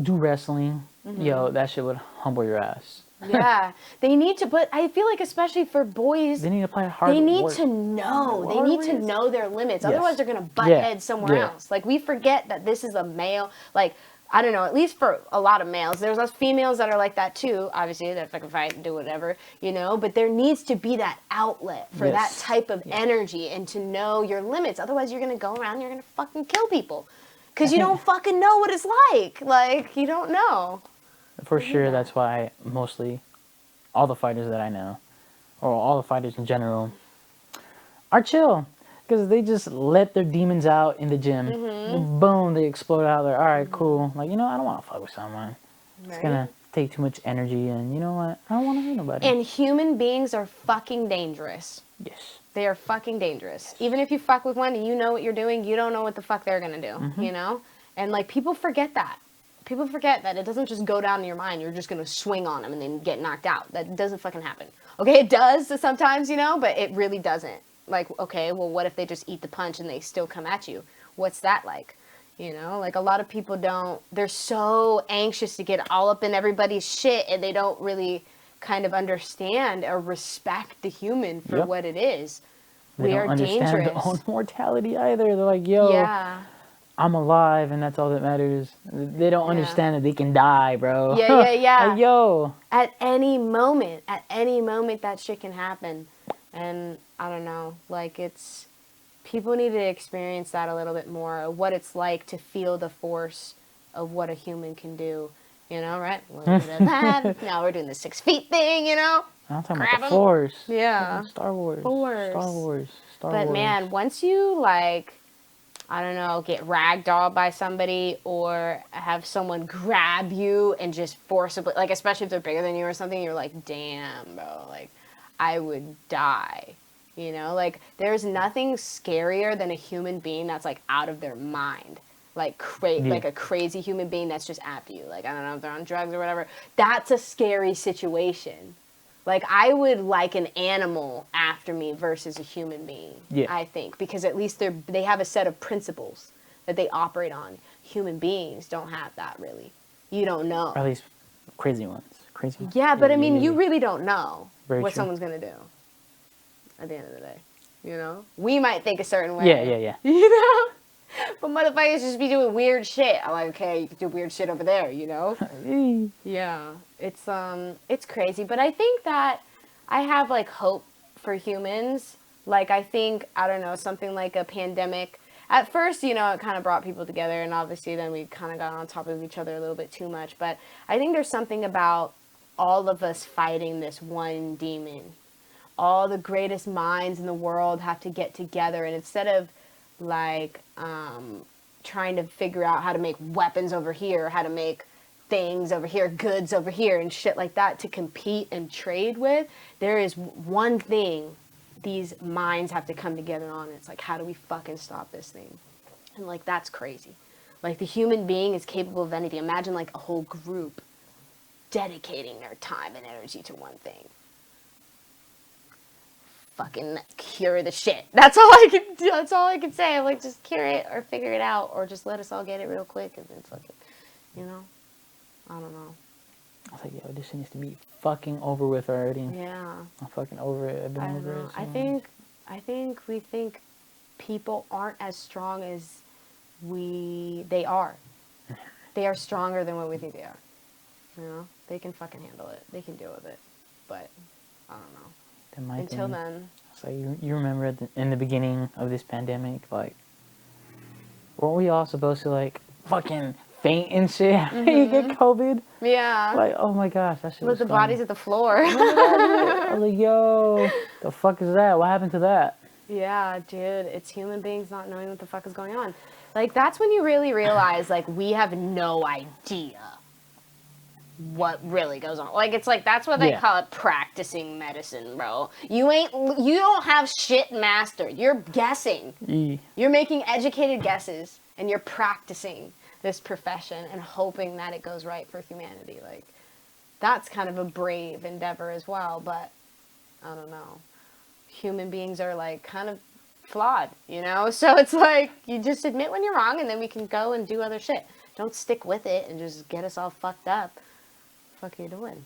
Do wrestling. Yo, that shit would humble your ass.
Yeah. They need to, but I feel like especially for boys,
They need to play hard.
they need
work.
to know. They
Hard
need to
work.
know their limits.
Yes.
Otherwise, they're going to butt
Yeah.
heads somewhere
Yeah.
else. Like, we forget that this is a male, like, I don't know, at least for a lot of males. There's us females that are like that too. Obviously, they're fucking fight and do whatever, you know. But there needs to be that outlet for
Yes.
that type of energy and to know your limits. Otherwise, you're going to go around and you're going to fucking kill people. Because you don't fucking know what it's like. Like, you don't know.
For sure, that's why mostly all the fighters that I know, or all the fighters in general, are chill. Because they just let their demons out in the gym. Boom, they explode out there. All right, cool. Like, I don't want to fuck with someone. It's
Right?
going to take too much energy, and you know what? I don't want to hurt nobody.
And human beings are fucking dangerous.
Yes.
They are fucking dangerous. Even if you fuck with one and you know what you're doing, you don't know what the fuck they're gonna do, you know? And, like, people forget that. People forget that it doesn't just go down in your mind. You're just gonna swing on them and then get knocked out. That doesn't fucking happen. Okay, it does sometimes, but it really doesn't. Like, okay, well, what if they just eat the punch and they still come at you? What's that like? Like, a lot of people they're so anxious to get all up in everybody's shit, and they don't really kind of understand or respect the human for what it is.
They
We
don't
are
understand
dangerous.
their own mortality either. They're like, yo,
Yeah.
I'm alive, and that's all that matters. They don't understand that they can die, bro.
Yeah.
Like, yo.
At any moment that shit can happen. And I don't know, like, people need to experience that a little bit more, of what it's like to feel the force of what a human can do, right? A little bit of that. Now we're doing the 6 feet thing,
I'm talking
Grab
about the
'em.
Force.
Yeah.
Star Wars.
Force.
Star Wars. Star
But
Wars.
man, once you, like, I don't know, get ragdolled by somebody or have someone grab you and just forcibly, like, especially if they're bigger than you or something, you're like, damn, bro, like, I would die, Like, there's nothing scarier than a human being that's, like, out of their mind. Like, like a crazy human being that's just after you. Like, I don't know if they're on drugs or whatever. That's a scary situation. Like, I would like an animal after me versus a human being, I think. Because at least they have a set of principles that they operate on. Human beings don't have that, really. You don't know.
Or at least crazy ones. Crazy ones.
Yeah, but I mean, you really don't know
Very
what
true.
someone's going to do at the end of the day. We might think a certain way.
Yeah.
But motherfuckers just be doing weird shit. I'm like, okay, you can do weird shit over there, Yeah. It's crazy. But I think that I have, like, hope for humans. Like, I think, I don't know, something like a pandemic. At first, you know, it kind of brought people together, and obviously then we kind of got on top of each other a little bit too much. But I think there's something about all of us fighting this one demon. All the greatest minds in the world have to get together, and instead of, like, trying to figure out how to make weapons over here, how to make things over here, goods over here, and shit like that to compete and trade with, there is one thing these minds have to come together on. It's like, how do we fucking stop this thing? And like, that's crazy. Like, the human being is capable of anything. Imagine like a whole group dedicating their time and energy to one thing. Fucking cure the shit. That's all I can say. I'm like, just cure it or figure it out, or just let us all get it real quick and then fucking, you know? I don't know.
I was like, yo, this shit needs to be fucking over with already.
Yeah.
I'm fucking over it. I've been over it. So.
I think we think people aren't as strong as they are. They are stronger than what we think they are. You know? They can fucking handle it. They can deal with it. But, I don't know. Until then.
So you remember in the beginning of this pandemic, like, weren't we all supposed to, like, fucking faint and shit after you get COVID?
Yeah.
Like, oh my gosh, that shit was
With the
fun.
bodies at the floor.
I was like, yo, the fuck is that? What happened to that?
Yeah, dude, it's human beings not knowing what the fuck is going on. Like, that's when you really realize, like, we have no idea what really goes on. Like, it's like, that's what they call it, practicing medicine, bro. You don't have shit mastered. You're guessing. You're making educated guesses, and you're practicing this profession and hoping that it goes right for humanity. Like, that's kind of a brave endeavor as well, but I don't know. Human beings are, like, kind of flawed, you know? So it's like, you just admit when you're wrong, and then we can go and do other shit. Don't stick with it and just get us all fucked up. What the fuck are you doing?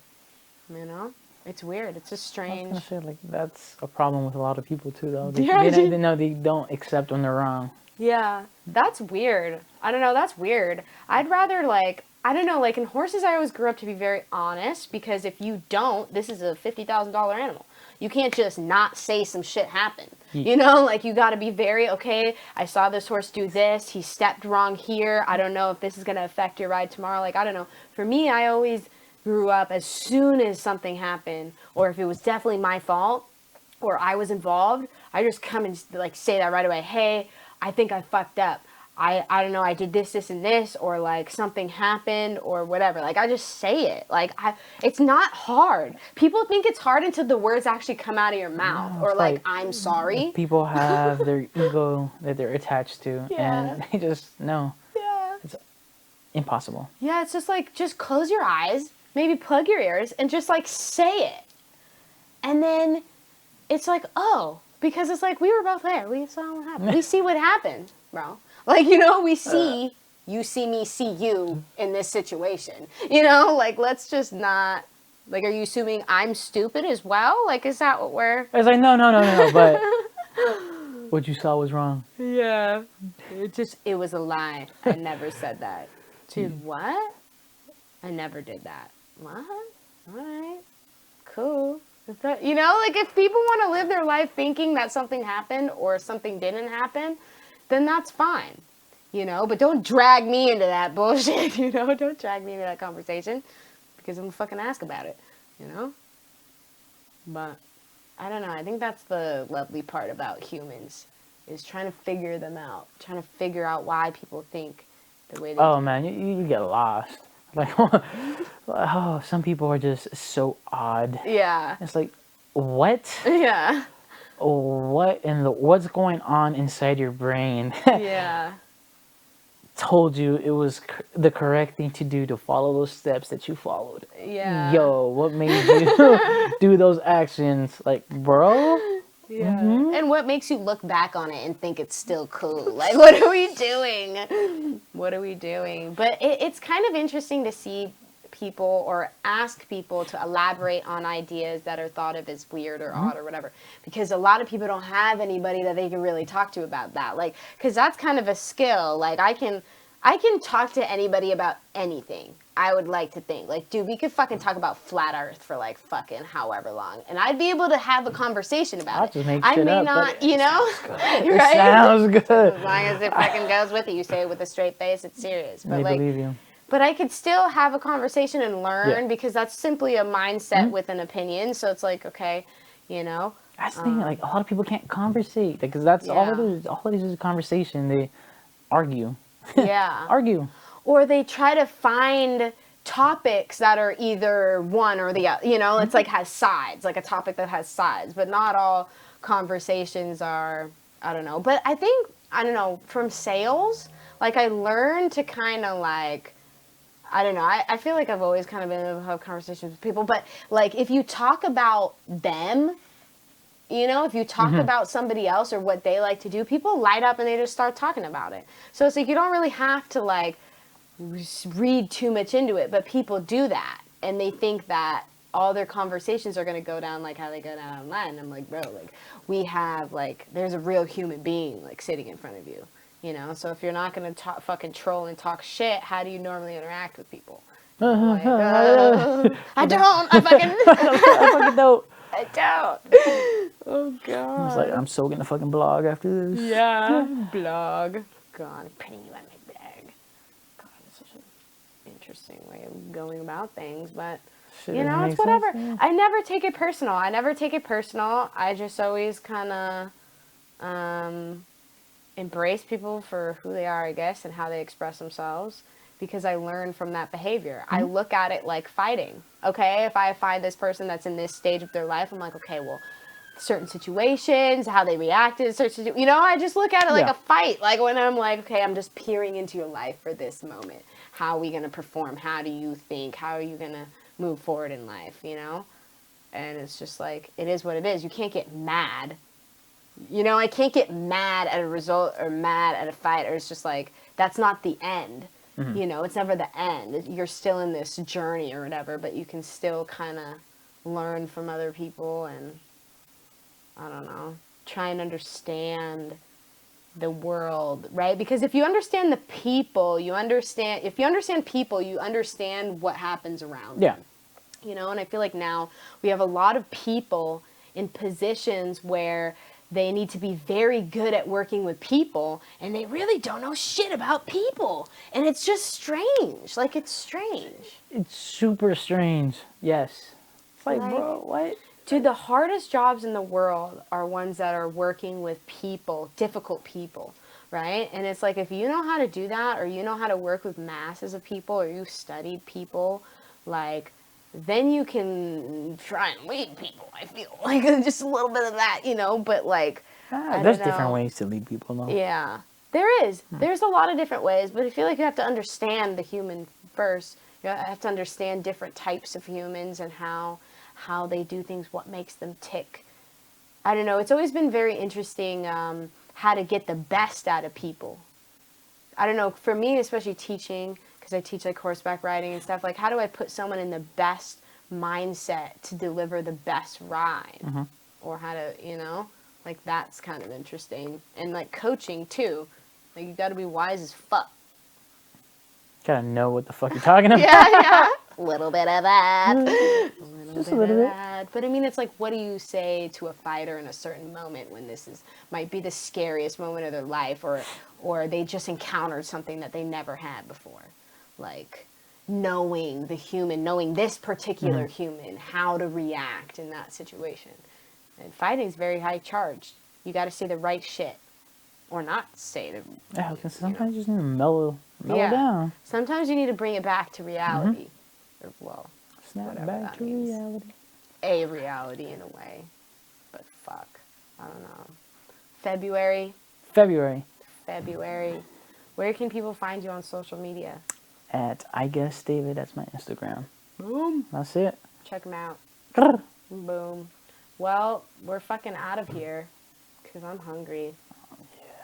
You know? It's weird. It's just strange.
I was gonna say, like, that's a problem with a lot of people too, though. They don't accept when they're wrong. Yeah,
that's weird. I don't know, that's weird. I'd rather, like, I don't know, like, in horses I always grew up to be very honest, because if you don't, this is a $50,000 animal. You can't just not say some shit happened. You know, like, you gotta be very, okay, I saw this horse do this, he stepped wrong here, I don't know if this is gonna affect your ride tomorrow, like, I don't know. For me, I always grew up, as soon as something happened, or if it was definitely my fault, or I was involved, I just come and, like, say that right away. Hey, I think I fucked up. I don't know, I did this, this, and this, or, like, something happened, or whatever. Like, I just say it. Like, it's not hard. People think it's hard until the words actually come out of your mouth, or, like, I'm sorry.
People have their ego that they're attached to, and they just, no. Yeah. It's impossible.
Yeah, it's just, like, just close your eyes, maybe plug your ears, and just, like, say it. And then it's like, oh, because it's like, we were both there. We saw what happened. We see what happened, bro. Like, you know, we see, you see me see you in this situation. You know, like, let's just not, like, are you assuming I'm stupid as well? Like, is that what we're...
I was like, no, but what you saw was wrong.
Yeah. It was a lie. I never said that. Dude, what? I never did that. What? All right. Cool. You know, like, if people want to live their life thinking that something happened or something didn't happen, then that's fine, you know? But don't drag me into that bullshit, you know? Don't drag me into that conversation, because I'm gonna fucking ask about it, you know? But, I don't know, I think that's the lovely part about humans, is trying to figure them out, trying to figure out why people think the way they do.
Oh, man, you get lost. Like, oh, some people are just so odd.
Yeah.
It's like, what?
Yeah.
What's going on inside your brain?
Yeah.
Told you it was the correct thing to do to follow those steps that you followed.
Yeah.
Yo, what made you do those actions? Like, bro?
Yeah. Mm-hmm. And what makes you look back on it and think it's still cool? Like, what are we doing? What are we doing? But it's kind of interesting to see people or ask people to elaborate on ideas that are thought of as weird or odd or whatever. Because a lot of people don't have anybody that they can really talk to about that. Like, because that's kind of a skill. Like, I I can talk to anybody about anything. I would like to think. Like, dude, we could fucking talk about flat Earth for like fucking however long, and I'd be able to have a conversation about
I'll
it.
just make
I
shit
may
up,
not,
but
you know,
it
right?
sounds good.
As long as it fucking goes with it, you say it with a straight face. It's serious, but
They
like,
believe you.
but I could still have a conversation and learn
Yeah.
because that's simply a mindset with an opinion. So it's like, okay, you know.
That's the thing. Like a lot of people can't conversate because that's all it
Yeah.
is. All it is a conversation. They argue.
Yeah.
Argue.
Or they try to find topics that are either one or the other, you know, it's like has sides, like a topic that has sides, but not all conversations are, I don't know. But I think, I don't know, from sales, like I learned to kind of like, I don't know, I feel like I've always kind of been able to have conversations with people, but like if you talk about them, you know, if you talk about somebody else or what they like to do, people light up and they just start talking about it. So it's like you don't really have to like read too much into it, but people do that and they think that all their conversations are going to go down like how they go down online. And I'm like, bro, like we have like there's a real human being like sitting in front of you, you know. So if you're not going to fucking troll and talk shit, how do you normally interact with people? Like, I don't. I fucking
don't.
I don't. Oh god.
I was like, I'm so gonna fucking blog after this.
Yeah. Blog. God, I'm putting you on my blog. God, it's such an interesting way of going about things, but
Shit
you
doesn't
know,
make
it's whatever.
sense, yeah.
I never take it personal. I just always kind of embrace people for who they are, I guess, and how they express themselves because I learn from that behavior. I look at it like fighting. Okay, if I find this person that's in this stage of their life, I'm like, okay, well, certain situations, how they reacted, you know, I just look at it like a fight. Like when I'm like, okay, I'm just peering into your life for this moment. How are we going to perform? How do you think? How are you going to move forward in life, you know? And it's just like, it is what it is. You can't get mad. You know, I can't get mad at a result or mad at a fight, or it's just like, that's not the end. You know, it's never the end. You're still in this journey or whatever, but you can still kind of learn from other people and, I don't know, try and understand the world, right? Because if you understand the people, if you understand people, you understand what happens around them. You know, and I feel like now we have a lot of people in positions where they need to be very good at working with people and they really don't know shit about people. And it's just strange. Like, it's strange.
It's super strange. Yes. It's like,
Like,
bro, what?
Dude, the hardest jobs in the world are ones that are working with people, difficult people, right? And it's like, if you know how to do that, or you know how to work with masses of people, or you studied people, like, then you can try and lead people, I feel. Like, just a little bit of that, you know, but like,
There's different ways to lead people, though.
Yeah, there is. There's a lot of different ways, but I feel like you have to understand the human first. You have to understand different types of humans and how they do things, what makes them tick. I don't know. It's always been very interesting how to get the best out of people. I don't know. For me, especially teaching, because I teach like horseback riding and stuff, like how do I put someone in the best mindset to deliver the best ride? Or how to, you know, like that's kind of interesting. And like coaching too. Like you got to be wise as fuck.
Gotta know what the fuck you're talking about.
Yeah. A little bit of that.
Just a little bit.
But I mean, it's like, what do you say to a fighter in a certain moment when might be the scariest moment of their life, or they just encountered something that they never had before, like knowing this particular human, how to react in that situation. And fighting is very high charged. You got to say the right shit, or not say the.
Yeah, because sometimes you just need to mellow down.
Sometimes you need to bring it back to reality. Or, well,
snap back to reality.
A reality in a way. But fuck. I don't know. February. Where can people find you on social media?
At I guess David, that's my Instagram.
Boom.
That's it.
Check them out.
Grr.
Boom. Well, we're fucking out of here. Because I'm hungry.